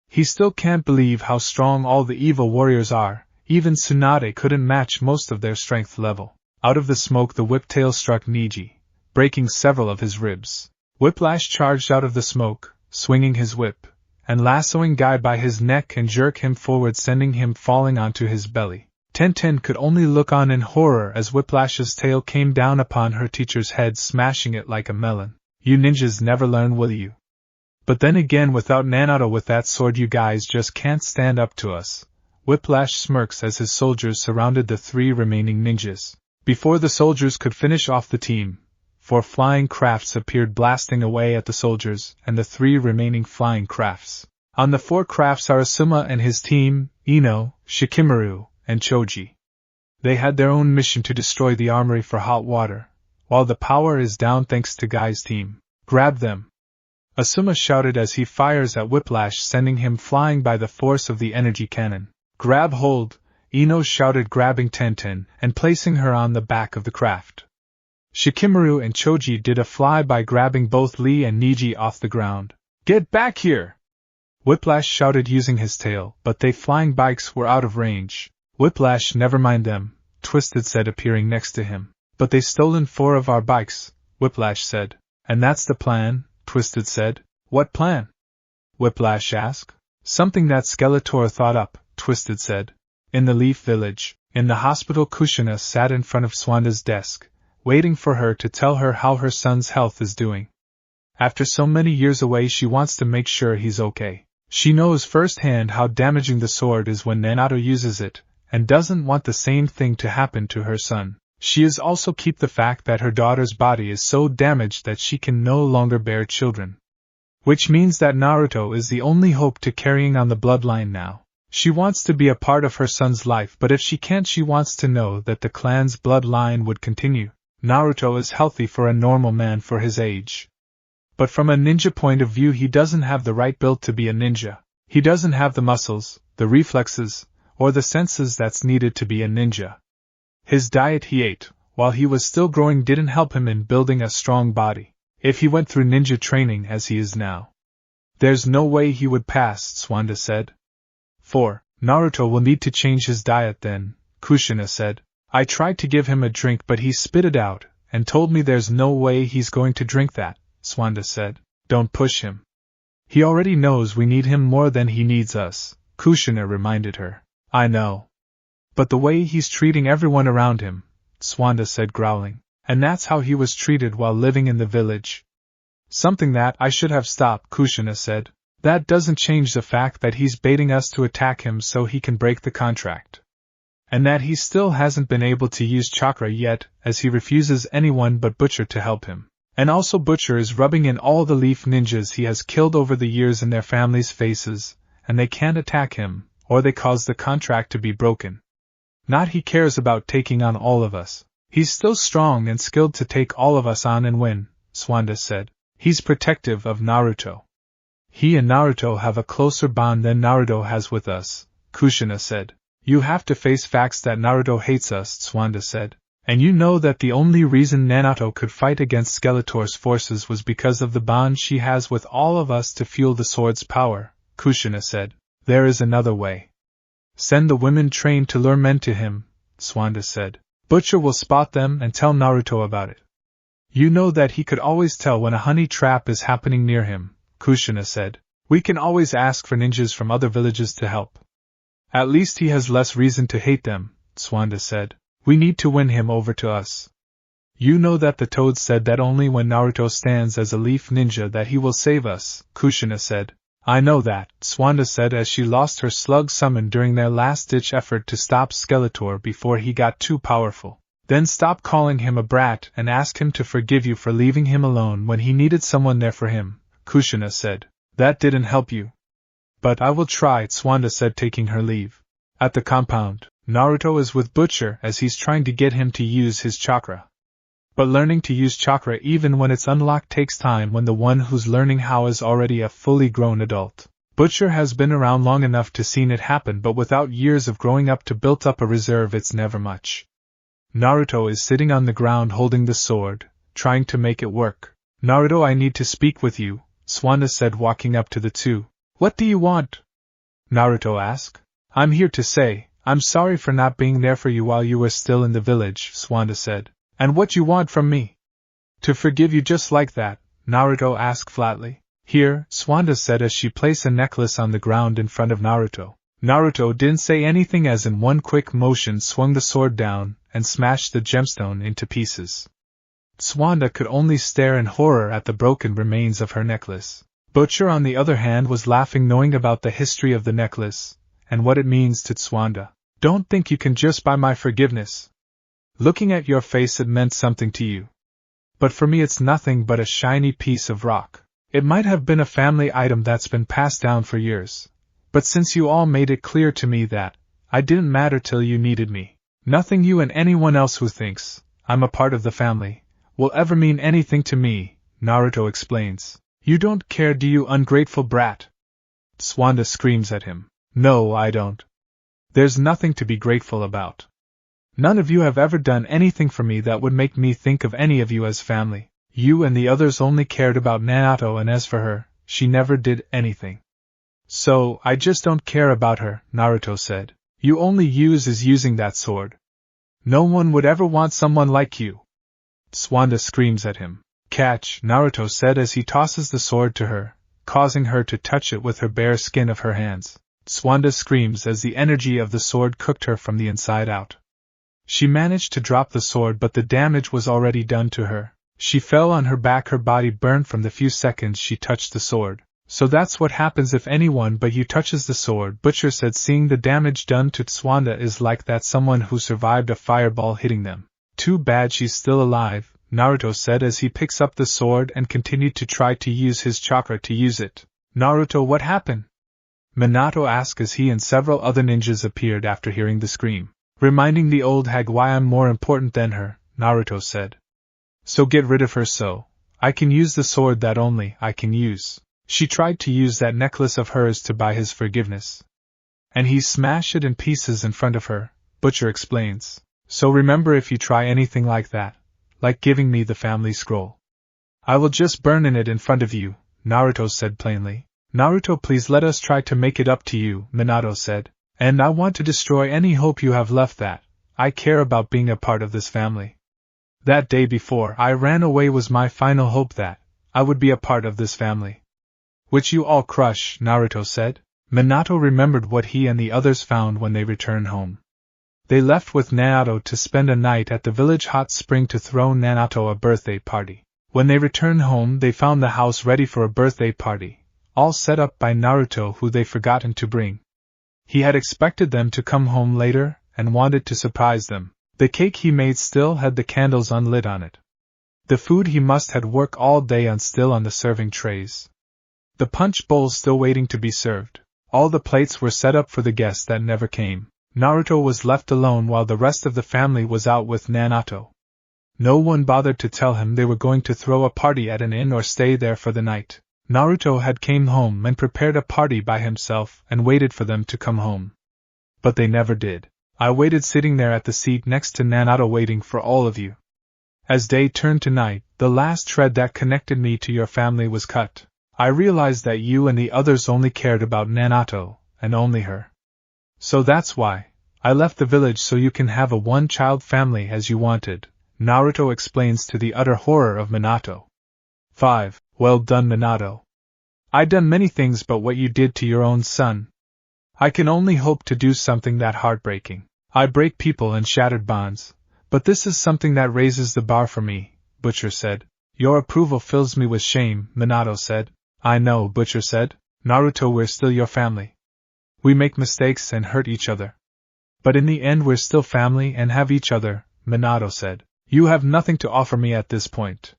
He still can't believe how strong all the evil warriors are. Even Tsunade couldn't match most of their strength level. Out of the smoke the whiptail struck Niji, breaking several of his ribs. Whiplash charged out of the smoke, swinging his whip, and lassoing Guy by his neck and jerk him forward, sending him falling onto his belly. Tenten could only look on in horror as Whiplash's tail came down upon her teacher's head, smashing it like a melon. You ninjas never learn, will you? But then again, without Naruto with that sword you guys just can't stand up to us. Whiplash smirks as his soldiers surrounded the 3 remaining ninjas. Before the soldiers could finish off the team, 4 flying crafts appeared, blasting away at the soldiers and the 3 remaining flying crafts. On the 4 crafts are Asuma and his team, Ino, Shikamaru, and Choji. They had their own mission to destroy the armory for hot water, while the power is down thanks to Guy's team. Grab them! Asuma shouted as he fires at Whiplash, sending him flying by the force of the energy cannon. Grab hold! Ino shouted, grabbing Tenten and placing her on the back of the craft. Shikamaru and Choji did a fly-by, grabbing both Lee and Niji off the ground. Get back here! Whiplash shouted using his tail, but they flying bikes were out of range. Whiplash, never mind them, Twisted said, appearing next to him. But they stolen 4 of our bikes, Whiplash said. And that's the plan, Twisted said. What plan? Whiplash asked. Something that Skeletor thought up, Twisted said. In the Leaf Village, in the hospital, Kushina sat in front of Tsunade's desk, waiting for her to tell her how her son's health is doing. After so many years away, she wants to make sure he's okay. She knows firsthand how damaging the sword is when Naruto uses it, and doesn't want the same thing to happen to her son. She is also keep the fact that her daughter's body is so damaged that she can no longer bear children. Which means that Naruto is the only hope to carrying on the bloodline now. She wants to be a part of her son's life, but if she can't, she wants to know that the clan's bloodline would continue. Naruto is healthy for a normal man for his age. But from a ninja point of view, he doesn't have the right build to be a ninja. He doesn't have the muscles, the reflexes, or the senses that's needed to be a ninja. His diet he ate, while he was still growing, didn't help him in building a strong body. If he went through ninja training as he is now, there's no way he would pass, Tsunade said. 4. Naruto will need to change his diet then, Kushina said. I tried to give him a drink, but he spit it out, and told me there's no way he's going to drink that, Tsunade said. Don't push him. He already knows we need him more than he needs us, Kushina reminded her. I know. But the way he's treating everyone around him, Tsunade said, growling. And that's how he was treated while living in the village. Something that I should have stopped, Kushina said. That doesn't change the fact that he's baiting us to attack him so he can break the contract. And that he still hasn't been able to use Chakra yet, as he refuses anyone but Butcher to help him. And also Butcher is rubbing in all the Leaf ninjas he has killed over the years in their families' faces, and they can't attack him, or they cause the contract to be broken. Not he cares about taking on all of us. He's still strong and skilled to take all of us on and win, Tsunade said. He's protective of Naruto. He and Naruto have a closer bond than Naruto has with us, Kushina said. You have to face facts that Naruto hates us, Tsunade said. And you know that the only reason Naruto could fight against Skeletor's forces was because of the bond she has with all of us to fuel the sword's power, Kushina said. There is another way. Send the women trained to lure men to him, Tsunade said. Butcher will spot them and tell Naruto about it. You know that he could always tell when a honey trap is happening near him, Kushina said. We can always ask for ninjas from other villages to help. At least he has less reason to hate them, Tsunade said. We need to win him over to us. You know that the toad said that only when Naruto stands as a leaf ninja that he will save us, Kushina said. I know that, Tsunade said as she lost her slug summon during their last-ditch effort to stop Skeletor before he got too powerful. Then stop calling him a brat and ask him to forgive you for leaving him alone when he needed someone there for him, Kushina said. That didn't help you. But I will try, Tsunade said, taking her leave. At the compound, Naruto is with Butcher as he's trying to get him to use his chakra. But learning to use chakra even when it's unlocked takes time when the one who's learning how is already a fully grown adult. Butcher has been around long enough to seen it happen, but without years of growing up to build up a reserve it's never much. Naruto is sitting on the ground holding the sword, trying to make it work. Naruto, I need to speak with you, Tsunade said, walking up to the two. What do you want? Naruto asked. I'm here to say, I'm sorry for not being there for you while you were still in the village, Tsunade said. And what you want from me? To forgive you just like that, Naruto asked flatly. Here, Tsunade said as she placed a necklace on the ground in front of Naruto. Naruto didn't say anything as in one quick motion swung the sword down and smashed the gemstone into pieces. Tsunade could only stare in horror at the broken remains of her necklace. Butcher on the other hand was laughing, knowing about the history of the necklace and what it means to Tsunade. Don't think you can just buy my forgiveness. Looking at your face, it meant something to you. But for me it's nothing but a shiny piece of rock. It might have been a family item that's been passed down for years. But since you all made it clear to me that I didn't matter till you needed me, nothing you and anyone else who thinks I'm a part of the family will ever mean anything to me, Naruto explains. You don't care, do you, ungrateful brat? Tsunade screams at him. No, I don't. There's nothing to be grateful about. None of you have ever done anything for me that would make me think of any of you as family. You and the others only cared about Naruto, and as for her, she never did anything. So, I just don't care about her, Naruto said. You only use is using that sword. No one would ever want someone like you. Tsunade screams at him. Catch, Naruto said as he tosses the sword to her, causing her to touch it with her bare skin of her hands. Tsunade screams as the energy of the sword cooked her from the inside out. She managed to drop the sword, but the damage was already done to her. She fell on her back, her body burned from the few seconds she touched the sword. So that's what happens if anyone but you touches the sword, Butcher said, seeing the damage done to Tsunade is like that someone who survived a fireball hitting them. Too bad she's still alive, Naruto said as he picks up the sword and continued to try to use his chakra to use it. Naruto, what happened? Minato asked as he and several other ninjas appeared after hearing the scream. Reminding the old hag why I'm more important than her, Naruto said. So get rid of her so I can use the sword that only I can use. She tried to use that necklace of hers to buy his forgiveness. And he smashed it in pieces in front of her, Butcher explains. So remember, if you try anything like that, like giving me the family scroll, I will just burn in it in front of you, Naruto said plainly. Naruto, please let us try to make it up to you, Minato said. And I want to destroy any hope you have left that I care about being a part of this family. That day before I ran away was my final hope that I would be a part of this family. Which you all crush, Naruto said. Minato remembered what he and the others found when they returned home. They left with Naruto to spend a night at the village hot spring to throw Naruto a birthday party. When they returned home, they found the house ready for a birthday party, all set up by Naruto, who they forgotten to bring. He had expected them to come home later and wanted to surprise them. The cake he made still had the candles unlit on it. The food he must had worked all day on still on the serving trays. The punch bowls still waiting to be served. All the plates were set up for the guests that never came. Naruto was left alone while the rest of the family was out with Naruto. No one bothered to tell him they were going to throw a party at an inn or stay there for the night. Naruto had came home and prepared a party by himself and waited for them to come home. But they never did. I waited sitting there at the seat next to Naruto waiting for all of you. As day turned to night, the last thread that connected me to your family was cut. I realized that you and the others only cared about Naruto, and only her. So that's why. I left the village so you can have a one-child family as you wanted, Naruto explains to the utter horror of Minato. 5. Well done, Minato. I done many things but what you did to your own son. I can only hope to do something that heartbreaking. I break people and shattered bonds, but this is something that raises the bar for me, Butcher said. Your approval fills me with shame, Minato said. I know, Butcher said. Naruto, we're still your family. We make mistakes and hurt each other. But in the end we're still family and have each other, Minato said. You have nothing to offer me at this point.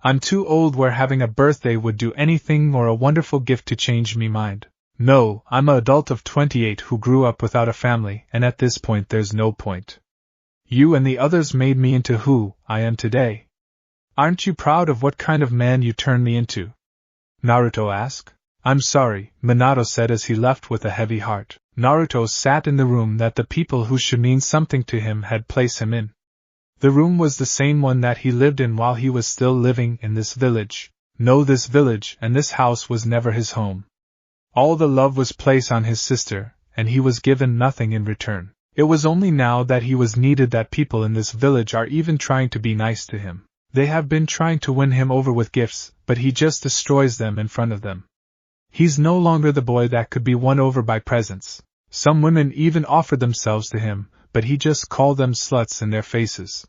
I'm too old where having a birthday would do anything or a wonderful gift to change me mind. No, I'm an adult of 28 who grew up without a family, and at this point there's no point. You and the others made me into who I am today. Aren't you proud of what kind of man you turned me into? Naruto asked. I'm sorry, Minato said as he left with a heavy heart. Naruto sat in the room that the people who should mean something to him had placed him in. The room was the same one that he lived in while he was still living in this village. No, this village and this house was never his home. All the love was placed on his sister, and he was given nothing in return. It was only now that he was needed that people in this village are even trying to be nice to him. They have been trying to win him over with gifts, but he just destroys them in front of them. He's no longer the boy that could be won over by presents. Some women even offered themselves to him, but he just called them sluts in their faces.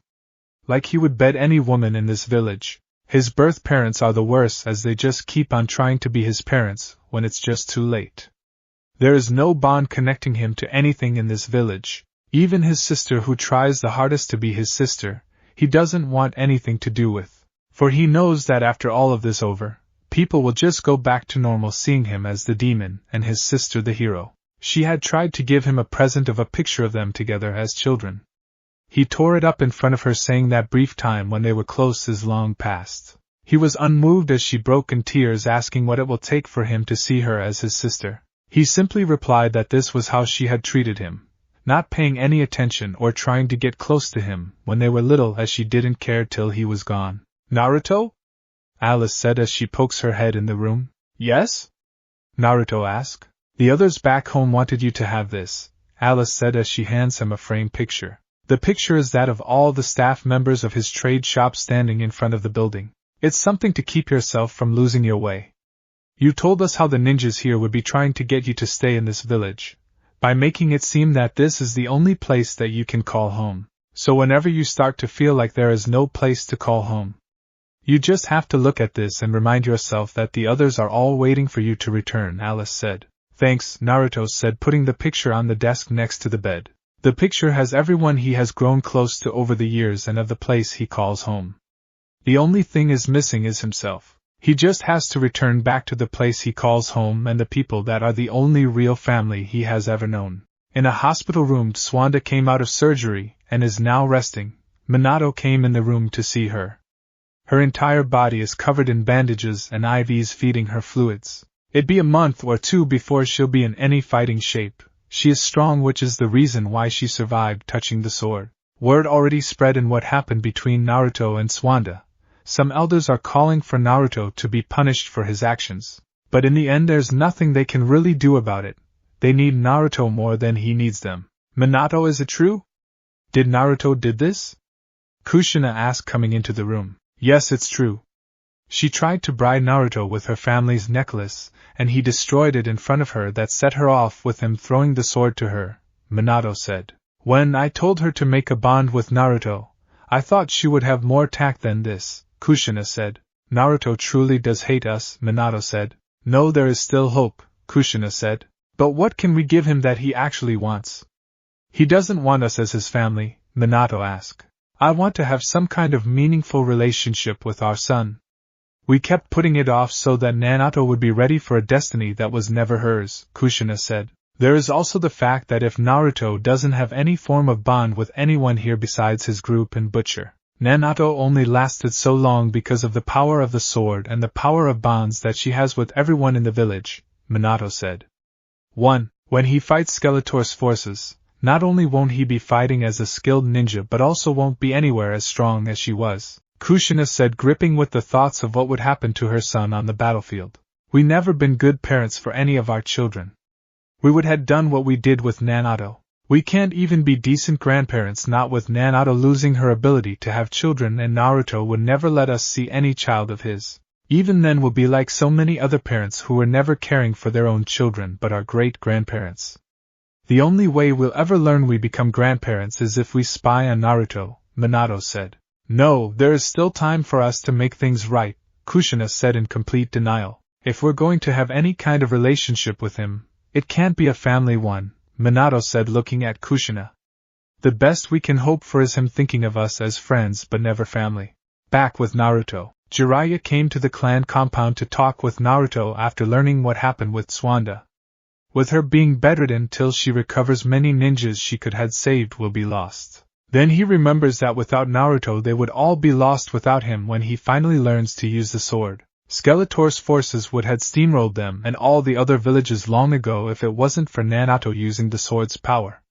Like he would bed any woman in this village. His birth parents are the worst as they just keep on trying to be his parents when it's just too late. There is no bond connecting him to anything in this village. Even his sister, who tries the hardest to be his sister, he doesn't want anything to do with. For he knows that after all of this over, people will just go back to normal, seeing him as the demon and his sister the hero. She had tried to give him a present of a picture of them together as children. He tore it up in front of her, saying that brief time when they were close is long past. He was unmoved as she broke in tears, asking what it will take for him to see her as his sister. He simply replied that this was how she had treated him, not paying any attention or trying to get close to him when they were little, as she didn't care till he was gone. Naruto? Alice said as she pokes her head in the room. Yes? Naruto asked. The others back home wanted you to have this, Alice said as she hands him a framed picture. The picture is that of all the staff members of his trade shop standing in front of the building. It's something to keep yourself from losing your way. You told us how the ninjas here would be trying to get you to stay in this village, by making it seem that this is the only place that you can call home. So whenever you start to feel like there is no place to call home, you just have to look at this and remind yourself that the others are all waiting for you to return, Alice said. Thanks, Naruto said, putting the picture on the desk next to the bed. The picture has everyone he has grown close to over the years and of the place he calls home. The only thing is missing is himself. He just has to return back to the place he calls home and the people that are the only real family he has ever known. In a hospital room, Tsunade came out of surgery and is now resting. Minato came in the room to see her. Her entire body is covered in bandages and IVs feeding her fluids. It'd be a month or two before she'll be in any fighting shape. She is strong, which is the reason why she survived touching the sword. Word already spread in what happened between Naruto and Tsunade. Some elders are calling for Naruto to be punished for his actions. But in the end there's nothing they can really do about it. They need Naruto more than he needs them. Minato, is it true? Did Naruto did this? Kushina asked, coming into the room. Yes, it's true. She tried to bribe Naruto with her family's necklace, and he destroyed it in front of her. That set her off with him throwing the sword to her, Minato said. When I told her to make a bond with Naruto, I thought she would have more tact than this, Kushina said. Naruto truly does hate us, Minato said. No, there is still hope, Kushina said. But what can we give him that he actually wants? He doesn't want us as his family, Minato asked. I want to have some kind of meaningful relationship with our son. We kept putting it off so that Naruto would be ready for a destiny that was never hers, Kushina said. There is also the fact that if Naruto doesn't have any form of bond with anyone here besides his group and Butcher, Naruto only lasted so long because of the power of the sword and the power of bonds that she has with everyone in the village, Minato said. 1. When he fights Skeletor's forces, not only won't he be fighting as a skilled ninja but also won't be anywhere as strong as she was, Kushina said, gripping with the thoughts of what would happen to her son on the battlefield. We never been good parents for any of our children. We would have done what we did with Naruto. We can't even be decent grandparents not with Naruto losing her ability to have children, and Naruto would never let us see any child of his. Even then we'll be like so many other parents who were never caring for their own children but are great-grandparents. The only way we'll ever learn we become grandparents is if we spy on Naruto, Minato said. No, there is still time for us to make things right, Kushina said in complete denial. If we're going to have any kind of relationship with him, it can't be a family one, Minato said looking at Kushina. The best we can hope for is him thinking of us as friends but never family. Back with Naruto. Jiraiya came to the clan compound to talk with Naruto after learning what happened with Tsunade. With her being bedridden till she recovers, many ninjas she could have saved will be lost. Then he remembers that without Naruto they would all be lost without him when he finally learns to use the sword. Skeletor's forces would have steamrolled them and all the other villages long ago if it wasn't for Naruto using the sword's power.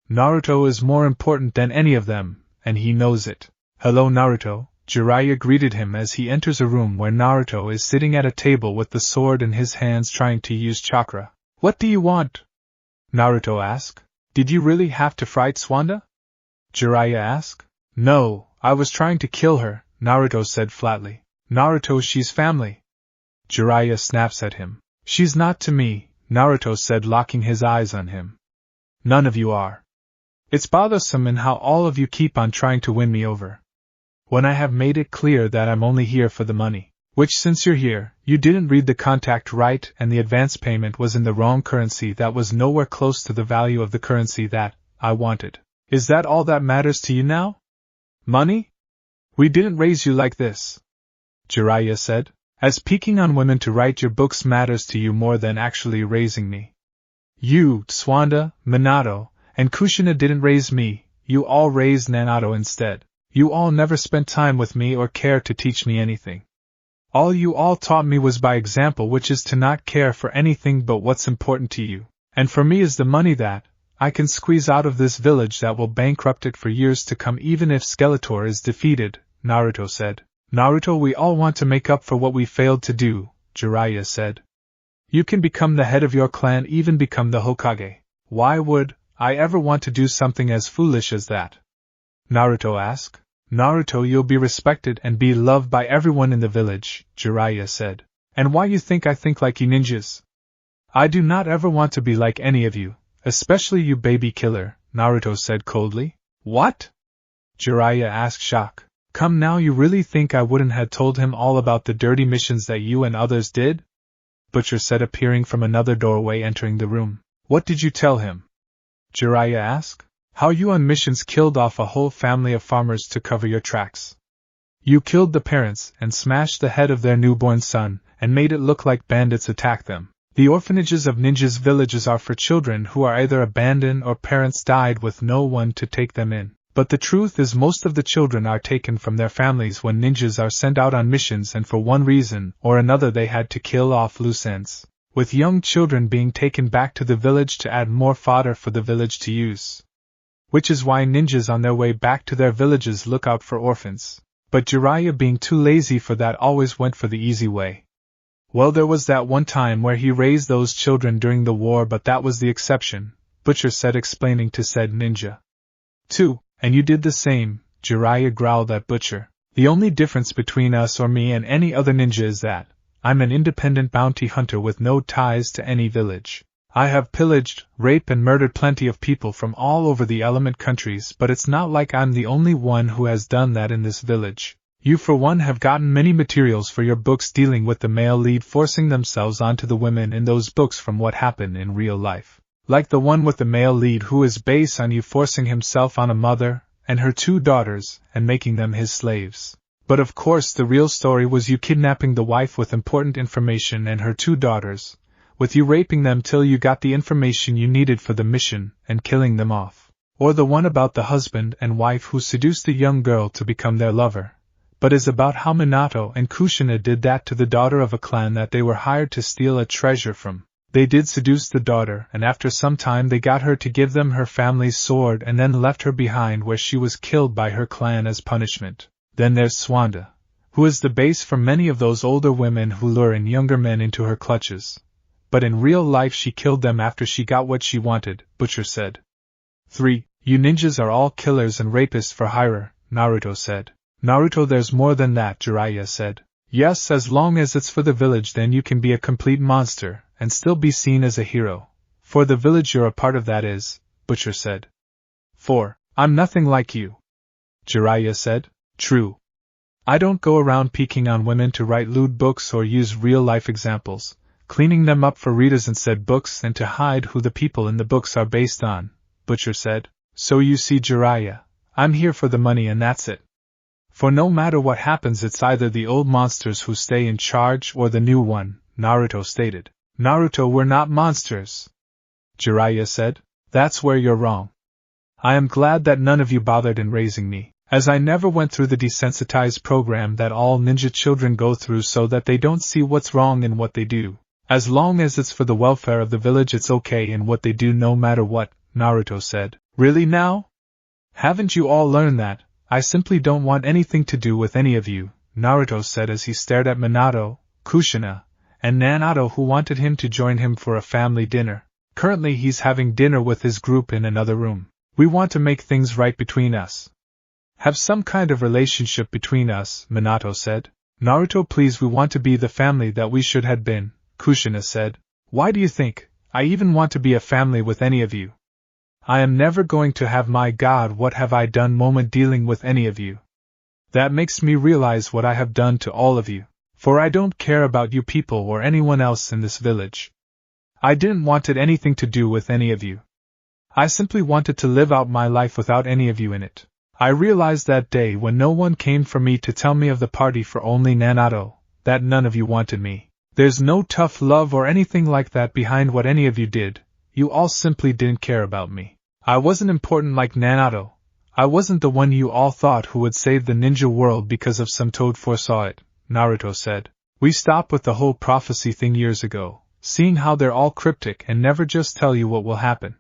Naruto is more important than any of them, and he knows it. Hello Naruto, Jiraiya greeted him as he enters a room where Naruto is sitting at a table with the sword in his hands trying to use chakra. What do you want? Naruto asked. Did you really have to fight Tsunade? Jiraiya asked. No, I was trying to kill her, Naruto said flatly. Naruto, she's family. Jiraiya snaps at him. She's not to me, Naruto said, locking his eyes on him. None of you are. It's bothersome in how all of you keep on trying to win me over. When I have made it clear that I'm only here for the money, which since you're here, you didn't read the contract right and the advance payment was in the wrong currency that was nowhere close to the value of the currency that I wanted. Is that all that matters to you now? Money? We didn't raise you like this, Jiraiya said. As peeking on women to write your books matters to you more than actually raising me. You, Tsunade, Minato, and Kushina didn't raise me, you all raised Naruto instead. You all never spent time with me or cared to teach me anything. All you all taught me was by example, which is to not care for anything but what's important to you. And for me is the money that I can squeeze out of this village that will bankrupt it for years to come even if Skeletor is defeated, Naruto said. Naruto, we all want to make up for what we failed to do, Jiraiya said. You can become the head of your clan, even become the Hokage. Why would I ever want to do something as foolish as that? Naruto asked. Naruto, you'll be respected and be loved by everyone in the village, Jiraiya said. And why you think I think like you ninjas? I do not ever want to be like any of you, especially you baby killer, Naruto said coldly. What? Jiraiya asked shocked. Come now, you really think I wouldn't have told him all about the dirty missions that you and others did? Butcher said, appearing from another doorway entering the room. What did you tell him? Jiraiya asked. How you on missions killed off a whole family of farmers to cover your tracks. You killed the parents and smashed the head of their newborn son and made it look like bandits attacked them. The orphanages of ninjas' villages are for children who are either abandoned or parents died with no one to take them in. But the truth is most of the children are taken from their families when ninjas are sent out on missions, and for one reason or another they had to kill off loose ends, with young children being taken back to the village to add more fodder for the village to use. Which is why ninjas on their way back to their villages look out for orphans. But Jiraiya, being too lazy for that, always went for the easy way. Well, there was that one time where he raised those children during the war, but that was the exception, Butcher said, explaining to said ninja. 2. And you did the same, Jiraiya growled at Butcher. The only difference between us or me and any other ninja is that I'm an independent bounty hunter with no ties to any village. I have pillaged, raped and murdered plenty of people from all over the element countries, but it's not like I'm the only one who has done that in this village. You for one have gotten many materials for your books dealing with the male lead forcing themselves onto the women in those books from what happened in real life. Like the one with the male lead who is based on you forcing himself on a mother and her 2 daughters and making them his slaves. But of course the real story was you kidnapping the wife with important information and her 2 daughters, with you raping them till you got the information you needed for the mission and killing them off. Or the one about the husband and wife who seduced the young girl to become their lover, but is about how Minato and Kushina did that to the daughter of a clan that they were hired to steal a treasure from. They did seduce the daughter, and after some time they got her to give them her family's sword and then left her behind, where she was killed by her clan as punishment. Then there's Tsunade, who is the base for many of those older women who lure in younger men into her clutches. but in real life she killed them after she got what she wanted, Butcher said. 3. You ninjas are all killers and rapists for hire, Naruto said. Naruto, there's more than that, Jiraiya said. Yes, as long as it's for the village, then you can be a complete monster, and still be seen as a hero. For the village you're a part of, that is, Butcher said. 4. I'm nothing like you, Jiraiya said. True. I don't go around peeking on women to write lewd books or use real-life examples, cleaning them up for readers in said books and to hide who the people in the books are based on, Butcher said. So you see, Jiraiya, I'm here for the money and that's it. For no matter what happens, it's either the old monsters who stay in charge or the new one, Naruto stated. Naruto, we're not monsters, Jiraiya said. That's where you're wrong. I am glad that none of you bothered in raising me, as I never went through the desensitized program that all ninja children go through so that they don't see what's wrong in what they do. As long as it's for the welfare of the village, it's okay in what they do no matter what, Naruto said. Really now? Haven't you all learned that? I simply don't want anything to do with any of you, Naruto said as he stared at Minato, Kushina, and Nanato, who wanted him to join him for a family dinner. Currently he's having dinner with his group in another room. We want to make things right between us. Have some kind of relationship between us, Minato said. Naruto, please, we want to be the family that we should have been, Kushina said. Why do you think I even want to be a family with any of you? I am never going to have my God, what have I done moment dealing with any of you. That makes me realize what I have done to all of you, for I don't care about you people or anyone else in this village. I didn't wanted anything to do with any of you. I simply wanted to live out my life without any of you in it. I realized that day when no one came for me to tell me of the party for only Nanato, that none of you wanted me. There's no tough love or anything like that behind what any of you did. You all simply didn't care about me. I wasn't important like Nanato. I wasn't the one you all thought who would save the ninja world because of some toad foresaw it, Naruto said. We stopped with the whole prophecy thing years ago, seeing how they're all cryptic and never just tell you what will happen.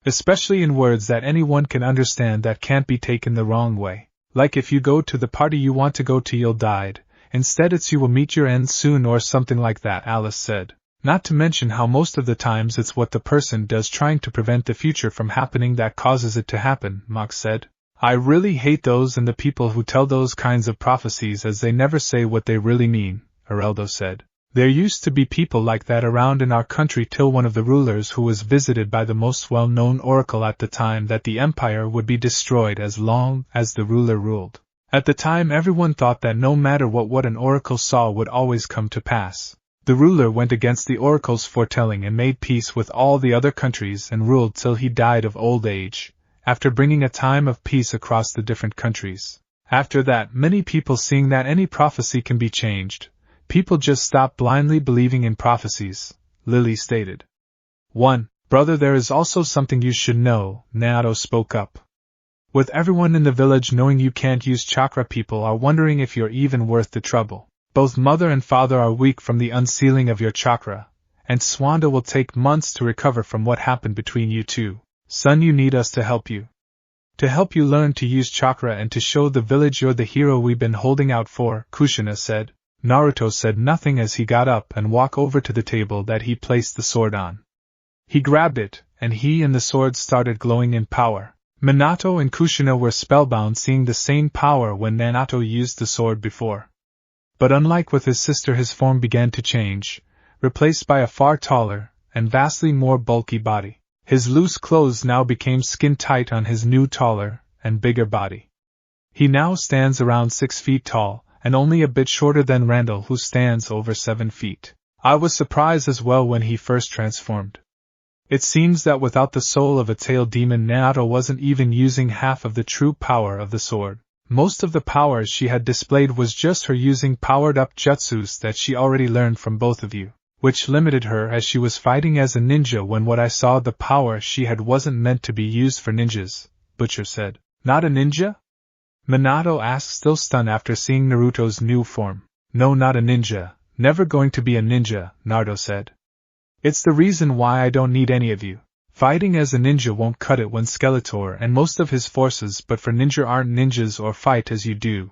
Especially in words that anyone can understand that can't be taken the wrong way. Like if you go to the party you want to go to, you'll die. Instead it's you will meet your end soon or something like that, Alice said. Not to mention how most of the times it's what the person does trying to prevent the future from happening that causes it to happen, Mox said. I really hate those and the people who tell those kinds of prophecies as they never say what they really mean, Heraldo said. There used to be people like that around in our country till one of the rulers who was visited by the most well-known oracle at the time that the empire would be destroyed as long as the ruler ruled. At the time everyone thought that no matter what an oracle saw would always come to pass. The ruler went against the oracle's foretelling and made peace with all the other countries and ruled till he died of old age, after bringing a time of peace across the different countries. After that, many people, seeing that any prophecy can be changed, people just stopped blindly believing in prophecies, Lily stated. 1. Brother, there is also something you should know, Naruto spoke up. With everyone in the village knowing you can't use chakra, people are wondering if you're even worth the trouble. Both mother and father are weak from the unsealing of your chakra, and Tsunade will take months to recover from what happened between you two. Son, you need us to help you. To help you learn to use chakra and to show the village you're the hero we've been holding out for, Kushina said. Naruto said nothing as he got up and walked over to the table that he placed the sword on. He grabbed it, and he and the sword started glowing in power. Minato and Kushina were spellbound, seeing the same power when Nanato used the sword before. But unlike with his sister, his form began to change, replaced by a far taller and vastly more bulky body. His loose clothes now became skin-tight on his new taller and bigger body. He now stands around 6 feet tall, and only a bit shorter than Randall, who stands over 7 feet. I was surprised as well when he first transformed. It seems that without the soul of a tail demon, Naruto wasn't even using half of the true power of the sword. Most of the power she had displayed was just her using powered-up jutsus that she already learned from both of you, which limited her as she was fighting as a ninja when what I saw the power she had wasn't meant to be used for ninjas, Butcher said. Not a ninja? Minato asked, still stunned after seeing Naruto's new form. No, not a ninja, never going to be a ninja, Naruto said. It's the reason why I don't need any of you. Fighting as a ninja won't cut it when Skeletor and most of his forces but for ninja aren't ninjas or fight as you do.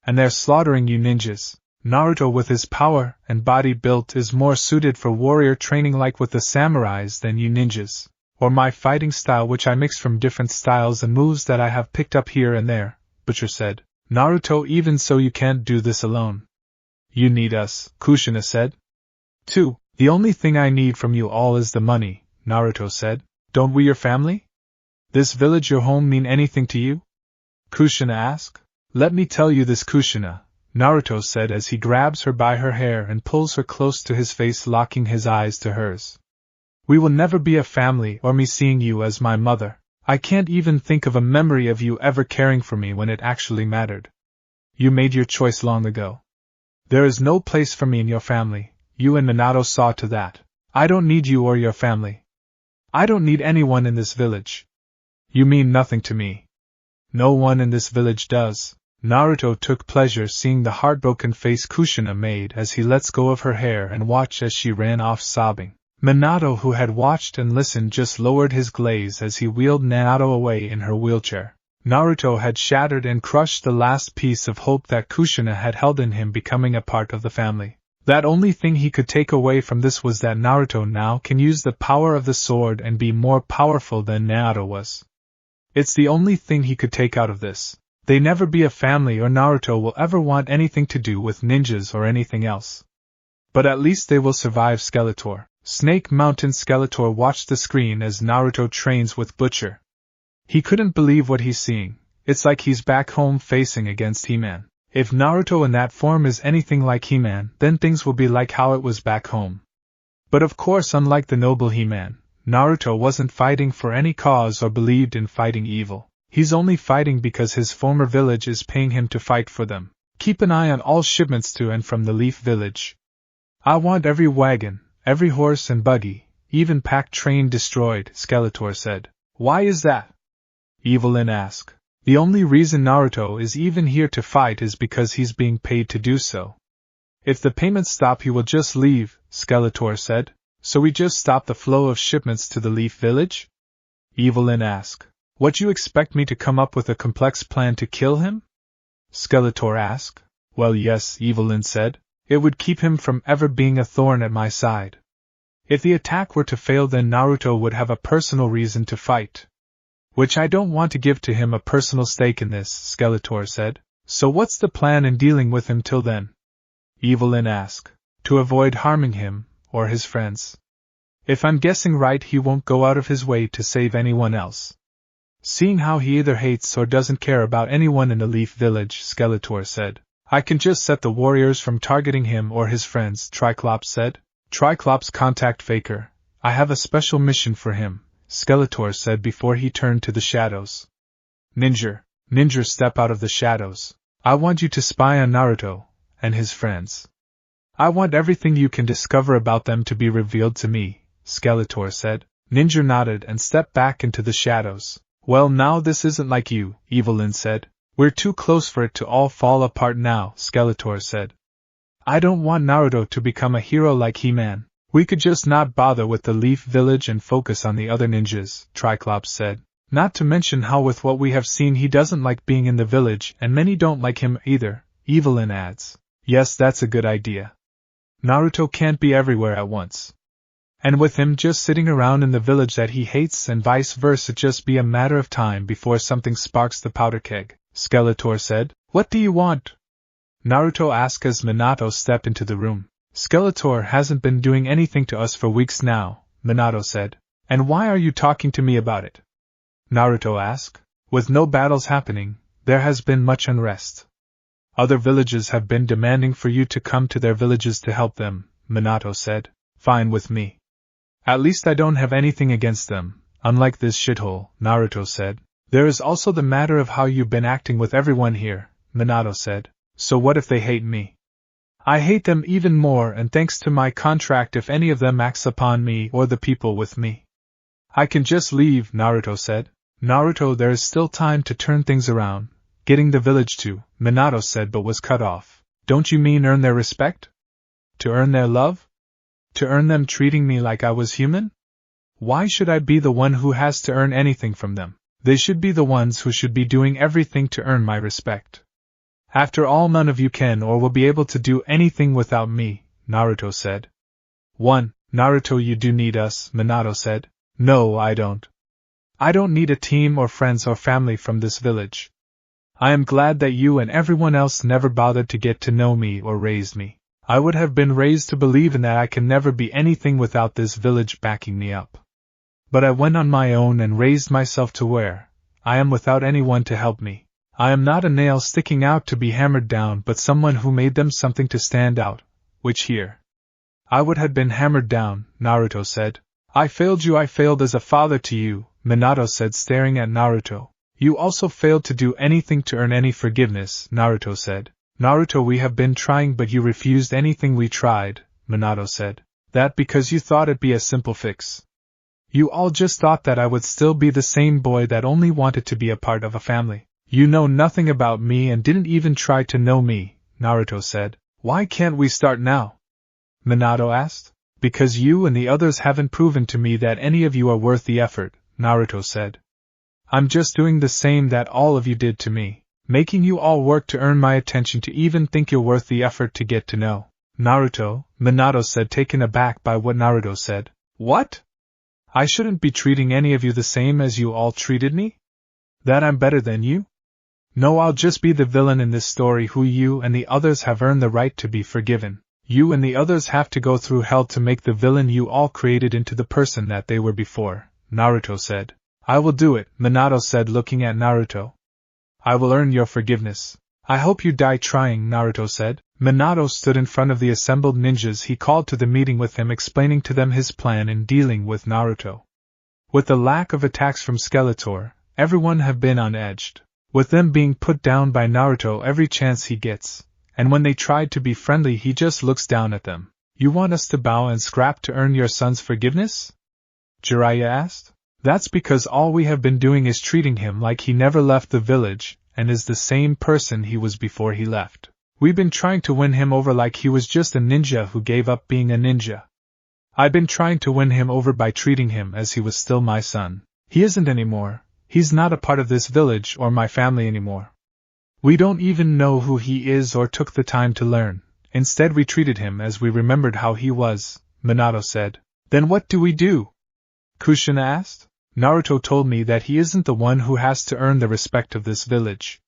And they're slaughtering you ninjas. Naruto with his power and body built is more suited for warrior training like with the samurais than you ninjas, or my fighting style which I mix from different styles and moves that I have picked up here and there, Butcher said. Naruto, even so you can't do this alone. You need us, Kushina said. 2. The only thing I need from you all is the money, Naruto said. Don't we your family? This village your home mean anything to you? Kushina asked. Let me tell you this, Kushina, Naruto said as he grabs her by her hair and pulls her close to his face, locking his eyes to hers. We will never be a family or me seeing you as my mother. I can't even think of a memory of you ever caring for me when it actually mattered. You made your choice long ago. There is no place for me in your family, you and Minato saw to that. I don't need you or your family. I don't need anyone in this village. You mean nothing to me. No one in this village does. Naruto took pleasure seeing the heartbroken face Kushina made as he lets go of her hair and watched as she ran off sobbing. Minato, who had watched and listened, just lowered his gaze as he wheeled Naruto away in her wheelchair. Naruto had shattered and crushed the last piece of hope that Kushina had held in him, becoming a part of the family. That only thing he could take away from this was that Naruto now can use the power of the sword and be more powerful than Naruto was. It's the only thing he could take out of this. They never be a family, or Naruto will ever want anything to do with ninjas or anything else. But at least they will survive. Skeletor. Snake Mountain Skeletor watched the screen as Naruto trains with Butcher. He couldn't believe what he's seeing. It's like he's back home facing against He-Man. If Naruto in that form is anything like He-Man, then things will be like how it was back home. But of course, unlike the noble He-Man, Naruto wasn't fighting for any cause or believed in fighting evil. He's only fighting because his former village is paying him to fight for them. Keep an eye on all shipments to and from the Leaf Village. I want every wagon, every horse and buggy, even pack train destroyed, Skeletor said. Why is that? Evelyn asked. The only reason Naruto is even here to fight is because he's being paid to do so. If the payments stop, he will just leave, Skeletor said. So we just stop the flow of shipments to the Leaf Village? Evelyn asked. What, you expect me to come up with a complex plan to kill him? Skeletor asked. Well, yes, Evelyn said. It would keep him from ever being a thorn at my side. If the attack were to fail, then Naruto would have a personal reason to fight. Which I don't want to give to him a personal stake in this, Skeletor said. So what's the plan in dealing with him till then? Evelyn asked. To avoid harming him, or his friends. If I'm guessing right, he won't go out of his way to save anyone else. Seeing how he either hates or doesn't care about anyone in the Leaf Village, Skeletor said. I can just set the warriors from targeting him or his friends, Triclops said. Triclops, contact Faker. I have a special mission for him, Skeletor said before he turned to the shadows. Ninja, step out of the shadows. I want you to spy on Naruto and his friends. I want everything you can discover about them to be revealed to me, Skeletor said. Ninja nodded and stepped back into the shadows. Well, now this isn't like you, Evelyn said. We're too close for it to all fall apart now, Skeletor said. I don't want Naruto to become a hero like He-Man. We could just not bother with the Leaf Village and focus on the other ninjas, Triclops said. Not to mention how with what we have seen he doesn't like being in the village and many don't like him either, Evelyn adds. Yes, that's a good idea. Naruto can't be everywhere at once. And with him just sitting around in the village that he hates and vice versa, just be a matter of time before something sparks the powder keg, Skeletor said. What do you want? Naruto asked as Minato stepped into the room. Skeletor hasn't been doing anything to us for weeks now, Minato said. And why are you talking to me about it? Naruto asked. With no battles happening, there has been much unrest. Other villages have been demanding for you to come to their villages to help them, Minato said. Fine with me. At least I don't have anything against them, unlike this shithole, Naruto said. There is also the matter of how you've been acting with everyone here, Minato said. So what if they hate me? I hate them even more, and thanks to my contract, if any of them acts upon me or the people with me, I can just leave, Naruto said. Naruto, there is still time to turn things around. Getting the village to, Minato said, but was cut off. Don't you mean earn their respect? To earn their love? To earn them treating me like I was human? Why should I be the one who has to earn anything from them? They should be the ones who should be doing everything to earn my respect. After all, none of you can or will be able to do anything without me, Naruto said. 1. Naruto, you do need us, Minato said. No, I don't. I don't need a team or friends or family from this village. I am glad that you and everyone else never bothered to get to know me or raise me. I would have been raised to believe in that I can never be anything without this village backing me up. But I went on my own and raised myself to where I am without anyone to help me. I am not a nail sticking out to be hammered down, but someone who made them something to stand out, which here I would have been hammered down, Naruto said. I failed you. I failed as a father to you, Minato said, staring at Naruto. You also failed to do anything to earn any forgiveness, Naruto said. Naruto, we have been trying, but you refused anything we tried, Minato said. That because you thought it'd be a simple fix. You all just thought that I would still be the same boy that only wanted to be a part of a family. You know nothing about me and didn't even try to know me, Naruto said. Why can't we start now? Minato asked. Because you and the others haven't proven to me that any of you are worth the effort, Naruto said. I'm just doing the same that all of you did to me, making you all work to earn my attention to even think you're worth the effort to get to know. Naruto, Minato said, taken aback by what Naruto said. What? I shouldn't be treating any of you the same as you all treated me? That I'm better than you? No, I'll just be the villain in this story who you and the others have earned the right to be forgiven. You and the others have to go through hell to make the villain you all created into the person that they were before, Naruto said. I will do it, Minato said, looking at Naruto. I will earn your forgiveness. I hope you die trying, Naruto said. Minato stood in front of the assembled ninjas he called to the meeting with him, explaining to them his plan in dealing with Naruto. With the lack of attacks from Skeletor, everyone have been on edge. With them being put down by Naruto every chance he gets, and when they tried to be friendly he just looks down at them. You want us to bow and scrap to earn your son's forgiveness? Jiraiya asked. That's because all we have been doing is treating him like he never left the village, and is the same person he was before he left. We've been trying to win him over like he was just a ninja who gave up being a ninja. I've been trying to win him over by treating him as he was still my son. He isn't anymore. He's not a part of this village or my family anymore. We don't even know who he is or took the time to learn. Instead we treated him as we remembered how he was, Minato said. Then what do we do? Kushina asked. Naruto told me that he isn't the one who has to earn the respect of this village.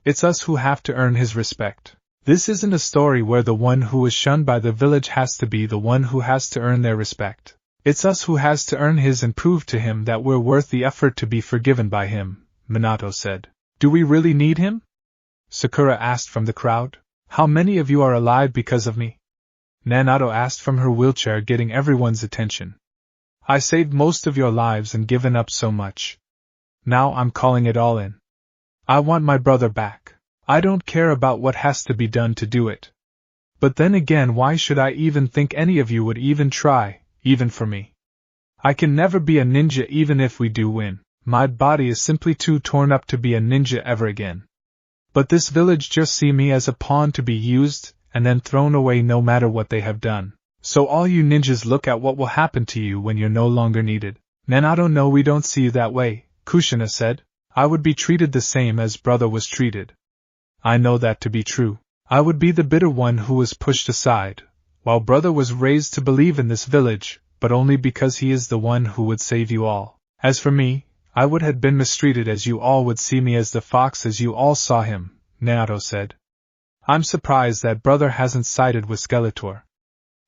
It's us who have to earn his respect. This isn't a story where the one who is shunned by the village has to be the one who has to earn their respect. It's us who has to earn his and prove to him that we're worth the effort to be forgiven by him, Minato said. Do we really need him? Sakura asked from the crowd. How many of you are alive because of me? Nanato asked from her wheelchair, getting everyone's attention. I saved most of your lives and given up so much. Now I'm calling it all in. I want my brother back. I don't care about what has to be done to do it. But then again, why should I even think any of you would even try, even for me? I can never be a ninja even if we do win. My body is simply too torn up to be a ninja ever again. But this village just see me as a pawn to be used and then thrown away no matter what they have done. So all you ninjas, look at what will happen to you when you're no longer needed. Nanato, no, we don't see you that way, Kushina said. I would be treated the same as brother was treated. I know that to be true. I would be the bitter one who was pushed aside, while brother was raised to believe in this village, but only because he is the one who would save you all. As for me, I would have been mistreated as you all would see me as the fox as you all saw him, Naruto said. I'm surprised that brother hasn't sided with Skeletor.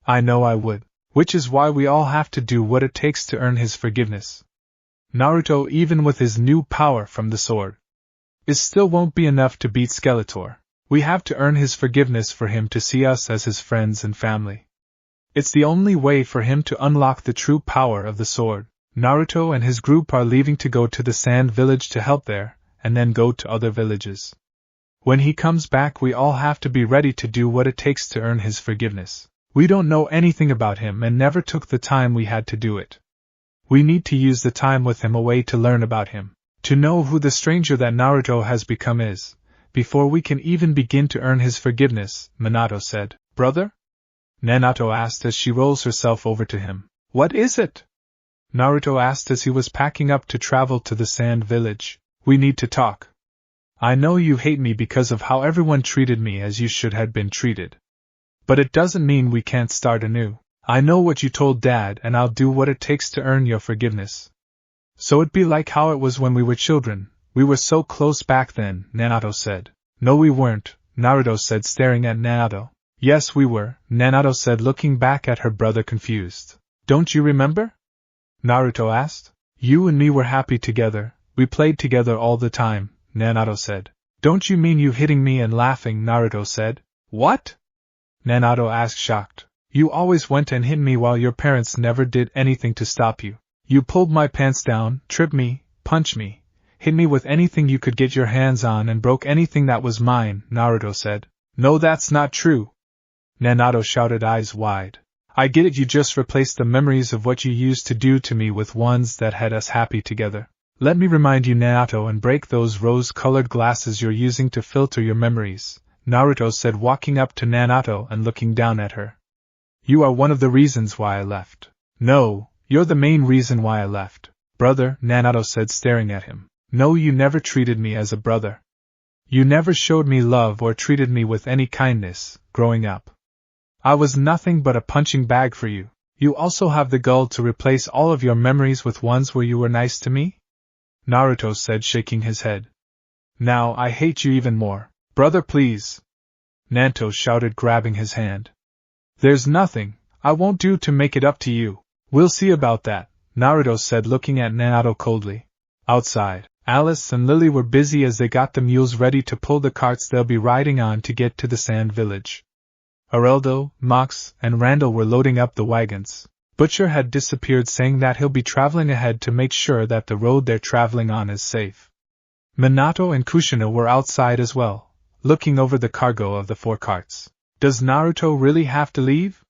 I know I would, which is why we all have to do what it takes to earn his forgiveness. Naruto, even with his new power from the sword, it still won't be enough to beat Skeletor. We have to earn his forgiveness for him to see us as his friends and family. It's the only way for him to unlock the true power of the sword. Naruto and his group are leaving to go to the Sand Village to help there, and then go to other villages. When he comes back, we all have to be ready to do what it takes to earn his forgiveness. We don't know anything about him and never took the time we had to do it. We need to use the time with him away to learn about him, to know who the stranger that Naruto has become is, before we can even begin to earn his forgiveness, Minato said. Brother? Nanato asked as she rolls herself over to him. What is it? Naruto asked as he was packing up to travel to the Sand Village. We need to talk. I know you hate me because of how everyone treated me as you should have been treated. But it doesn't mean we can't start anew. I know what you told Dad and I'll do what it takes to earn your forgiveness. So it'd be like how it was when we were children. We were so close back then, Naruto said. No we weren't, Naruto said staring at Naruto. Yes we were, Naruto said looking back at her brother confused. Don't you remember? Naruto asked. You and me were happy together, we played together all the time, Naruto said. Don't you mean you hitting me and laughing, Naruto said. What? Naruto asked shocked. You always went and hit me while your parents never did anything to stop you. You pulled my pants down, tripped me, punched me, hit me with anything you could get your hands on and broke anything that was mine, Naruto said. No that's not true. Naruto shouted eyes wide. I get it you just replaced the memories of what you used to do to me with ones that had us happy together. Let me remind you Naruto and break those rose-colored glasses you're using to filter your memories, Naruto said walking up to Naruto and looking down at her. You are one of the reasons why I left. No, you're the main reason why I left, brother, Naruto said staring at him. No you never treated me as a brother. You never showed me love or treated me with any kindness, growing up. I was nothing but a punching bag for you. You also have the gall to replace all of your memories with ones where you were nice to me? Naruto said shaking his head. Now I hate you even more. Brother please. Naruto shouted grabbing his hand. There's nothing I won't do to make it up to you. We'll see about that, Naruto said looking at Naruto coldly. Outside, Alice and Lily were busy as they got the mules ready to pull the carts they'll be riding on to get to the sand village. Areldo, Mox, and Randall were loading up the wagons. Butcher had disappeared saying that he'll be traveling ahead to make sure that the road they're traveling on is safe. Minato and Kushina were outside as well, looking over the cargo of the 4 carts. Does Naruto really have to leave?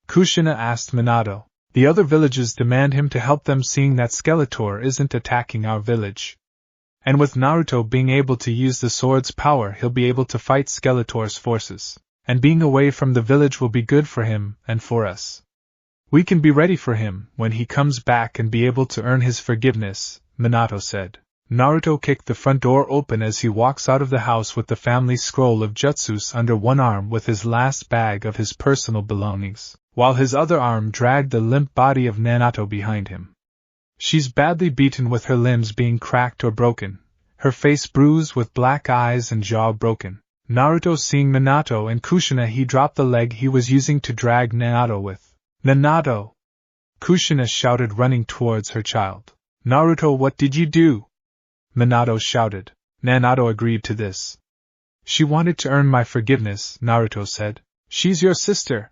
Kushina asked Minato. The other villages demand him to help them seeing that Skeletor isn't attacking our village. And with Naruto being able to use the sword's power he'll be able to fight Skeletor's forces. And being away from the village will be good for him and for us. We can be ready for him when he comes back and be able to earn his forgiveness, Minato said. Naruto kicked the front door open as he walks out of the house with the family scroll of jutsus under one arm with his last bag of his personal belongings, while his other arm dragged the limp body of Minato behind him. She's badly beaten with her limbs being cracked or broken, her face bruised with black eyes and jaw broken. Naruto seeing Minato and Kushina he dropped the leg he was using to drag Minato with. Minato! Kushina shouted running towards her child. Naruto what did you do? Minato shouted. Minato agreed to this. She wanted to earn my forgiveness, Naruto said. She's your sister.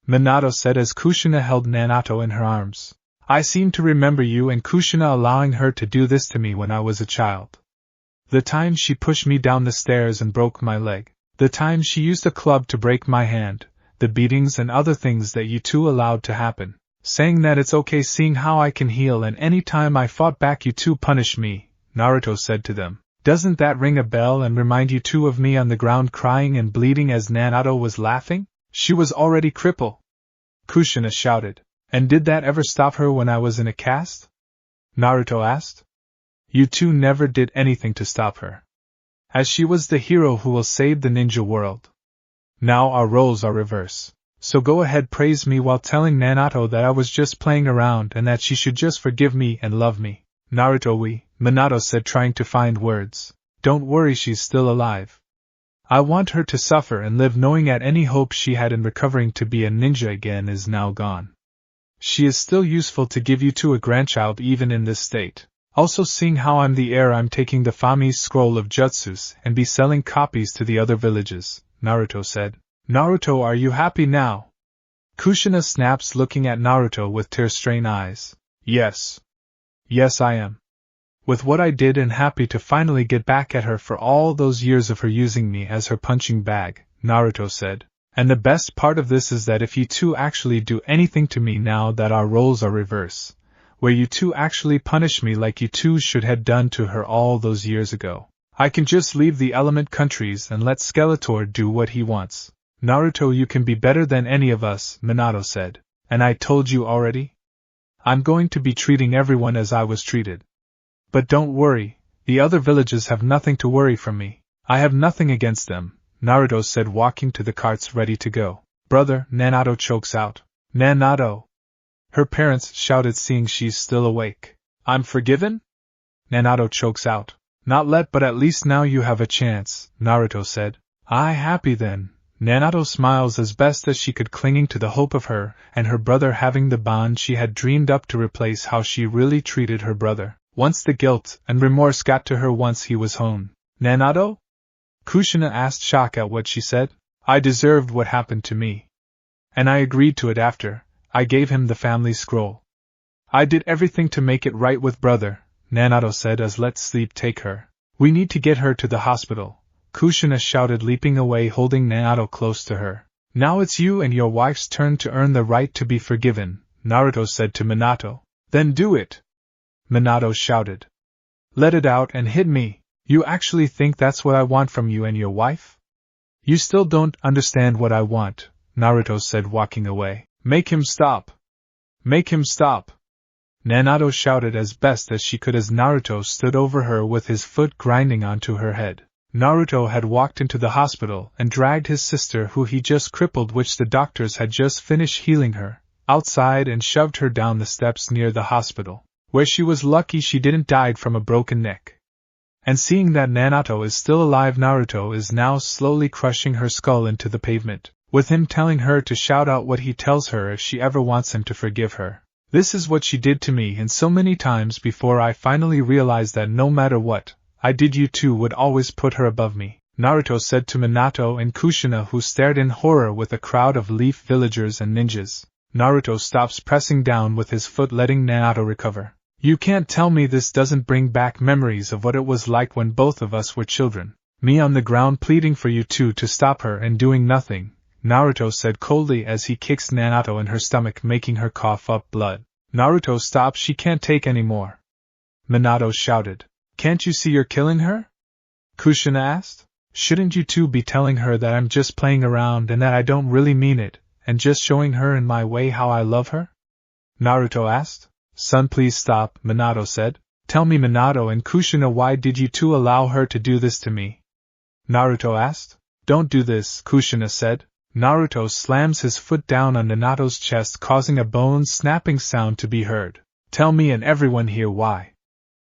Minato said as Kushina held Minato in her arms. I seem to remember you and Kushina allowing her to do this to me when I was a child. The time she pushed me down the stairs and broke my leg. The time she used a club to break my hand. The beatings and other things that you two allowed to happen. Saying that it's okay seeing how I can heal and any time I fought back you two punished me, Naruto said to them. Doesn't that ring a bell and remind you two of me on the ground crying and bleeding as Naruto was laughing? She was already crippled. Kushina shouted. And did that ever stop her when I was in a cast? Naruto asked. You two never did anything to stop her. As she was the hero who will save the ninja world. Now our roles are reversed. So go ahead praise me while telling Minato that I was just playing around and that she should just forgive me and love me. Naruto Minato said trying to find words. Don't worry she's still alive. I want her to suffer and live knowing that any hope she had in recovering to be a ninja again is now gone. She is still useful to give you to a grandchild even in this state. Also seeing how I'm the heir I'm taking the Fami's scroll of jutsus and be selling copies to the other villages, Naruto said. Naruto are you happy now? Kushina snaps looking at Naruto with tear-strained eyes. Yes. Yes I am. With what I did and happy to finally get back at her for all those years of her using me as her punching bag, Naruto said. And the best part of this is that if you two actually do anything to me now that our roles are reversed, where you two actually punish me like you two should have done to her all those years ago, I can just leave the element countries and let Skeletor do what he wants. Naruto you can be better than any of us, Minato said. And I told you already? I'm going to be treating everyone as I was treated. But don't worry, The other villages have nothing to worry from me. I have nothing against them, Naruto said, walking to the carts ready to go. Brother, Nanato chokes out. Nanato! Her parents shouted, seeing she's still awake. I'm forgiven? Nanato chokes out. Not let, but at least now you have a chance, Naruto said. I happy then. Nanato smiles as best as she could, clinging to the hope of her and her brother having the bond she had dreamed up to replace how she really treated her brother. Once the guilt and remorse got to her once he was home. Nanato? Kushina asked, shocked at what she said. I deserved what happened to me. And I agreed to it after I gave him the family scroll. I did everything to make it right with brother, Nanato said as let sleep take her. We need to get her to the hospital, Kushina shouted, leaping away, holding Nanato close to her. Now it's you and your wife's turn to earn the right to be forgiven, Naruto said to Minato. Then do it! Minato shouted. Let it out and hit me. You actually think that's what I want from you and your wife? You still don't understand what I want, Naruto said, walking away. Make him stop! Make him stop! Nanato shouted as best as she could as Naruto stood over her with his foot grinding onto her head. Naruto had walked into the hospital and dragged his sister, who he just crippled, which the doctors had just finished healing her, outside and shoved her down the steps near the hospital, where she was lucky she didn't die from a broken neck. And seeing that Nanato is still alive, Naruto is now slowly crushing her skull into the pavement, with him telling her to shout out what he tells her if she ever wants him to forgive her. This is what she did to me, and so many times before I finally realized that no matter what I did, you two would always put her above me, Naruto said to Minato and Kushina, who stared in horror with a crowd of leaf villagers and ninjas. Naruto stops pressing down with his foot, letting Nanato recover. You can't tell me this doesn't bring back memories of what it was like when both of us were children. Me on the ground pleading for you two to stop her and doing nothing, Naruto said coldly as he kicks Nanato in her stomach, making her cough up blood. Naruto, stop, she can't take any more. Minato shouted. Can't you see you're killing her? Kushina asked. Shouldn't you two be telling her that I'm just playing around and that I don't really mean it, and just showing her in my way how I love her? Naruto asked. Son, please stop, Minato said. Tell me, Minato and Kushina, why did you two allow her to do this to me? Naruto asked. Don't do this, Kushina said. Naruto slams his foot down on Nanato's chest, causing a bone-snapping sound to be heard. Tell me and everyone here why.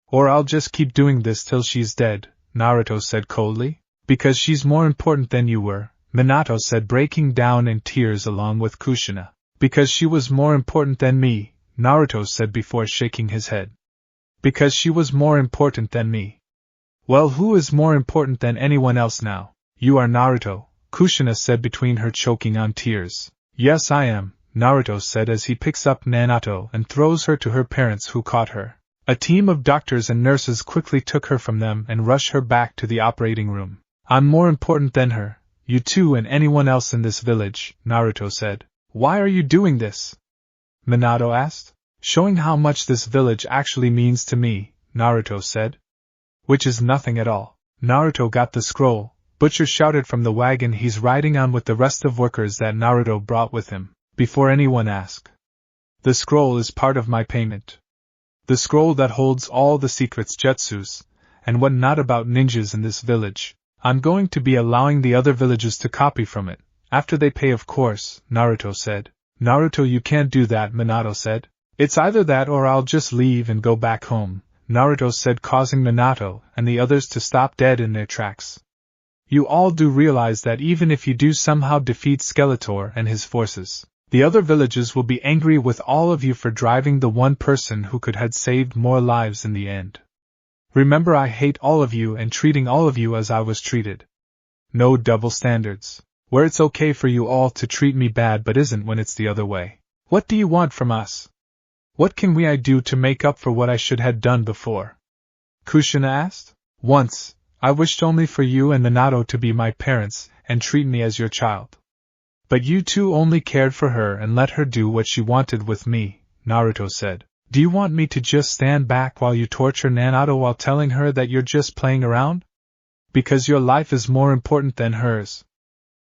Or I'll just keep doing this till she's dead, Naruto said coldly. Because she's more important than you were, Minato said, breaking down in tears along with Kushina. Because she was more important than me, Naruto said before shaking his head. Because she was more important than me. Well, who is more important than anyone else now? You are, Naruto, Kushina said between her choking on tears. Yes, I am, Naruto said as he picks up Nanato and throws her to her parents, who caught her. A team of doctors and nurses quickly took her from them and rushed her back to the operating room. I'm more important than her, you two and anyone else in this village, Naruto said. Why are you doing this? Minato asked. Showing how much this village actually means to me, Naruto said. Which is nothing at all. Naruto got the scroll, Butcher shouted from the wagon he's riding on with the rest of workers that Naruto brought with him, before anyone asked. The scroll is part of my payment. The scroll that holds all the secrets, jutsus, and what not about ninjas in this village. I'm going to be allowing the other villages to copy from it, after they pay, of course, Naruto said. Naruto, you can't do that, Minato said. It's either that or I'll just leave and go back home, Naruto said, causing Minato and the others to stop dead in their tracks. You all do realize that even if you do somehow defeat Skeletor and his forces, the other villages will be angry with all of you for driving the one person who could have saved more lives in the end. Remember, I hate all of you and treating all of you as I was treated. No double standards. Where it's okay for you all to treat me bad but isn't when it's the other way. What do you want from us? What can I do to make up for what I should have done before? Kushina asked. Once, I wished only for you and Minato to be my parents and treat me as your child. But you two only cared for her and let her do what she wanted with me, Naruto said. Do you want me to just stand back while you torture Nanato while telling her that you're just playing around? Because your life is more important than hers.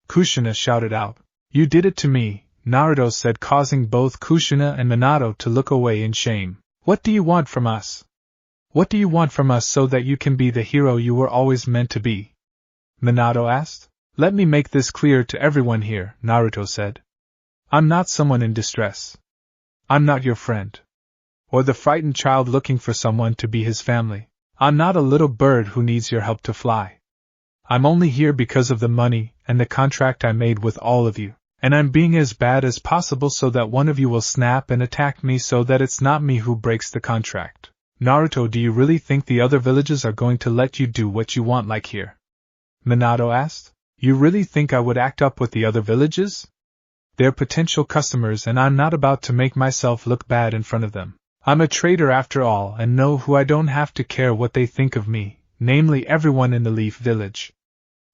Kushina shouted out. You did it to me, Naruto said, causing both Kushina and Minato to look away in shame. What do you want from us? What do you want from us so that you can be the hero you were always meant to be? Minato asked. Let me make this clear to everyone here, Naruto said. I'm not someone in distress. I'm not your friend. Or the frightened child looking for someone to be his family. I'm not a little bird who needs your help to fly. I'm only here because of the money and the contract I made with all of you, and I'm being as bad as possible so that one of you will snap and attack me so that it's not me who breaks the contract. Naruto, do you really think the other villages are going to let you do what you want like here? Minato asked. You really think I would act up with the other villages? They're potential customers and I'm not about to make myself look bad in front of them. I'm a trader after all and know who I don't have to care what they think of me, namely everyone in the Leaf Village.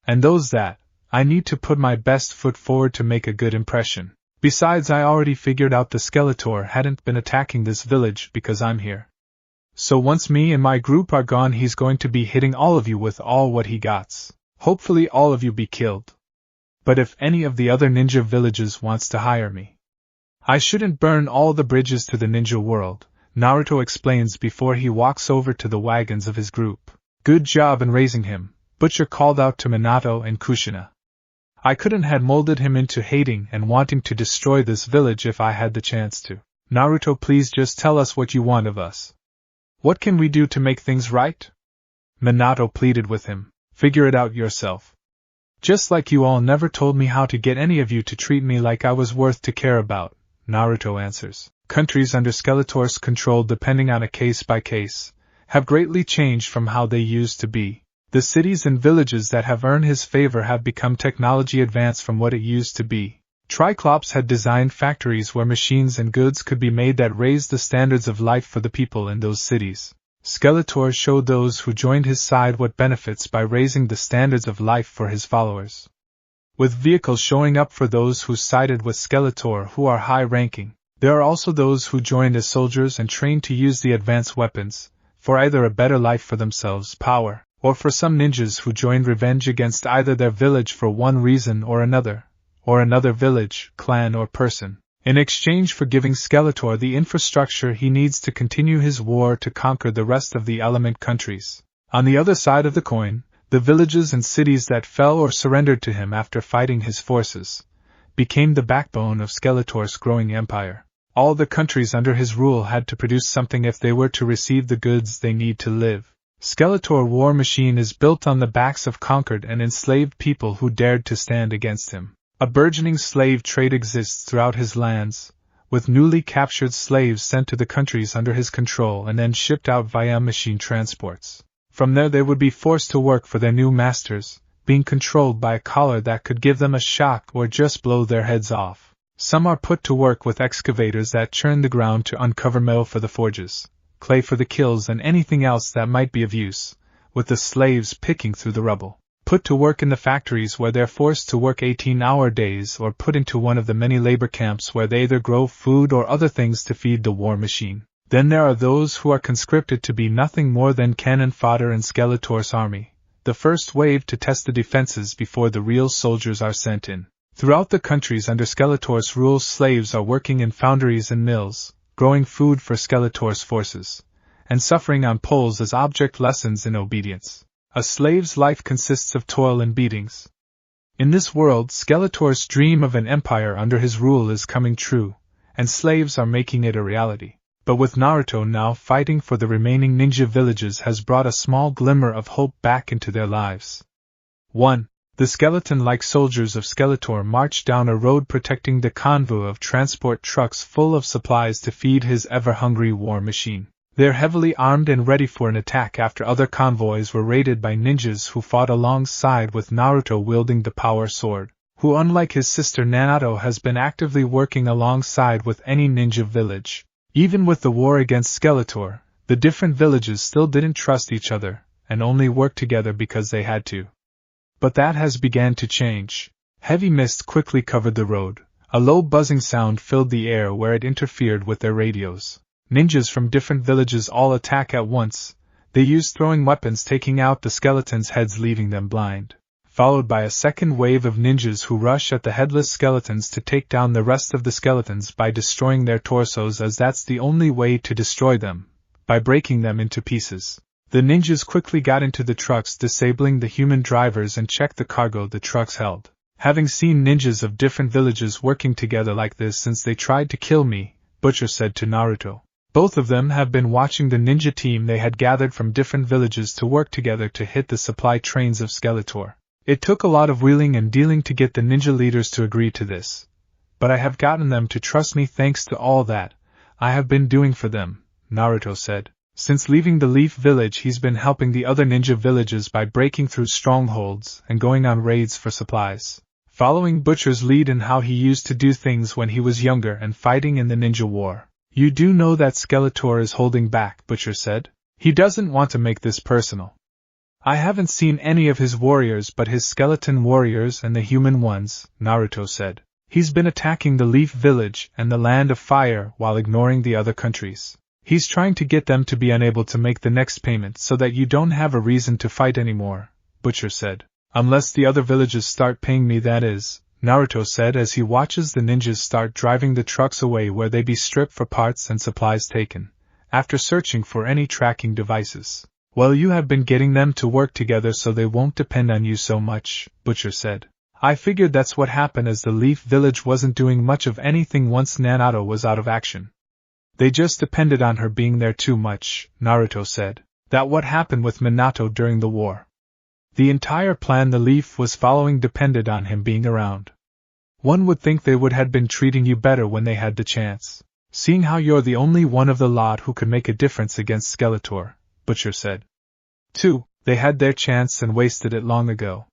And those that, I need to put my best foot forward to make a good impression. Besides, I already figured out the Skeletor hadn't been attacking this village because I'm here. So once me and my group are gone, he's going to be hitting all of you with all what he gots. Hopefully all of you be killed. But if any of the other ninja villages wants to hire me, I shouldn't burn all the bridges to the ninja world, Naruto explains before he walks over to the wagons of his group. Good job in raising him, Butcher called out to Minato and Kushina. I couldn't have molded him into hating and wanting to destroy this village if I had the chance to. Naruto, please just tell us what you want of us. What can we do to make things right? Minato pleaded with him. Figure it out yourself. Just like you all never told me how to get any of you to treat me like I was worth to care about, Naruto answers. Countries under Skeletor's control, depending on a case by case, have greatly changed from how they used to be. The cities and villages that have earned his favor have become technology advanced from what it used to be. Triclops had designed factories where machines and goods could be made that raised the standards of life for the people in those cities. Skeletor showed those who joined his side what benefits by raising the standards of life for his followers. With vehicles showing up for those who sided with Skeletor who are high-ranking, there are also those who joined as soldiers and trained to use the advanced weapons, for either a better life for themselves, power, or for some ninjas who joined revenge against either their village for one reason or another village, clan or person, in exchange for giving Skeletor the infrastructure he needs to continue his war to conquer the rest of the element countries. On the other side of the coin, the villages and cities that fell or surrendered to him after fighting his forces became the backbone of Skeletor's growing empire. All the countries under his rule had to produce something if they were to receive the goods they need to live. Skeletor war machine is built on the backs of conquered and enslaved people who dared to stand against him. A burgeoning slave trade exists throughout his lands, with newly captured slaves sent to the countries under his control and then shipped out via machine transports. From there they would be forced to work for their new masters, being controlled by a collar that could give them a shock or just blow their heads off. Some are put to work with excavators that churn the ground to uncover metal for the forges, clay for the kilns and anything else that might be of use, with the slaves picking through the rubble. Put to work in the factories where they're forced to work 18-hour days or put into one of the many labor camps where they either grow food or other things to feed the war machine. Then there are those who are conscripted to be nothing more than cannon fodder in Skeletor's army, the first wave to test the defenses before the real soldiers are sent in. Throughout the countries under Skeletor's rule, slaves are working in foundries and mills, growing food for Skeletor's forces, and suffering on poles as object lessons in obedience. A slave's life consists of toil and beatings. In this world, Skeletor's dream of an empire under his rule is coming true, and slaves are making it a reality. But with Naruto now fighting for the remaining ninja villages has brought a small glimmer of hope back into their lives. 1. The skeleton-like soldiers of Skeletor march down a road protecting the convoy of transport trucks full of supplies to feed his ever-hungry war machine. They're heavily armed and ready for an attack after other convoys were raided by ninjas who fought alongside with Naruto wielding the power sword, who unlike his sister Nanato has been actively working alongside with any ninja village. Even with the war against Skeletor, the different villages still didn't trust each other, and only worked together because they had to. But that has began to change. Heavy mist quickly covered the road, a low buzzing sound filled the air where it interfered with their radios. Ninjas from different villages all attack at once. They use throwing weapons taking out the skeletons' heads leaving them blind, followed by a second wave of ninjas who rush at the headless skeletons to take down the rest of the skeletons by destroying their torsos, as that's the only way to destroy them, by breaking them into pieces. The ninjas quickly got into the trucks, disabling the human drivers, and checked the cargo the trucks held. Having seen ninjas of different villages working together like this since they tried to kill me, Butcher said to Naruto. Both of them have been watching the ninja team they had gathered from different villages to work together to hit the supply trains of Skeletor. It took a lot of wheeling and dealing to get the ninja leaders to agree to this. But I have gotten them to trust me thanks to all that I have been doing for them, Naruto said. Since leaving the Leaf Village, he's been helping the other ninja villages by breaking through strongholds and going on raids for supplies. Following Butcher's lead in how he used to do things when he was younger and fighting in the ninja war. You do know that Skeletor is holding back, Butcher said. He doesn't want to make this personal. I haven't seen any of his warriors but his skeleton warriors and the human ones, Naruto said. He's been attacking the Leaf Village and the Land of Fire while ignoring the other countries. He's trying to get them to be unable to make the next payment so that you don't have a reason to fight anymore, Butcher said. Unless the other villages start paying me, that is, Naruto said as he watches the ninjas start driving the trucks away where they be stripped for parts and supplies taken, after searching for any tracking devices. Well, you have been getting them to work together so they won't depend on you so much, Butcher said. I figured that's what happened as the Leaf Village wasn't doing much of anything once Naruto was out of action. They just depended on her being there too much, Naruto said. That what happened with Minato during the war. The entire plan the Leaf was following depended on him being around. One would think they would have been treating you better when they had the chance. Seeing how you're the only one of the lot who could make a difference against Skeletor, Butcher said. 2. They had their chance and wasted it long ago.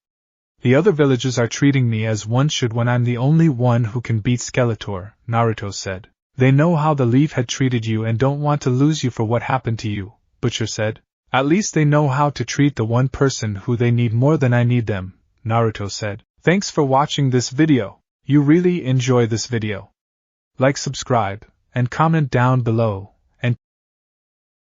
The other villages are treating me as one should when I'm the only one who can beat Skeletor, Naruto said. They know how the Leaf had treated you and don't want to lose you for what happened to you, Butcher said. At least they know how to treat the one person who they need more than I need them, Naruto said. Thanks for watching this video. You really enjoy this video. Like, subscribe, and comment down below.